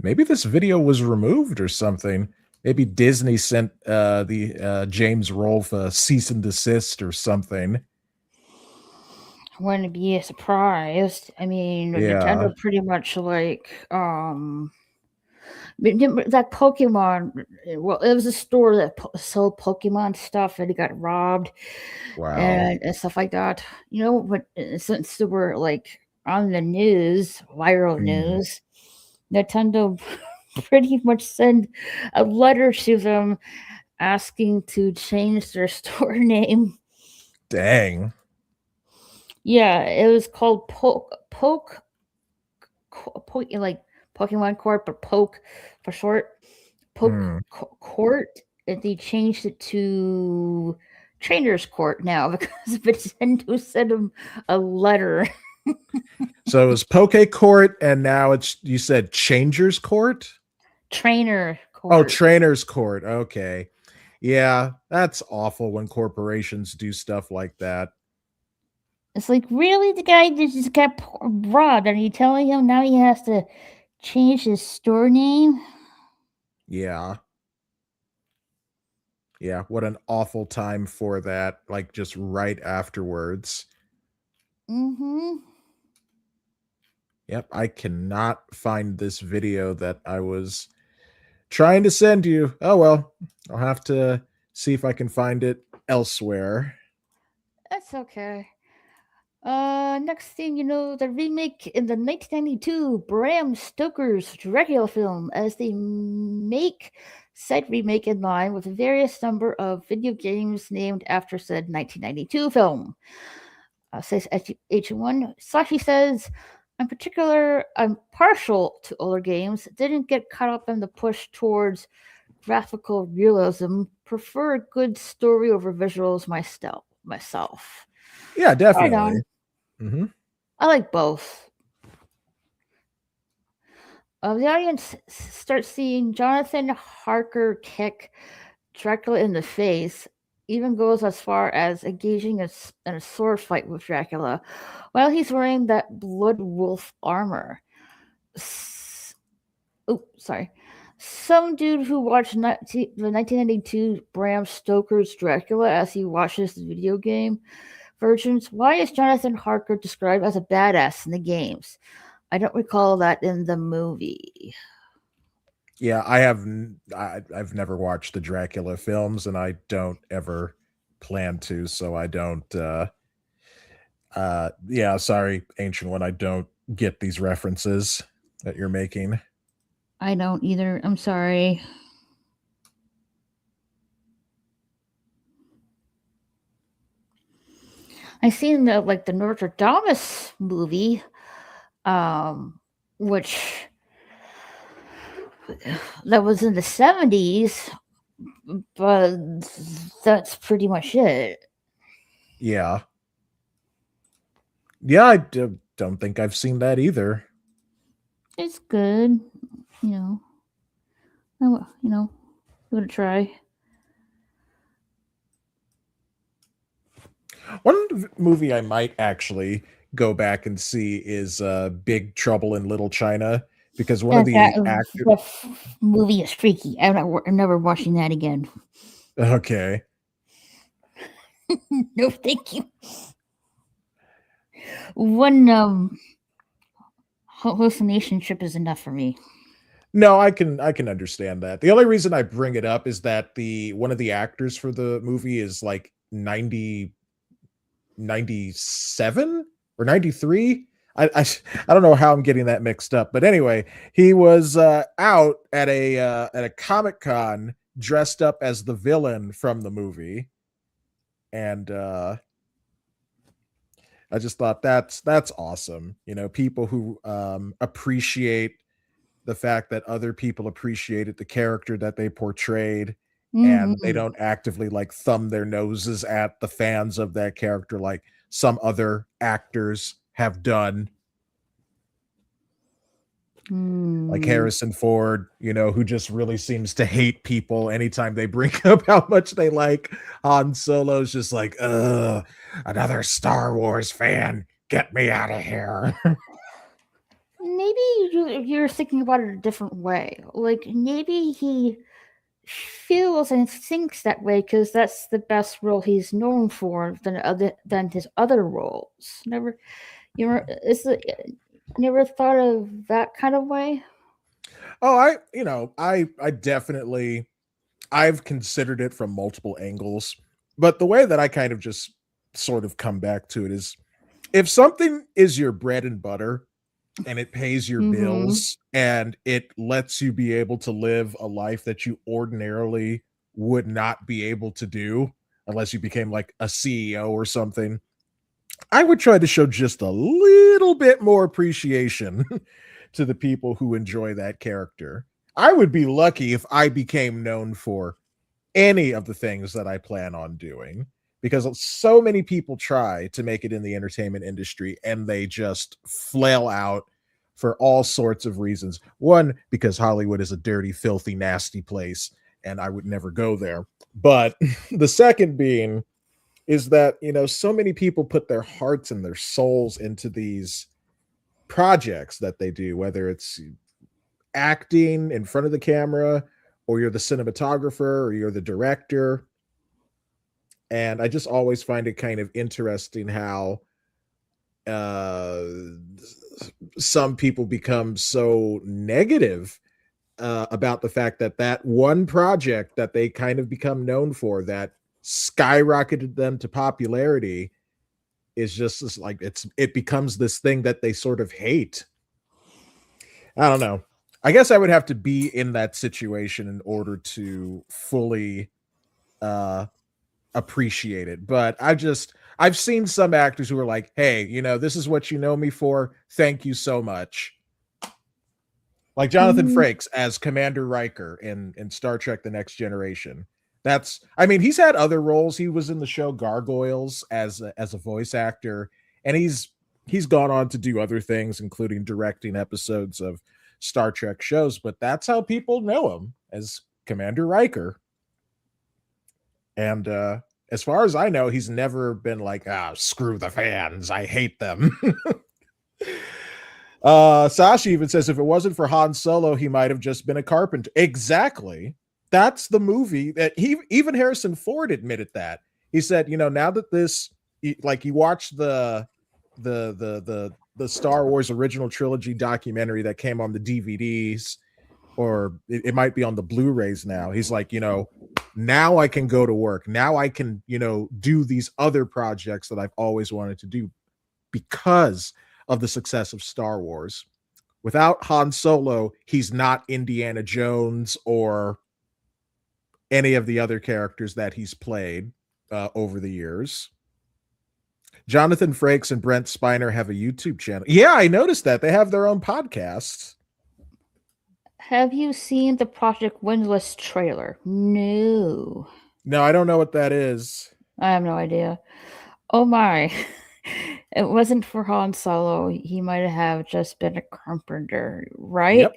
Maybe this video was removed or something. Maybe Disney sent the James Rolfe cease and desist or something. I wouldn't be surprised. I mean, Nintendo pretty much like that Pokemon. Well, it was a store that sold Pokemon stuff, and it got robbed. Wow. And stuff like that. You know, but since they were like on the news, viral news, Nintendo pretty much sent a letter to them asking to change their store name. Dang. Yeah, it was called Poke, like Pokemon Court, but Poke for short. Poke Court, they changed it to Trainer's Court now because Nintendo sent him a letter. So it was Poke Court, and now it's, you said Changer's Court? Trainer Oh, Court. Trainer's Court. Okay. Yeah, that's awful when corporations do stuff like that. It's like, really? The guy just got robbed. Are you telling him now he has to change his store name? Yeah. Yeah, what an awful time for that, like just right afterwards. Mm-hmm. Yep, I cannot find this video that I was trying to send you. Oh well, I'll have to see if I can find it elsewhere. That's okay. Next thing you know, the remake in the 1992 Bram Stoker's Dracula film, as they make said remake in line with a various number of video games named after said 1992 film. Says H1. Sashi says, I'm partial to older games. Didn't get caught up in the push towards graphical realism. Prefer a good story over visuals myself. Yeah, Right definitely. on. Mm-hmm. I like both. The audience starts seeing Jonathan Harker kick Dracula in the face, even goes as far as engaging in a sword fight with Dracula while he's wearing that blood wolf armor. Sorry. Some dude who watched the 1992 Bram Stoker's Dracula as he watches the video game versions. Why is Jonathan Harker described as a badass in the games? I don't recall that in the movie. Yeah, I've never watched the Dracula films, and I don't ever plan to, so I don't yeah, sorry, Ancient One, I don't get these references that you're making. I don't either. I'm sorry. I seen the Notre Dame movie, which that was in the 70s, but that's pretty much it. Yeah. Yeah, I don't think I've seen that either. It's good, you know. Give it a try. One movie I might actually go back and see is Big Trouble in Little China, because one of the actors. The movie is freaky. I'm never watching that again. Okay. No, thank you. One hallucination trip is enough for me. No, I can understand that. The only reason I bring it up is that one of the actors for the movie is like 97 or 93. I don't know how I'm getting that mixed up, but anyway, he was out at a Comic-Con dressed up as the villain from the movie, and I just thought that's awesome. You know, people who appreciate the fact that other people appreciated the character that they portrayed, and they don't actively like thumb their noses at the fans of that character like some other actors have done. Like Harrison Ford, you know, who just really seems to hate people anytime they bring up how much they like Han Solo's just like, another Star Wars fan, get me out of here. Maybe you're thinking about it a different way. Like, maybe he feels and thinks that way because that's the best role he's known for than his other roles. Never thought of that kind of way? Oh, I definitely, I've considered it from multiple angles, but the way that I kind of just sort of come back to it is, if something is your bread and butter and it pays your bills and it lets you be able to live a life that you ordinarily would not be able to do unless you became like a CEO or something, I would try to show just a little bit more appreciation to the people who enjoy that character. I would be lucky if I became known for any of the things that I plan on doing, because so many people try to make it in the entertainment industry and they just flail out for all sorts of reasons. One, because Hollywood is a dirty, filthy, nasty place and I would never go there. But the second being is that, so many people put their hearts and their souls into these projects that they do, whether it's acting in front of the camera, or you're the cinematographer, or you're the director. And I just always find it kind of interesting how uh, some people become so negative about the fact that that one project that they kind of become known for, that skyrocketed them to popularity, is just this, like, it becomes this thing that they sort of hate. I don't know. I guess I would have to be in that situation in order to fully uh appreciate it. But I've seen some actors who are like, "Hey, this is what you know me for. Thank you so much." Like Jonathan Mm, Frakes as Commander Riker in Star Trek: The Next Generation. I mean, he's had other roles. He was in the show Gargoyles as a voice actor, and he's gone on to do other things, including directing episodes of Star Trek shows. But that's how people know him, as Commander Riker. And as far as I know, he's never been like, screw the fans, I hate them. Sasha even says if it wasn't for Han Solo, he might have just been a carpenter. Exactly. That's the movie that even Harrison Ford admitted that. He said, now that like you watch the Star Wars original trilogy documentary that came on the DVDs, or it might be on the Blu-rays now. He's like, now I can go to work. Now I can, do these other projects that I've always wanted to do because of the success of Star Wars. Without Han Solo, he's not Indiana Jones or any of the other characters that he's played over the years. Jonathan Frakes and Brent Spiner have a YouTube channel. Yeah, I noticed that. They have their own podcasts. have you seen the Project Windless trailer? No. No, I don't know what that is. I have no idea. Oh my. It wasn't for Han Solo. He might have just been a carpenter, right? Yep.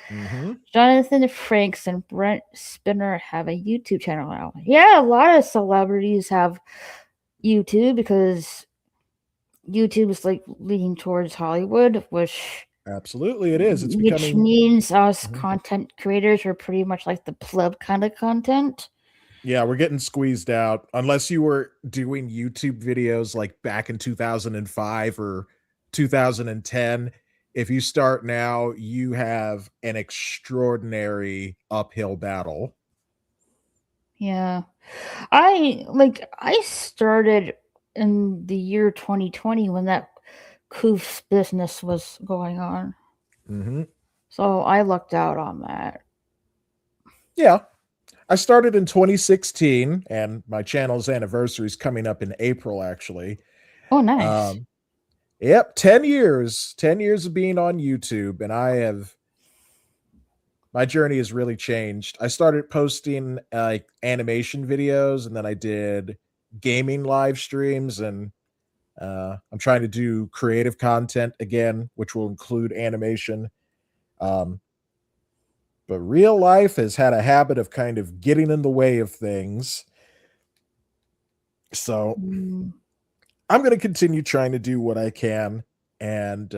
Mm-hmm. Jonathan Frakes and Brent Spinner have a YouTube channel now. Yeah, a lot of celebrities have YouTube because YouTube is like leaning towards Hollywood, Absolutely, it is. It's which becoming. means us Mhm. content creators are pretty much like the pleb kind of content. Yeah, we're getting squeezed out. Unless you were doing YouTube videos like back in 2005 or 2010. If you start now, you have an extraordinary uphill battle. Yeah. I started in the year 2020 when that Koof's business was going on. Mm-hmm. So I lucked out on that. Yeah. I started in 2016, and my channel's anniversary is coming up in April, actually. Oh, nice. Um, yep, 10 years. 10 years of being on YouTube, and my journey has really changed. I started posting animation videos, and then I did gaming live streams, and I'm trying to do creative content again, which will include animation. Um, but real life has had a habit of kind of getting in the way of things. So Mm, I'm going to continue trying to do what I can. And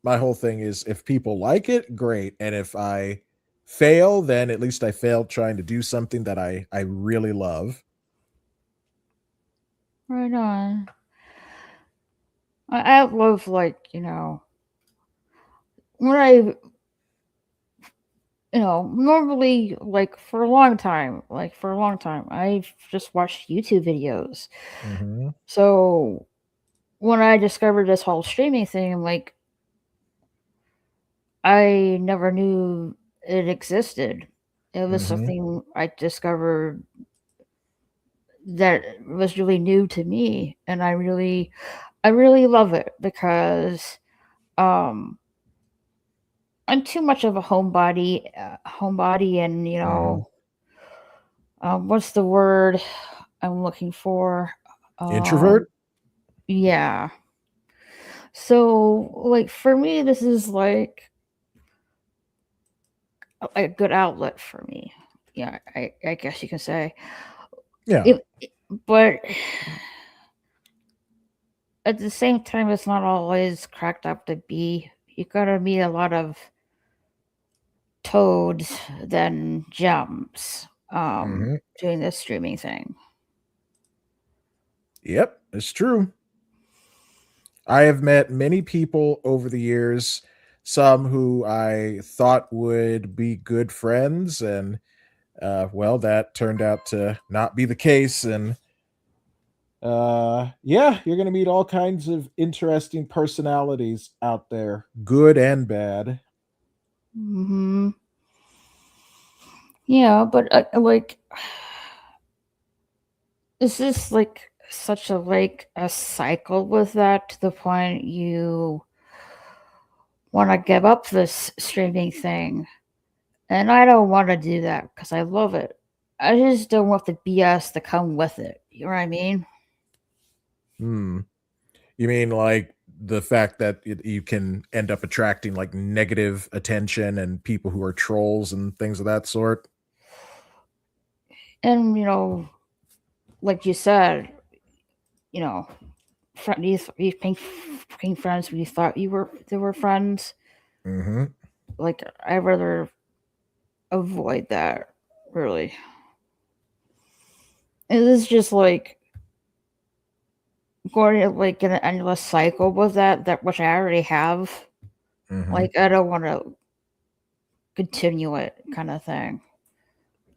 my whole thing is if people like it, great. And if I fail, then at least I failed trying to do something that I really love. right on. I love, when normally, for a long time, I've just watched YouTube videos. Mm-hmm. So when I discovered this whole streaming thing, I'm like, I never knew it existed. It was Mm-hmm. something I discovered that was really new to me, and I really love it because um I'm too much of a homebody, and Mm-hmm. What's the word I'm looking for? Introvert? Yeah. So, like, for me, this is like a good outlet for me. Yeah, I guess you can say. Yeah. But at the same time, it's not always cracked up to be. You gotta meet a lot of toads than gems Hmm. doing this streaming thing. Yep, it's true. I have met many people over the years, some who I thought would be good friends, and well, that turned out to not be the case. And yeah, you're going to meet all kinds of interesting personalities out there, good and bad. Hmm. Yeah, but like, is this like such a like a cycle with that to the point you want to give up this streaming thing? And I don't want to do that because I love it. I just don't want the BS to come with it. You know what I mean? Hmm. You mean like the fact that you can end up attracting like negative attention and people who are trolls and things of that sort? And like you said, you know, these pink friends we thought they were friends. Hmm. Like I'd rather avoid that. Really, it is just like going like in an endless cycle with that which I already have. Hmm. Like I don't want to continue it, kind of thing.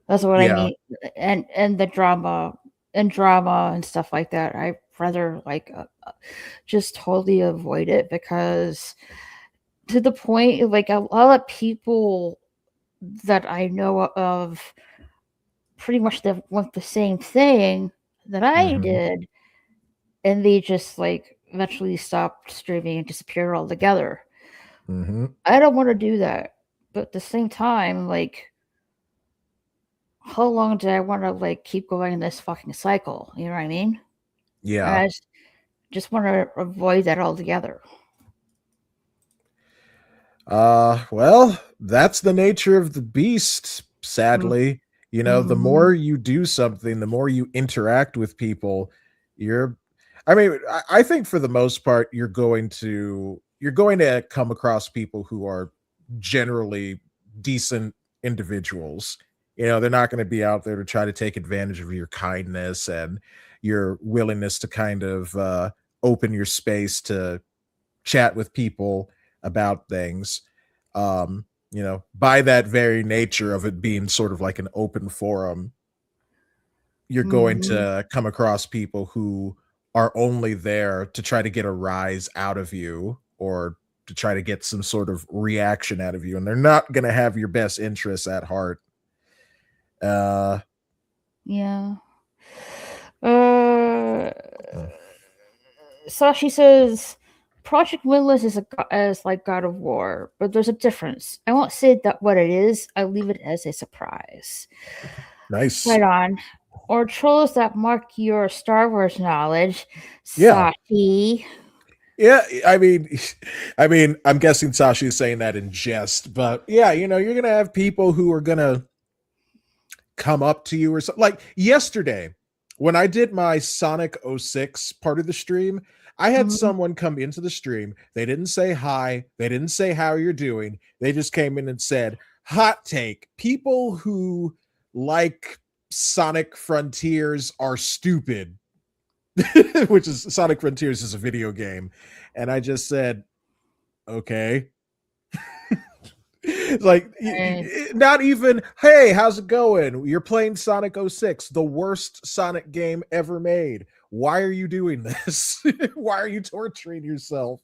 That's what I Yeah. mean. And the drama and stuff like that. I rather like just totally avoid it because to the point like a lot of people that I know of pretty much that want the same thing that I Hmm. did, and they just like eventually stopped streaming and disappeared altogether. Hmm. I don't want to do that, but at the same time, like, how long do I want to like keep going in this fucking cycle? You know what I mean? Yeah. I just want to avoid that altogether. Well, that's the nature of the beast, sadly. You know, the Mm-hmm. more you do something, the more you interact with people, you're I mean, I think for the most part you're going to come across people who are generally decent individuals. You know, they're not going to be out there to try to take advantage of your kindness and your willingness to kind of open your space to chat with people about things. By that very nature of it being sort of like an open forum, you're going Mm-hmm. to come across people who are only there to try to get a rise out of you or to try to get some sort of reaction out of you, and they're not going to have your best interests at heart. uh Yeah. Uh, Sashi says Project Windless is as like God of War, but there's a difference. I won't say that what it is. I leave it as a surprise. nice. Right on. Or trolls that mark your Star Wars knowledge, Yeah. Sashi. Yeah, I mean, I'm guessing Sashi is saying that in jest, but yeah, you're gonna have people who are gonna come up to you or something. Like yesterday, when I did my Sonic '06 part of the stream, I had Mhm. someone come into the stream. They didn't say hi. They didn't say how you're doing. They just came in and said, "Hot take: people who like Sonic Frontiers are stupid." Which is Sonic Frontiers is a video game. And I just said, okay. Like Right. not even, hey, how's it going? You're playing Sonic '06, the worst Sonic game ever made. Why are you doing this? Why are you torturing yourself?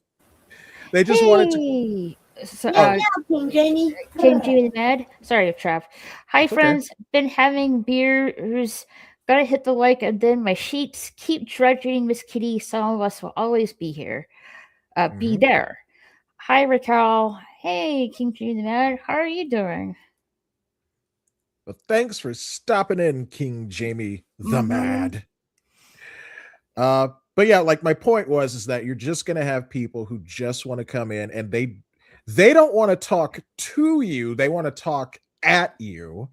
They just wanted to. Hey, so, Oh, King Jenny. King Jimmy the Mad. Sorry, Trav. Hi, it's okay. friends. Been having beers. Gotta hit the like and then my sheets. Keep dredging, Miss Kitty. Some of us will always be here. Be Hmm. there. Hi, Raquel. Hey, King Jimmy the Mad. How are you doing? Well, thanks for stopping in, King Jamie the Mm-hmm. Mad. Uh, but yeah, like my point was is that you're just gonna have people who just want to come in and they don't want to talk to you, they want to talk at you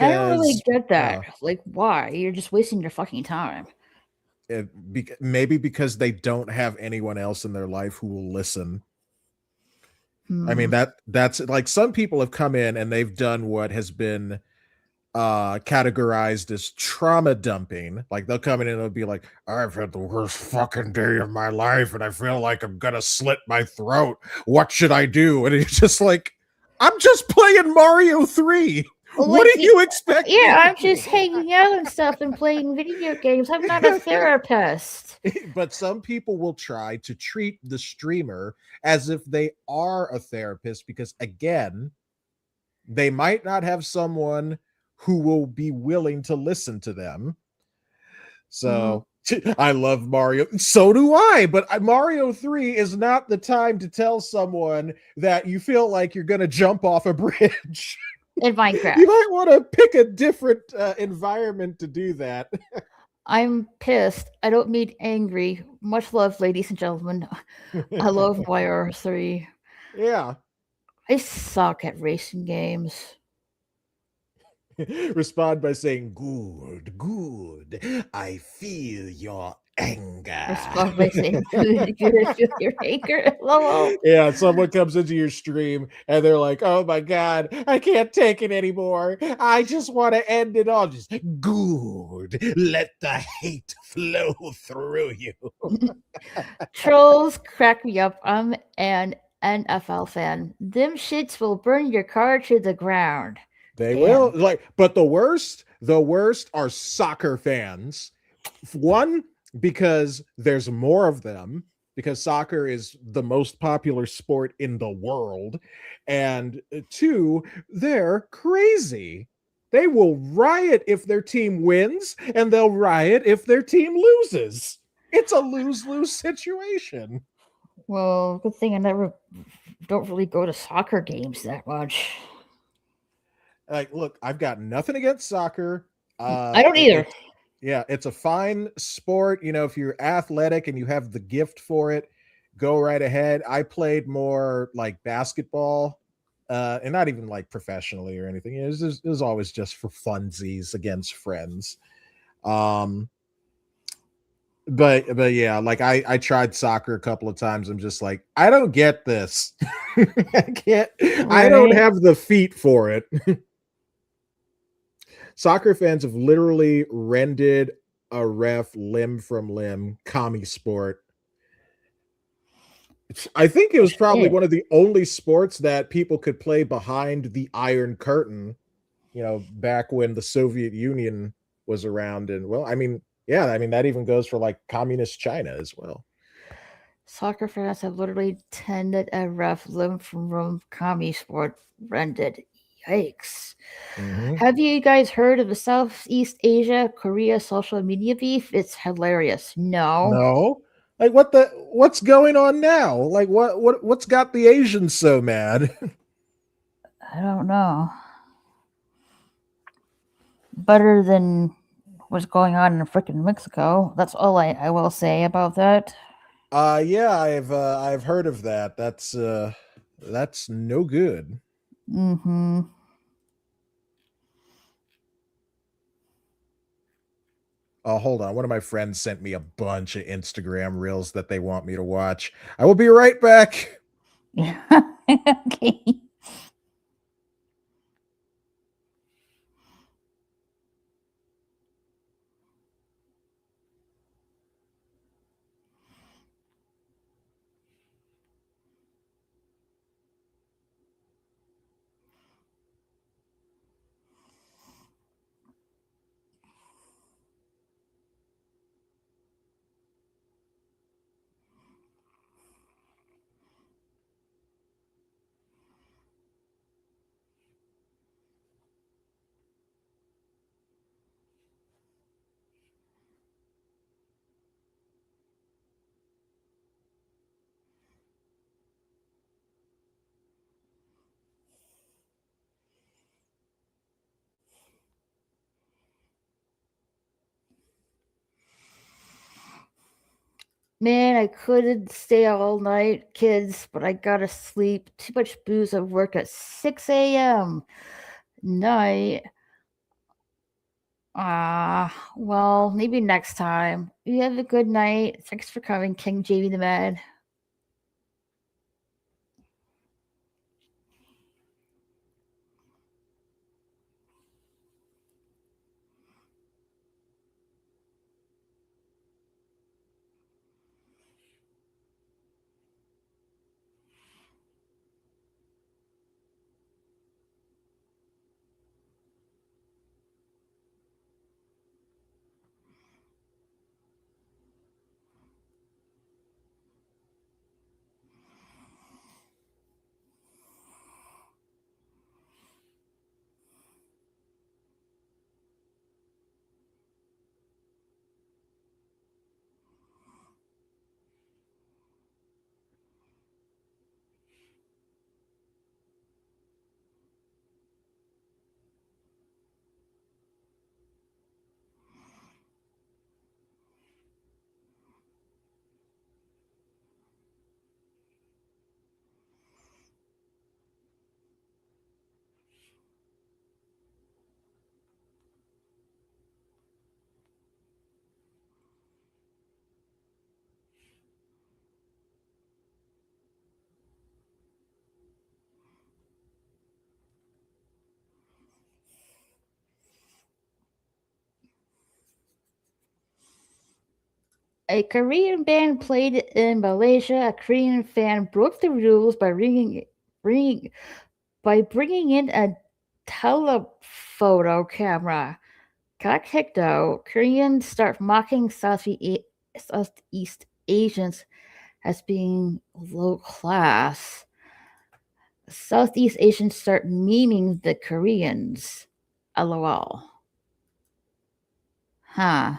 I don't really because get that. uh Like, why? You're just wasting your fucking time. maybe because they don't have anyone else in their life who will listen. I mean Hmm. that's like some people have come in and they've done what has been categorized as trauma dumping. Like they'll come in and they'll be like, I've had the worst fucking day of my life and I feel like I'm gonna slit my throat. What should I do? And it's just like, I'm just playing Mario 3. What Like, do you expect me yeah, to I'm just hanging out and stuff and playing video games. I'm not a do? therapist. But some people will try to treat the streamer as if they are a therapist because again, they might not have someone who will be willing to listen to them. Hmm. So I love Mario. So do I. But Mario 3 is not the time to tell someone that you feel like you're going to jump off a bridge. In You Minecraft. might want to pick a different environment to do that. I'm pissed. I don't mean angry. Much love, ladies and gentlemen. I love YR3. Yeah. I suck at racing games. Respond by saying, good, good. I feel your anger. Respond by saying, good, good, feel your anger. Lol. Yeah, someone comes into your stream and they're like, "Oh my god, I can't take it anymore. I just want to end it all." Just good. Let the hate flow through you. Trolls crack me up. I'm an NFL fan. Them shits will burn your car to the ground. They will Damn. like, but the worst are soccer fans. One, because there's more of them, because soccer is the most popular sport in the world. And two, they're crazy. They will riot if their team wins, and they'll riot if their team loses. It's a lose lose situation. Well, good thing I never don't really go to soccer games that much. Like, look, I've got nothing against soccer. I don't either. It's yeah, it's a fine sport. You know, if you're athletic and you have the gift for it, go right ahead. I played more like basketball, and not even like professionally or anything. It was always just for funsies against friends. Um, but yeah, like I tried soccer a couple of times. I'm just like, I don't get this. I can't. I don't Right? have the feet for it. Soccer fans have literally rended a ref limb from limb, commie sport. I think it was probably Shit. one of the only sports that people could play behind the Iron Curtain, back when the Soviet Union was around. And well, I mean, yeah, I mean, that even goes for like communist China as well. Soccer fans have literally tended a rough limb from Rome commie sport rented. Yikes. Mhm. Have you guys heard of the Southeast Asia Korea social media beef? It's hilarious. No. No. Like what's going on now? Like what's got the Asians so mad? I don't know. Better than what's going on in freaking Mexico. That's all I will say about that. Yeah, I've heard of that. That's no good. Mm-hmm. Oh, hold on. One of my friends sent me a bunch of Instagram reels that they want me to watch. I will be right back. Yeah. Okay. Man, I couldn't stay all night, kids, but I gotta sleep. Too much booze at work at 6 a.m. Night. Well, maybe next time. You have a good night. Thanks for coming, King Jamie the Mad. A Korean band played in Malaysia. A Korean fan broke the rules by bringing in a telephoto camera. Got kicked out. Koreans start mocking Southeast Asians as being low class. Southeast Asians start memeing the Koreans. LOL. Huh.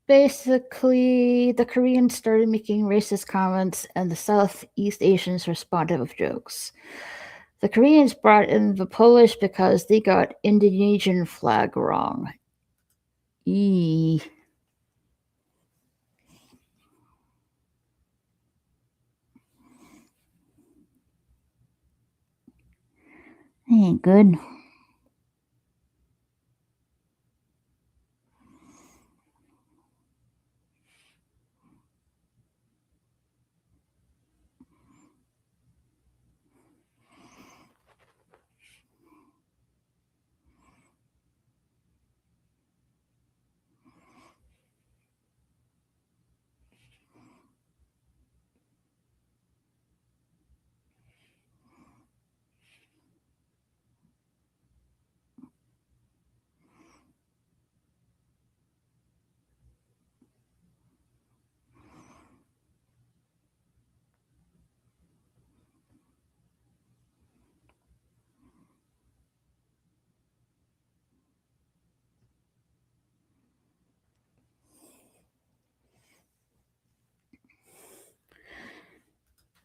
Basically, the Koreans started making racist comments, and the Southeast Asians responded with jokes. The Koreans brought in the Polish because they got Indonesian flag wrong. Eee. Ain't good.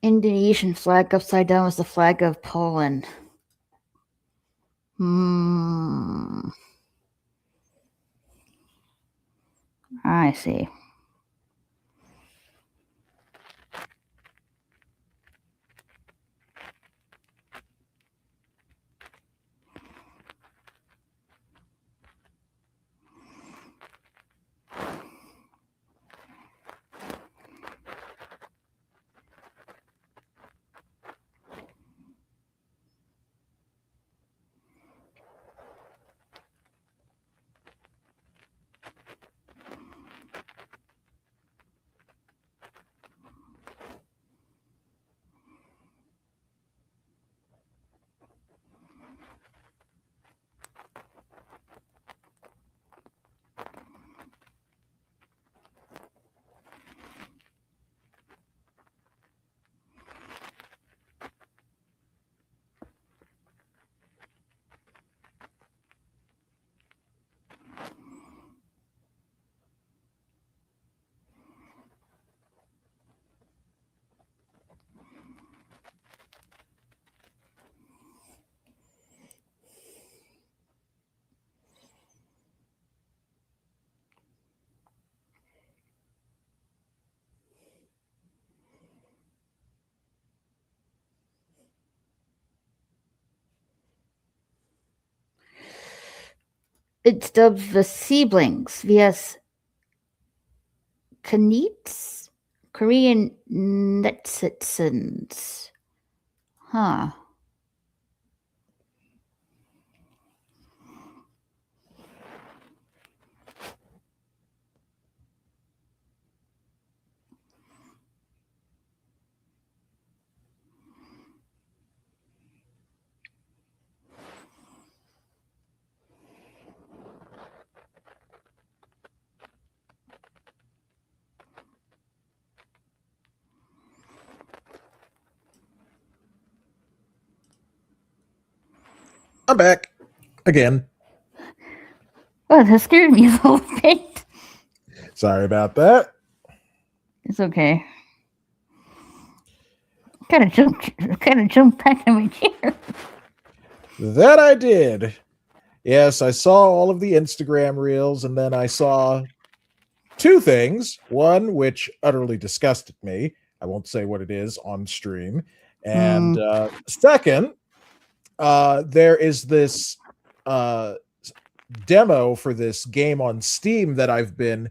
Indonesian flag upside down was the flag of Poland. I see. It's dubbed the Siblings vs. Kanites, Korean netizens. Huh. I'm back again. Oh, that scared me a little bit. Sorry about that. It's okay. Kind of jumped back in my chair. That I did. Yes, I saw all of the Instagram reels, and then I saw two things. One, which utterly disgusted me. I won't say what it is on stream. And second, there is this demo for this game on Steam that I've been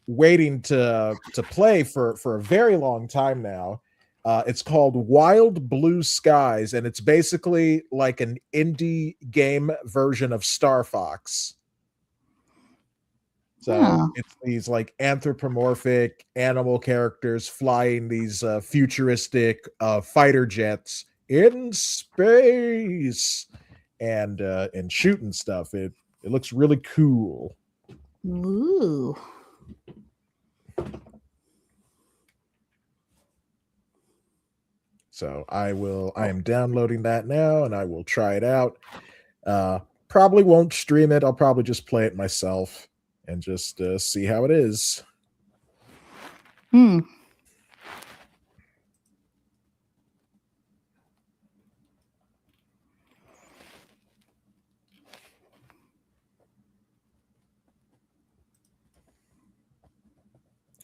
waiting to play for a very long time now. It's called Wild Blue Skies, and it's basically like an indie game version of Star Fox. So it's these like anthropomorphic animal characters flying these futuristic fighter jets in space and shooting stuff. It looks really cool. Ooh. So I am downloading that now and I will try it out. Probably won't stream it. I'll probably just play it myself and just see how it is.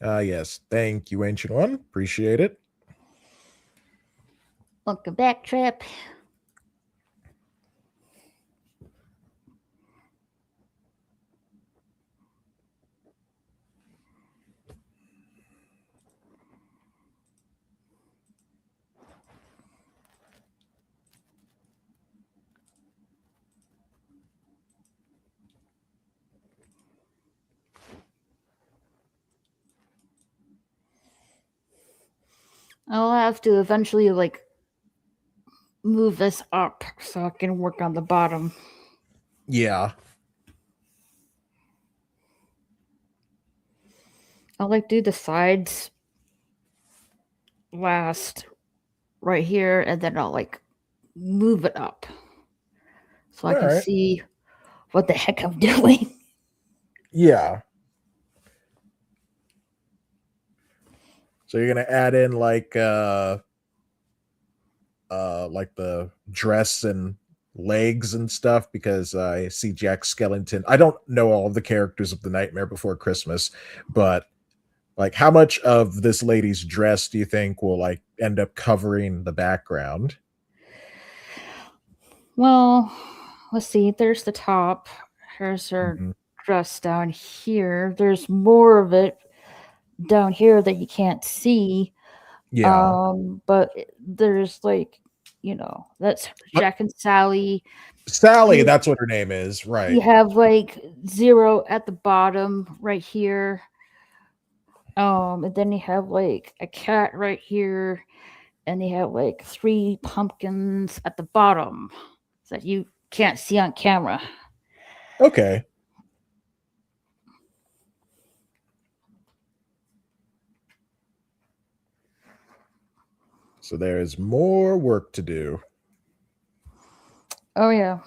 Yes. Thank you, Ancient One. Appreciate it. Welcome back, Trip. have to eventually like move this up so I can work on the bottom. Yeah. I'll like do the sides last right here, and then I'll like move it up so I All can right. see what the heck I'm doing. Yeah. So you're gonna add in like the dress and legs and stuff because I see Jack Skellington. I don't know all of the characters of the Nightmare Before Christmas, but like how much of this lady's dress do you think will like end up covering the background? Well, let's see. There's the top. Here's her Mhm. dress down here. There's more of it down here that you can't see. Yeah. But there's like, that's But Jack and Sally. Sally, You that's what her name is, you right. have like zero at the bottom right here. And then you have like a cat right here, and they have like three pumpkins at the bottom that you can't see on camera. Okay. So there is more work to do. Oh yeah.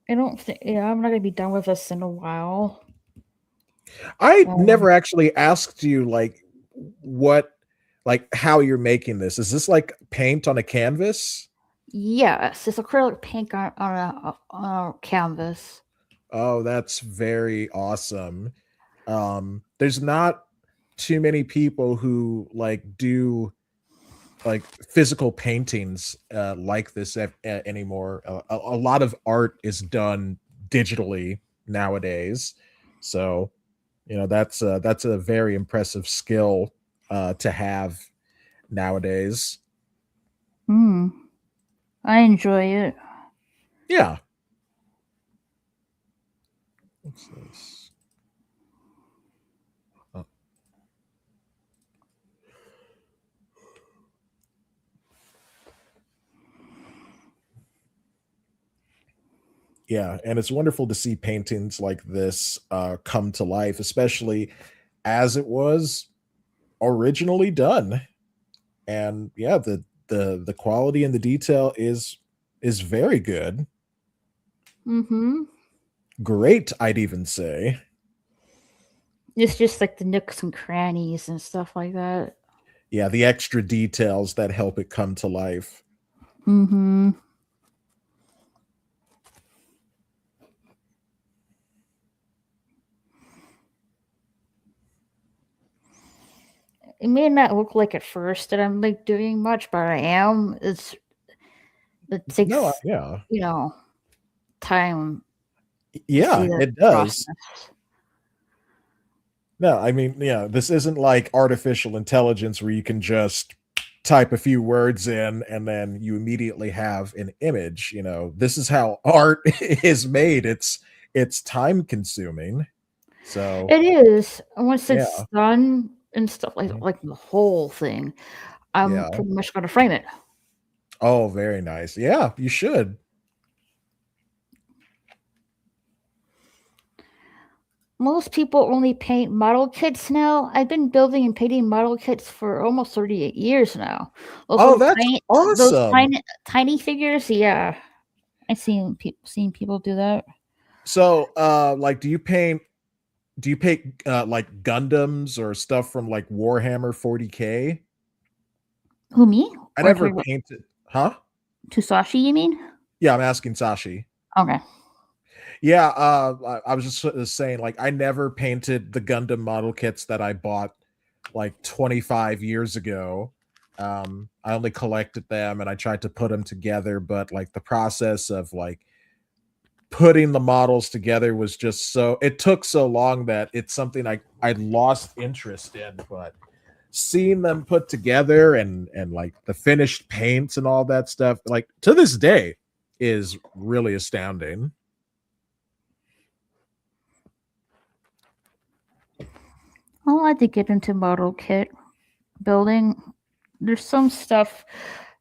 I don't think yeah, I'm not gonna be done with this in a while. I Um never actually asked you like what like how you're making this. Is this like paint on a canvas? yes, it's acrylic paint on a canvas. Oh, that's very awesome. There's not too many people who like do like physical paintings like this anymore. A lot of art is done digitally nowadays. So, that's a very impressive skill to have nowadays. Hmm. I enjoy it. Yeah. What's this? Oh, yeah, and it's wonderful to see paintings like this come to life, especially as it was originally done. And yeah, the quality and the detail is very good. Mm-hmm. Great, I'd even say. It's just like the nooks and crannies and stuff like that. Yeah, the extra details that help it come to life. Mm-hmm. It may not look like at first that I'm like doing much, but I am. It No, takes, yeah. you know, time to see Yeah, the it does. process. No, I mean, yeah, this isn't like artificial intelligence where you can just type a few words in and then you immediately have an image. This is how art is made. It's time consuming. So, It is. Once it's yeah. done and stuff like Mhm. like the whole thing, I'm Yeah. pretty much gonna frame it. Oh, very nice. Yeah, you should. Most people only paint model kits now. I've been building and painting model kits for almost 38 years now. Oh, that's Those awesome. tiny figures, yeah. I've seen people do that. So, like, do you paint like Gundams or stuff from like Warhammer 40K? Who, me I or never painted, huh? Tusashi? You mean? Yeah, I'm asking Sashi. Okay. Yeah, I was just saying, like, I never painted the Gundam model kits that I bought like 25 years ago. I only collected them and I tried to put them together, but like the process of like putting the models together was just it took so long that it's something I lost interest in. But seeing them put together and like the finished paints and all that stuff, like to this day, is really astounding. I'll like to get into model kit. building, there's some stuff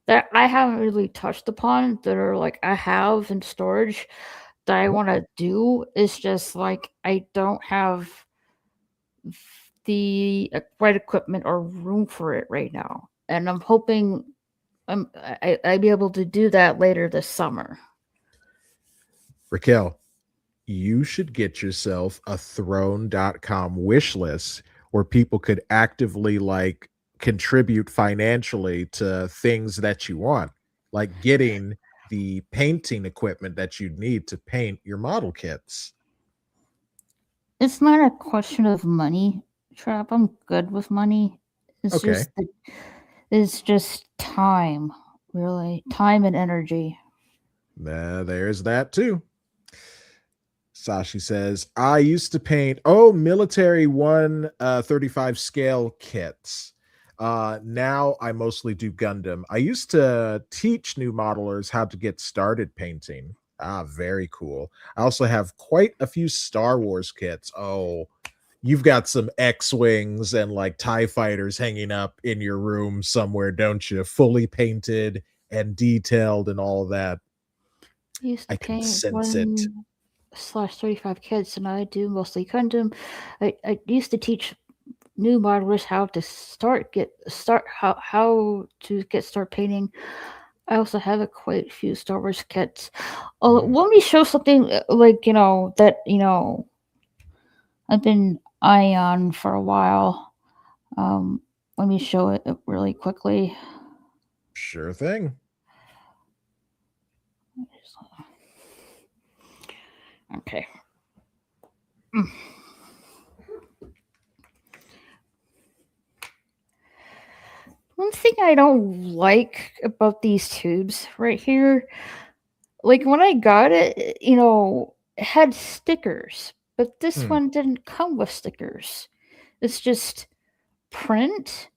that I haven't really touched upon that are like I have in storage that I want to do. It's just like I don't have the right equipment or room for it right now, and I'm hoping I'd be able to do that later this summer. Raquel, you should get yourself a throne.com wish list where people could actively like contribute financially to things that you want, like getting the painting equipment that you'd need to paint your model kits. It's not a question of money, Trap. I'm good with money. It's Okay. just it's just time, really, time and energy. There's that too. Sashi says, I used to paint, military 135 scale kits. Now I mostly do Gundam. I used to teach new modelers how to get started painting. Ah, very cool. I also have quite a few Star Wars kits. Oh, you've got some X-Wings and like TIE fighters hanging up in your room somewhere, don't you? Fully painted and detailed and all of that. I used to I can paint sense it. 1/35 kids, and I do mostly Gundam. I used to teach new modelers how to start how to get start painting. I also have a quite few Star Wars kits. Oh, Mhm. let me show something like that I've been eyeing on for a while. Um, Let me show it really quickly. Sure thing. Okay. One thing I don't like about these tubes right here, like when I got it, it had stickers, but this Hmm. one didn't come with stickers. It's just print,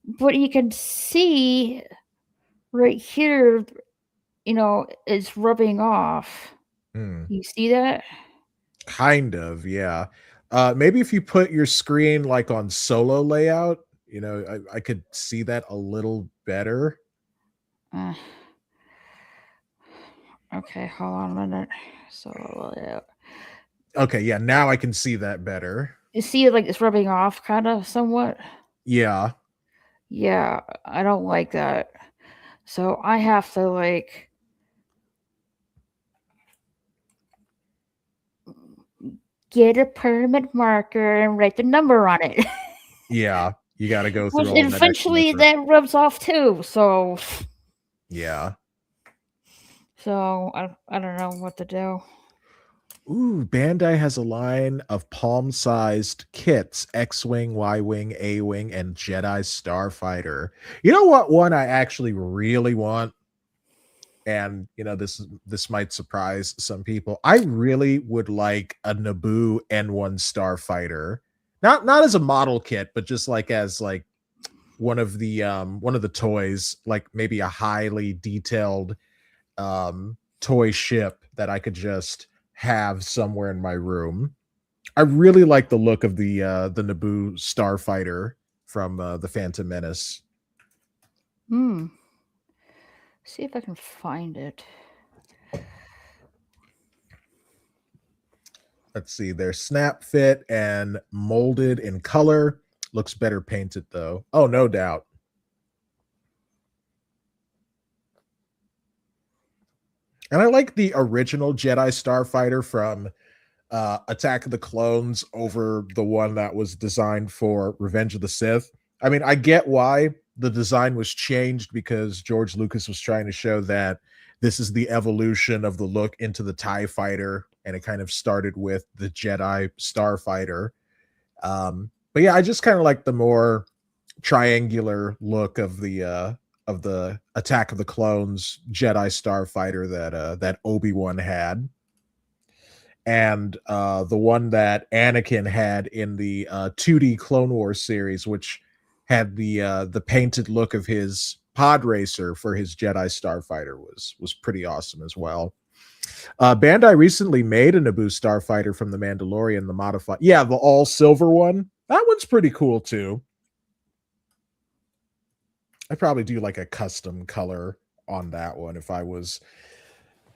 but you can see right here, it's rubbing off. Hmm. You see that? Kind of, yeah. Maybe if you put your screen like on solo layout, I could see that a little better. Uh, okay, hold on a minute. So, yeah. Okay, yeah, now I can see that better. You see it like it's rubbing off kind of somewhat? Yeah. Yeah, I don't like that. So I have to like get a permanent marker and write the number on it. Yeah. You got to go Which through all that extra eventually effort. that rubs off too. Yeah. So I don't know what to do. Ooh, Bandai has a line of palm-sized kits: X-Wing, Y-Wing, A-Wing, and Jedi Starfighter. You know what one I actually really want? And this might surprise some people. I really would like a Naboo N1 Starfighter. Not as a model kit, but just like as like one of the toys, like maybe a highly detailed toy ship that I could just have somewhere in my room. I really like the look of the Naboo Starfighter from the Phantom Menace. Hmm. See if I can find it. Let's see, they're snap fit and molded in color. Looks better painted though. Oh, no doubt. And I like the original Jedi Starfighter from Attack of the Clones over the one that was designed for Revenge of the Sith. I mean, I get why the design was changed because George Lucas was trying to show that this is the evolution of the look into the TIE fighter, and it kind of started with the Jedi Starfighter. But yeah, I just kind of like the more triangular look of the Attack of the Clones Jedi Starfighter that Obi-Wan had, and the one that Anakin had in the 2D Clone Wars series, which had the painted look of his pod racer for his Jedi Starfighter, was pretty awesome as well. Bandai recently made a Naboo Starfighter from the Mandalorian, the modified, yeah, the all silver one. That one's pretty cool too. I'd probably do like a custom color on that one if I was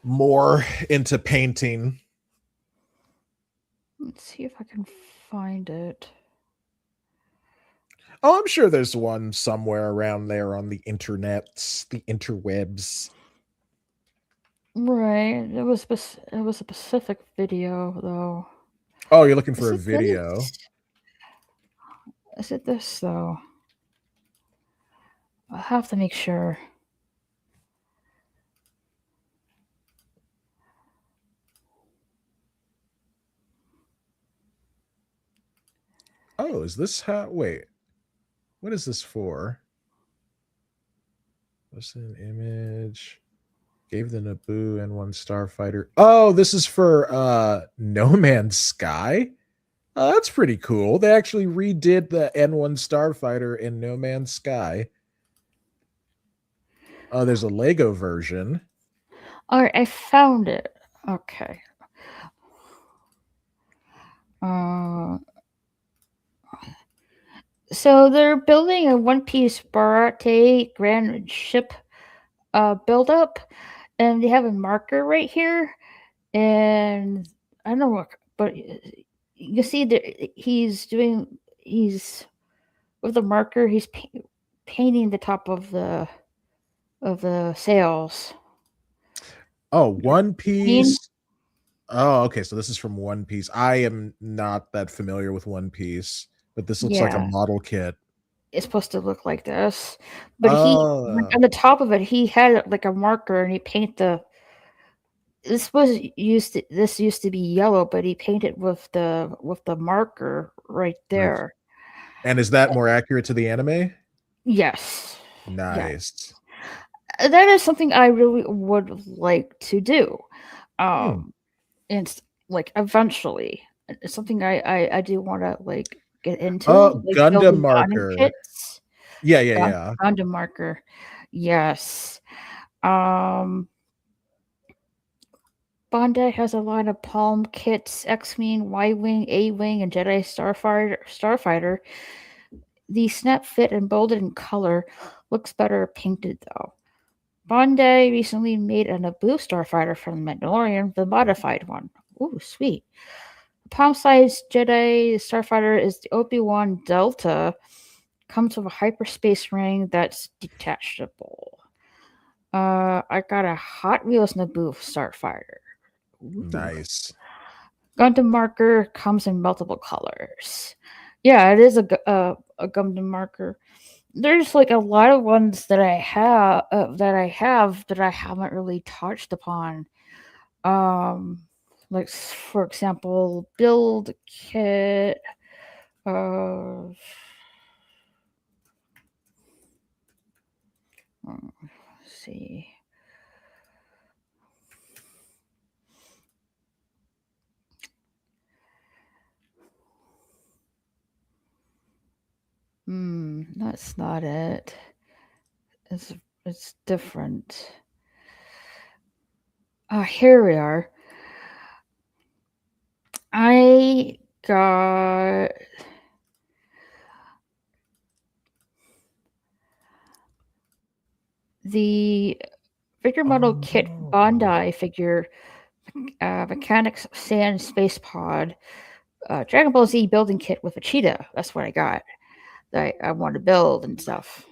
more into painting. Let's see if I can find it. Oh, I'm sure there's one somewhere around there on the internets, the interwebs. Right. It was a Pacific video though. Oh, you're looking for Is a it video. this? Is it this though? I'll have to make sure. Oh, is this how? Wait, what is this for? What's an image? Gave the Naboo and one starfighter. Oh, this is for No Man's Sky. Oh, that's pretty cool. They actually redid the N1 starfighter in No Man's Sky. Oh, there's a Lego version. All right, I found it. Okay. Uh, so they're building a One Piece Barate grand ship build-up, and they have a marker right here, and I don't know what, but you see that he's with the marker. He's painting the top of the sails. Oh, One Green. Piece. Oh, okay. So this is from One Piece. I am not that familiar with One Piece, but this looks like a Yeah, model kit. it's supposed to look like this, but he Oh, on the top of it he had like a marker and he paint the this used to be yellow, but he painted with the marker right right. there. And is that more accurate to the anime? Yes. Yeah. Nice. That is something I really would like to do. Hmm. Um and like eventually. It's something I do want to like get into, Oh, like Gundam building Gundam marker. kits. Yeah, yeah, yeah. Gundam marker. Yes. Um Bandai has a line of Palm kits, X-Wing, Y-Wing, A-Wing, and Jedi Starfighter. The snap fit and bolded in color looks better painted though. Bandai recently made a Naboo Starfighter from the Mandalorian, the modified one. Ooh, sweet. The palm-sized Jedi Starfighter is the Obi-Wan Delta. Comes with a hyperspace ring that's detachable. I got a Hot Wheels Naboo Starfighter. Ooh. Nice. Gundam marker comes in multiple colors. Yeah, it is a Gundam marker. There's like a lot of ones that that I haven't really touched upon. Um, like for example, build kit. Uh, let's see. That's not it. It's it's different. Here we are. I got the figure model kit Oh, Bandai figure mechanics sand space pod Dragon Ball Z building kit with a cheetah. That's what I got. That I want to build and stuff.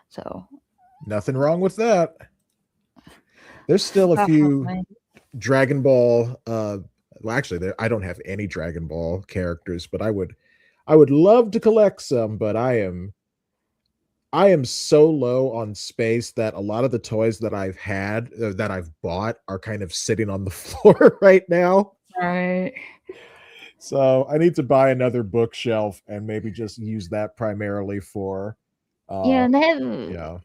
So nothing wrong with that. There's still a few definitely. Dragon Ball well actually I don't have any Dragon Ball characters, but I would love to collect some, but I am so low on space that a lot of the toys that I've had that I've bought are kind of sitting on the floor right now. Right. So I need to buy another bookshelf and maybe just use that primarily for Yeah, uh and yeah.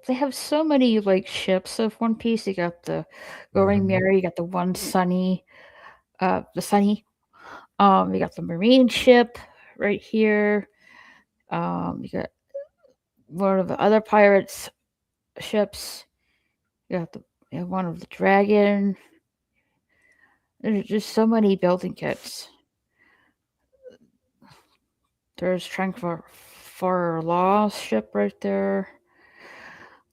they have so many like ships of One Piece. You got the Going Mhm. Merry, you got the one Sunny, the Sunny. You got the Marine ship right here. You got one of the other pirates ships. You have one of the dragon. There's just so many building kits. There's trying for law ship right there.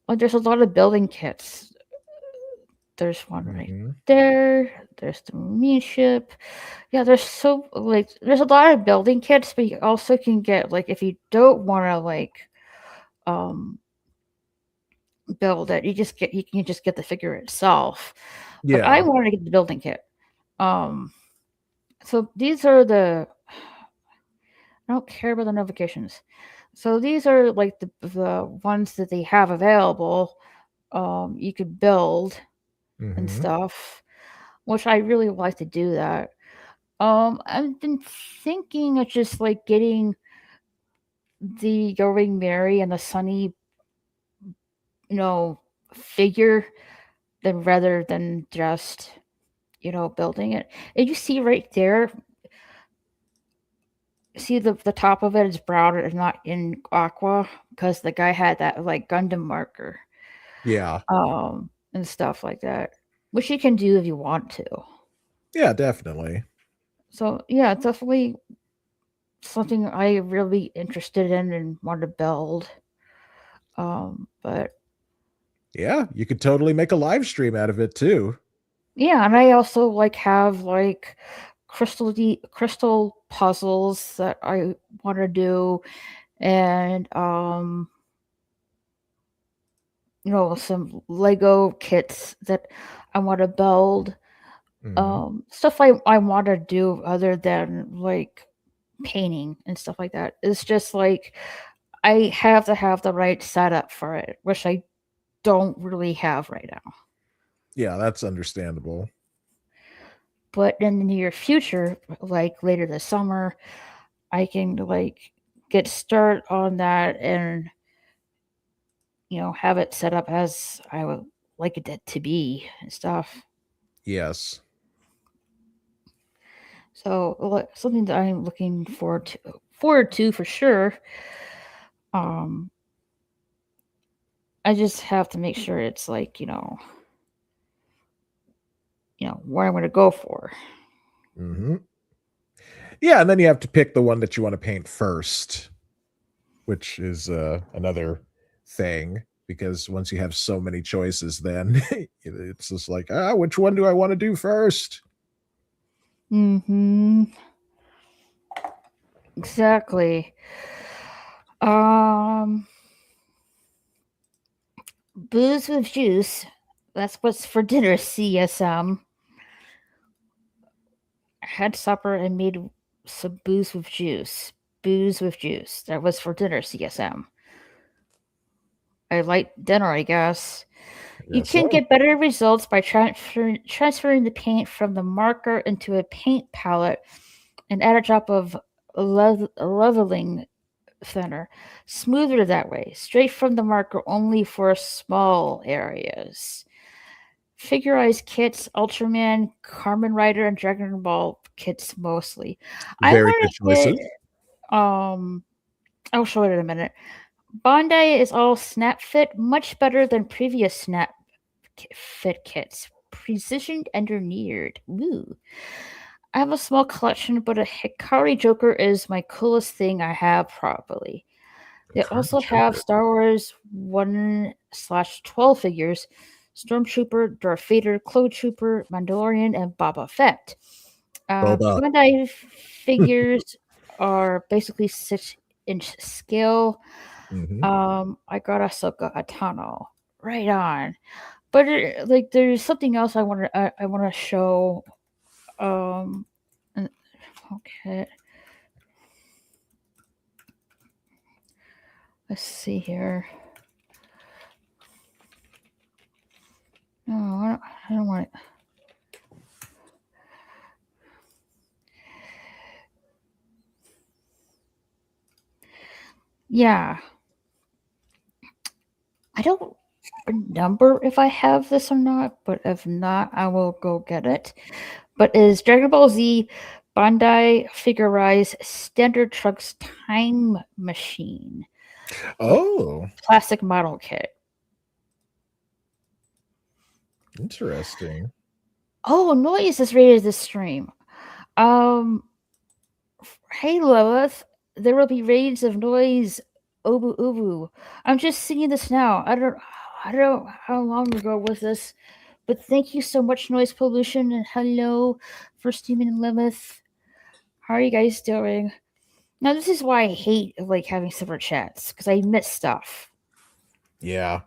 Like there's a lot of building kits. There's one right Hmm. there. There's the marine ship. Yeah, there's so like there's a lot of building kits, but you also can get like if you don't want to like um build it, you can just get the figure itself. But I Yeah. wanted to get the building kit. Um, so these are the I don't care about the notifications. So these are like the ones that they have available. You could build and Hmm. stuff, which I really like to do that. I've been thinking of just like getting the Going Mary and the Sunny, you know, figure than rather than just building it. And you see right there, see the top of it is brown. It's not in aqua because the guy had that like Gundam marker, Yeah. and stuff like that, which you can do if you want to. Yeah, definitely. So yeah, it's definitely something I really interested in and want to build. But Yeah, you could totally make a live stream out of it too. yeah, and I also like have like crystal puzzles that I want to do, and some Lego kits that I want to build. Hmm. Stuff I want to do other than like painting and stuff like that. It's just like I have to have the right setup for it, which I don't really have right now. Yeah, that's understandable. But in the near future, like later this summer, I can like get start on that and have it set up as I would like it to be and stuff. Yes. So something that I'm looking forward to for sure. Um, I just have to make sure it's like what I'm going to go for. Hmm. Yeah, and then you have to pick the one that you want to paint first, which is another thing because once you have so many choices, then it's just like, which one do I want to do first? Hmm. Exactly. Um, Booze with juice. That's what's for dinner. CSM. Had supper and made some booze with juice. Booze with juice. That was for dinner. CSM. A light dinner, I guess. You Yes, can sir. get better results by transferring the paint from the marker into a paint palette and add a drop of leveling thinner. Smoother that way. Straight from the marker only for small areas. Figurized kits, Ultraman, Carmen Rider, and Dragon Ball kits mostly. I Very good want to choices. get I'll show it in a minute. Bandai is all snap fit, much better than previous snap fit kits. Precision engineered. Ooh. I have a small collection, but a Hikari Joker is my coolest thing I have probably. They Current also have Joker. Star Wars 1/12 figures, Stormtrooper, Darth Vader, Clone Trooper, Mandalorian, and Boba Fett. Boba. Bandai figures are basically 6-inch scale. Hmm. I got Ahsoka Tano. Right on. But like, there's something else I want to show. Um, okay. Let's see here. No, I don't want. Yeah, I don't remember if I have this or not, but if not, I will go get it. But is Dragon Ball Z Bandai Figurize Standard Trucks Time Machine Oh, plastic model kit? interesting. Oh, Noise is rated this stream. Um, hey Lilith. there will be raids of noise. Ubu ubu. I'm just seeing this now. I don't know how long ago was this, but thank you so much, noise pollution, and hello, First Human Limith. How are you guys doing? Now this is why I hate like having separate chats because I miss stuff. Yeah.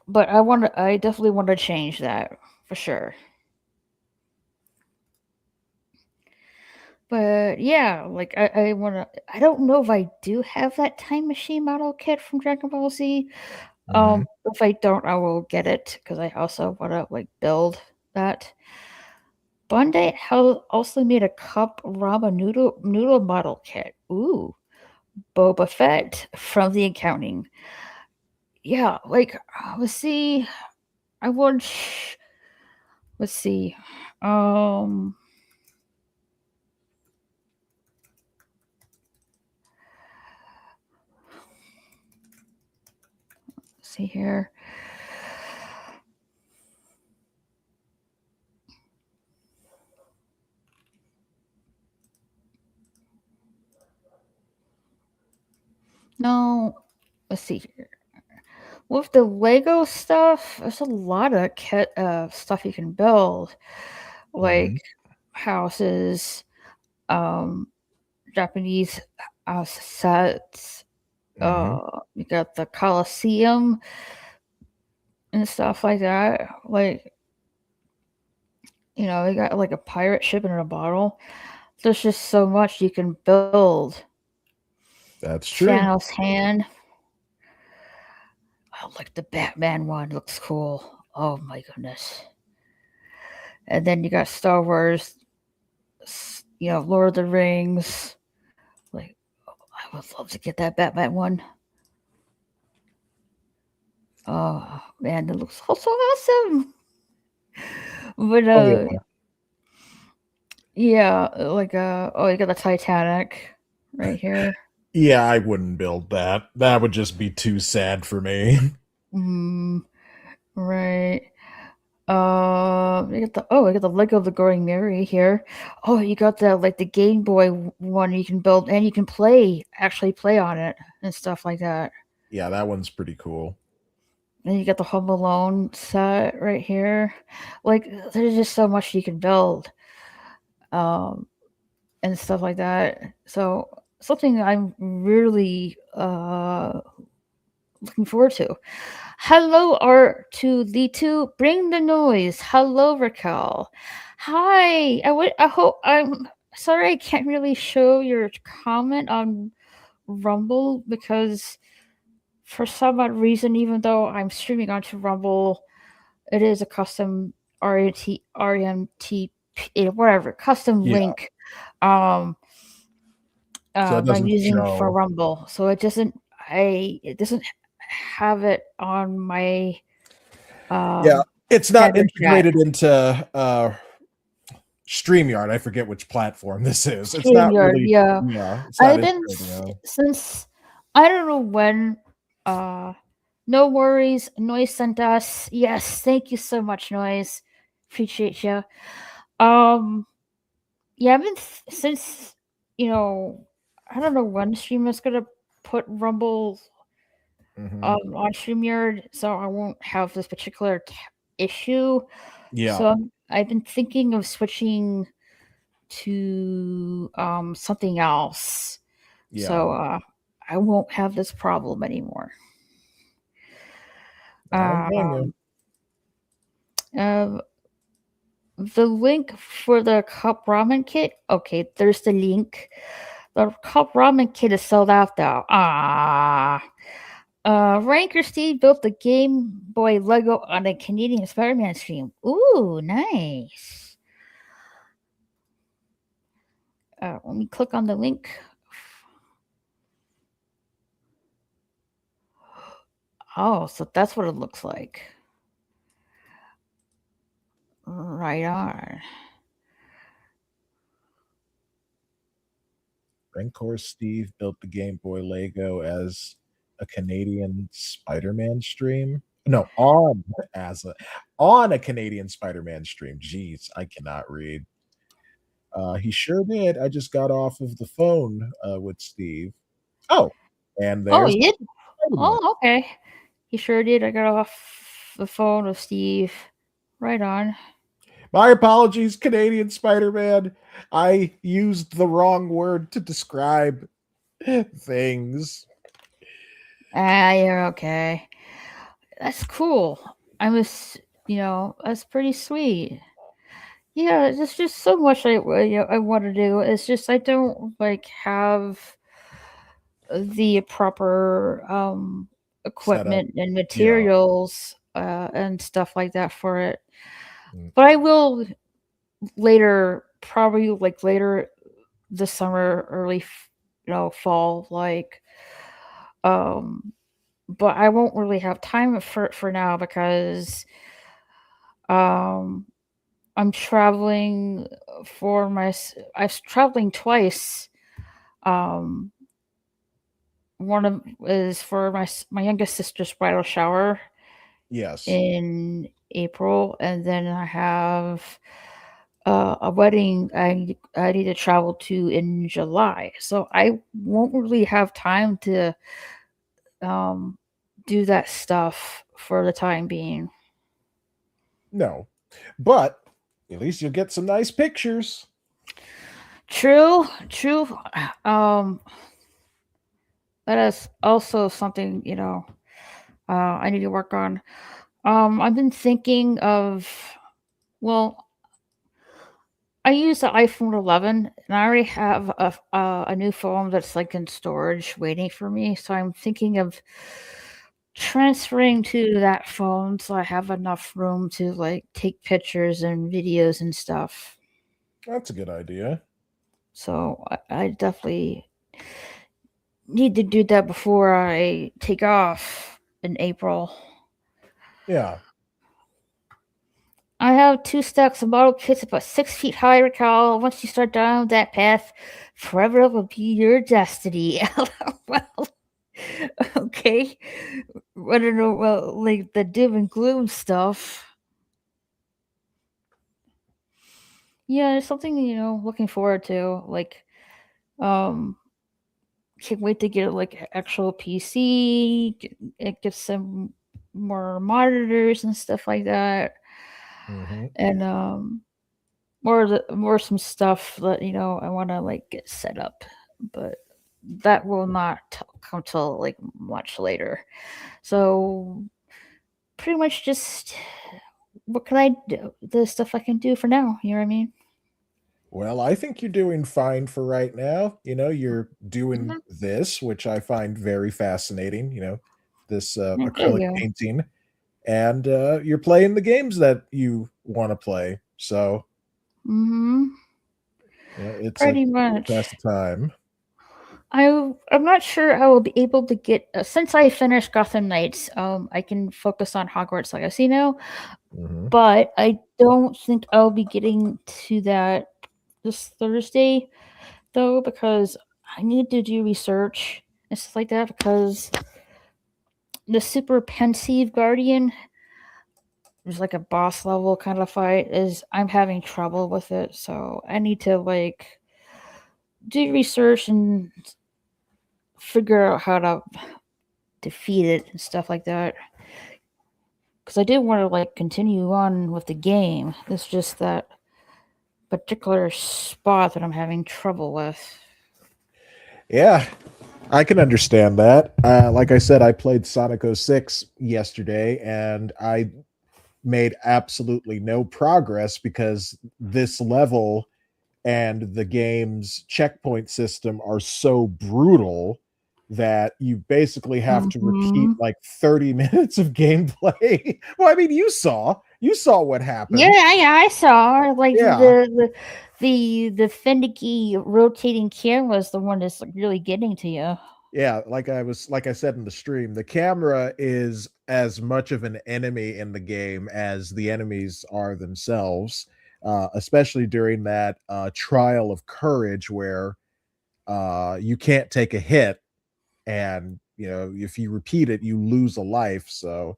But I definitely want to change that for sure. But yeah, like I want to. I don't know if I do have that time machine model kit from Dragon Ball Z. Hmm. If I don't, I will get it because I also want to like build that. Bandai also made a cup ramen noodle model kit. Ooh, Boba Fett from the accounting. Yeah, like let's see. I want. Let's see. Um, see here. No, let's see here. With the Lego stuff, there's a lot of stuff you can build, Hmm. like houses, um, Japanese house sets. Hmm. You got the Colosseum and stuff like that. Like, you got like a pirate ship in a bottle. There's just so much you can build. That's true. Thanos' hand. Oh, like the Batman one looks cool. Oh my goodness. And then you got Star Wars, Lord of the Rings. Like, I would love to get that Batman one. Oh man, that looks so awesome. But Oh yeah. yeah, like oh, you got the Titanic right here. Yeah, I wouldn't build that. That would just be too sad for me. Mm, right. You got the Lego of the Going Merry here. Oh, you got the like the Game Boy one you can build and you can actually play on it and stuff like that. Yeah, that one's pretty cool. And you got the Home Alone set right here. Like, there's just so much you can build, um, and stuff like that. So something I'm really looking forward to. Hello, R2D2. Bring the noise. Hello, Raquel. Hi. I hope I'm sorry I can't really show your comment on Rumble because for some odd reason, even though I'm streaming onto Rumble, it is a custom RMT, whatever, custom Yeah. link um, So it that I'm doesn't using for show. Rumble. So it doesn't have it on my Yeah, it's not standard chat. integrated into StreamYard. I forget which platform this is. It's not StreamYard, really. yeah. Yeah, it's not I've been integrated. No. since I don't know when. Uh, no worries. Noise sent us. Yes, thank you so much, Noise. Appreciate you. Um, yeah, I've been since I don't know when streamers gonna put Rumble Hmm. on StreamYard, so I won't have this particular issue. Yeah, So I've been thinking of switching to something else, yeah. so I won't have this problem anymore. I don't blame you. Um, uh, the link for the cup ramen kit. Okay, there's the link. The cup ramen kit is sold out though. Ah. Ranker Steve built the Game Boy Lego on a Canadian Spider-Man stream. Ooh, nice. Let me click on the link. Oh, so that's what it looks like. Right on. Rancor Steve built the Game Boy Lego as a Canadian Spider-Man stream. No, on a Canadian Spider-Man stream. Jeez, I cannot read. He sure did. I just got off of the phone with Steve. Oh, and Oh, there's you did? Spider-Man. Oh, okay. He sure did. I got off the phone with Steve. Right on. My apologies, Canadian Spider-Man. I used the wrong word to describe things. Ah, you're okay. That's cool. I was, that's pretty sweet. Yeah, there's just so much I want to do. It's just I don't like have the proper Set up. equipment and Yeah. materials and stuff like that for it. Mm. But I will later, probably like later this summer, early, fall, like um but I won't really have time for now because um I'm traveling for I'm traveling twice. Um One of is for my youngest sister's bridal shower Yes. in April, and then I have a wedding I need to travel to in July. So I won't really have time to um do that stuff for the time being. No. But at least you'll get some nice pictures. True, true. Um, that is also something I need to work on. I've been thinking of well, I use the iPhone 11, and I already have a new phone that's like in storage waiting for me. So I'm thinking of transferring to that phone so I have enough room to like take pictures and videos and stuff. That's a good idea. So I definitely need to do that before I take off in April. Yeah. I have two stacks of model kits about 6 feet high, Raquel. Once you start down that path, forever will be your destiny. Well, okay. I don't know about like the doom and gloom stuff. Yeah, it's something looking forward to. Like, um, can't wait to get like actual PC. Get some more monitors and stuff like that, Hmm. and more some stuff that I want to like get set up, but that will not come till like much later. So pretty much just what can I do? The stuff I can do for now. You know what I mean? Well, I think you're doing fine for right now. You're doing Mhm. this, which I find very fascinating, this Yeah, thank acrylic you. painting, and you're playing the games that you want to play. So, Hmm. it's a Pretty good much. pass the time. I'm not sure I will be able to get since I finished Gotham Knights. I can focus on Hogwarts Legacy now, Hmm. but I don't think I'll be getting to that this Thursday though because I need to do research and stuff like that because the super pensive guardian is like a boss level kind of fight is I'm having trouble with it, so I need to like do research and figure out how to defeat it and stuff like that. Because I do want to like continue on with the game. It's just that particular spot that I'm having trouble with. Yeah, I can understand that. Like I said, I played Sonic 06 yesterday, and I made absolutely no progress because this level and the game's checkpoint system are so brutal that you basically have to repeat Hmm. like 30 minutes of gameplay. Well, I mean, you saw what Yeah, happened. I saw like Yeah. the finicky rotating camera is the one that's like, really getting to you. Yeah, like I said in the stream, the camera is as much of an enemy in the game as the enemies are themselves, especially during that trial of courage where you can't take a hit, and if you repeat it, you lose a life. So,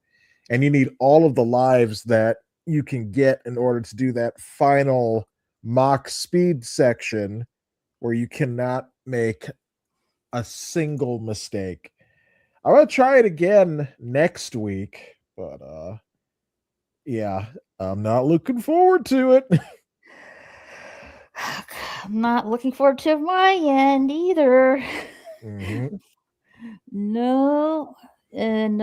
and you need all of the lives that you can get in order to do that final mock speed section where you cannot make a single mistake. I'm gonna try it again next week, but yeah, I'm not looking forward to it. I'm not looking forward to my end either. Mm-hmm. No, and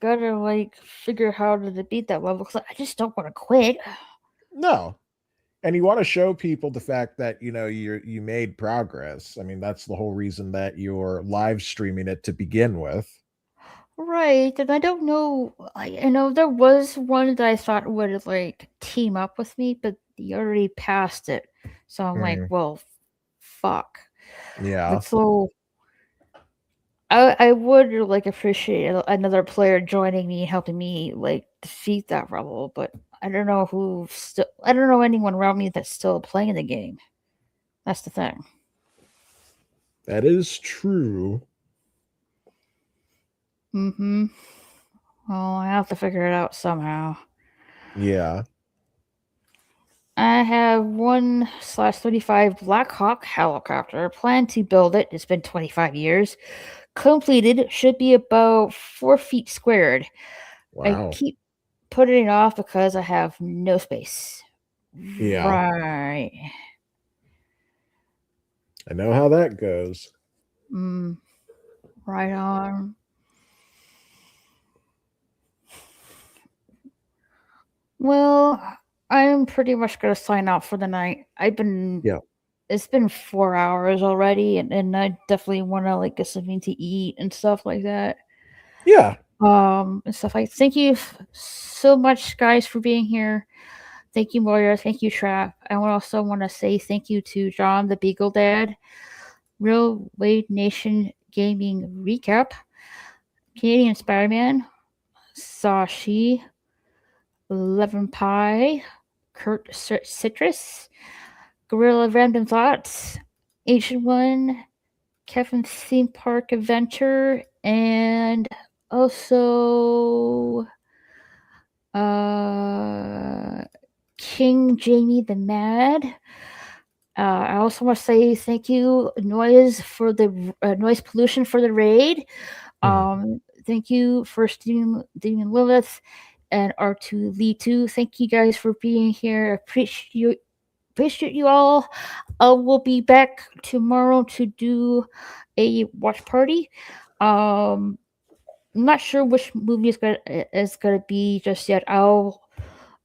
gotta like figure how to beat that level because I just don't want to quit. No, and you want to show people the fact that you made progress. I mean, that's the whole reason that you're live streaming it to begin with. Right, and I don't know. I know there was one that I thought would like team up with me, but you already passed it, so I'm like, Mm, well, fuck. yeah, But so I would like appreciate another player joining me, helping me like defeat that rebel, but I don't know who still. I don't know anyone around me that's still playing the game. That's the thing. that is true. Mm-hmm. Well, I have to figure it out somehow. Yeah. I have 1/35 Black Hawk helicopter. Plan to build it. It's been 25 years. Completed. Should be about 4 feet squared. I Wow. keep putting it off because I have no space. Yeah. Right. I know how that goes. Mm, right on. Well, I'm pretty much gonna sign out for the night. Yeah. It's been 4 hours already, and I definitely want to like get something to eat and stuff like that. Yeah. And stuff like. Thank you so much, guys, for being here. Thank you, Moira. Thank you, Trap. I would also want to say thank you to John, the Beagle Dad, Real Wade Nation Gaming Recap, Canadian Spider-Man, Sashi, Levin Pie, Kurt Citrus, Gorilla Random Thoughts, Ancient One, Kevin Theme Park Adventure, and also King Jamie the Mad. I also want to say thank you, Noise, for the noise pollution for the raid. Mhm. Thank you for Demon Lilith and R2 Lee 2. Thank you guys for being here. Appreciate you all. We'll be back tomorrow to do a watch party. I'm not sure which movie is gonna be just yet. I'll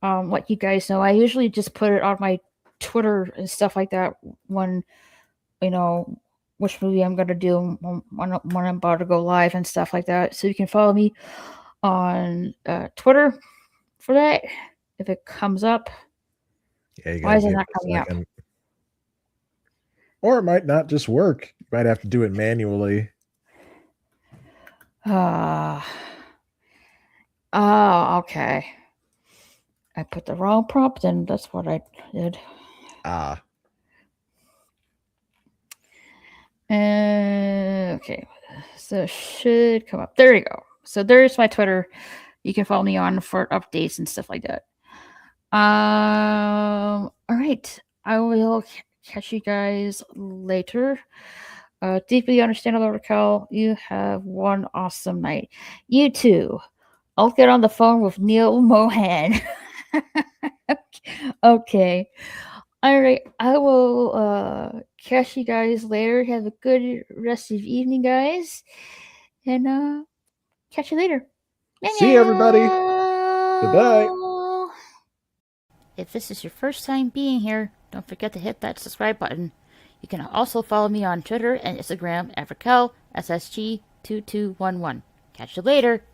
let you guys know. I usually just put it on my Twitter and stuff like that when you know which movie I'm gonna do when I'm about to go live and stuff like that. So you can follow me on Twitter for that if it comes up. Yeah, you Why gotta is it give not it a coming up? second. Or it might not just work. You might have to do it manually. Okay. I put the wrong prompt in. That's what I did. Ah. Okay. So it should come up. There you go. So there's my Twitter. You can follow me on for updates and stuff like that. All right. I will catch you guys later. Deeply understandable, Raquel. You have one awesome night. You too. I'll get on the phone with Neil Mohan. Okay. All right. I will catch you guys later. Have a good rest of the evening, guys. And catch you later. See you, everybody. Goodbye. If this is your first time being here, don't forget to hit that subscribe button. You can also follow me on Twitter and Instagram at RaquelSSG2211. Catch you later.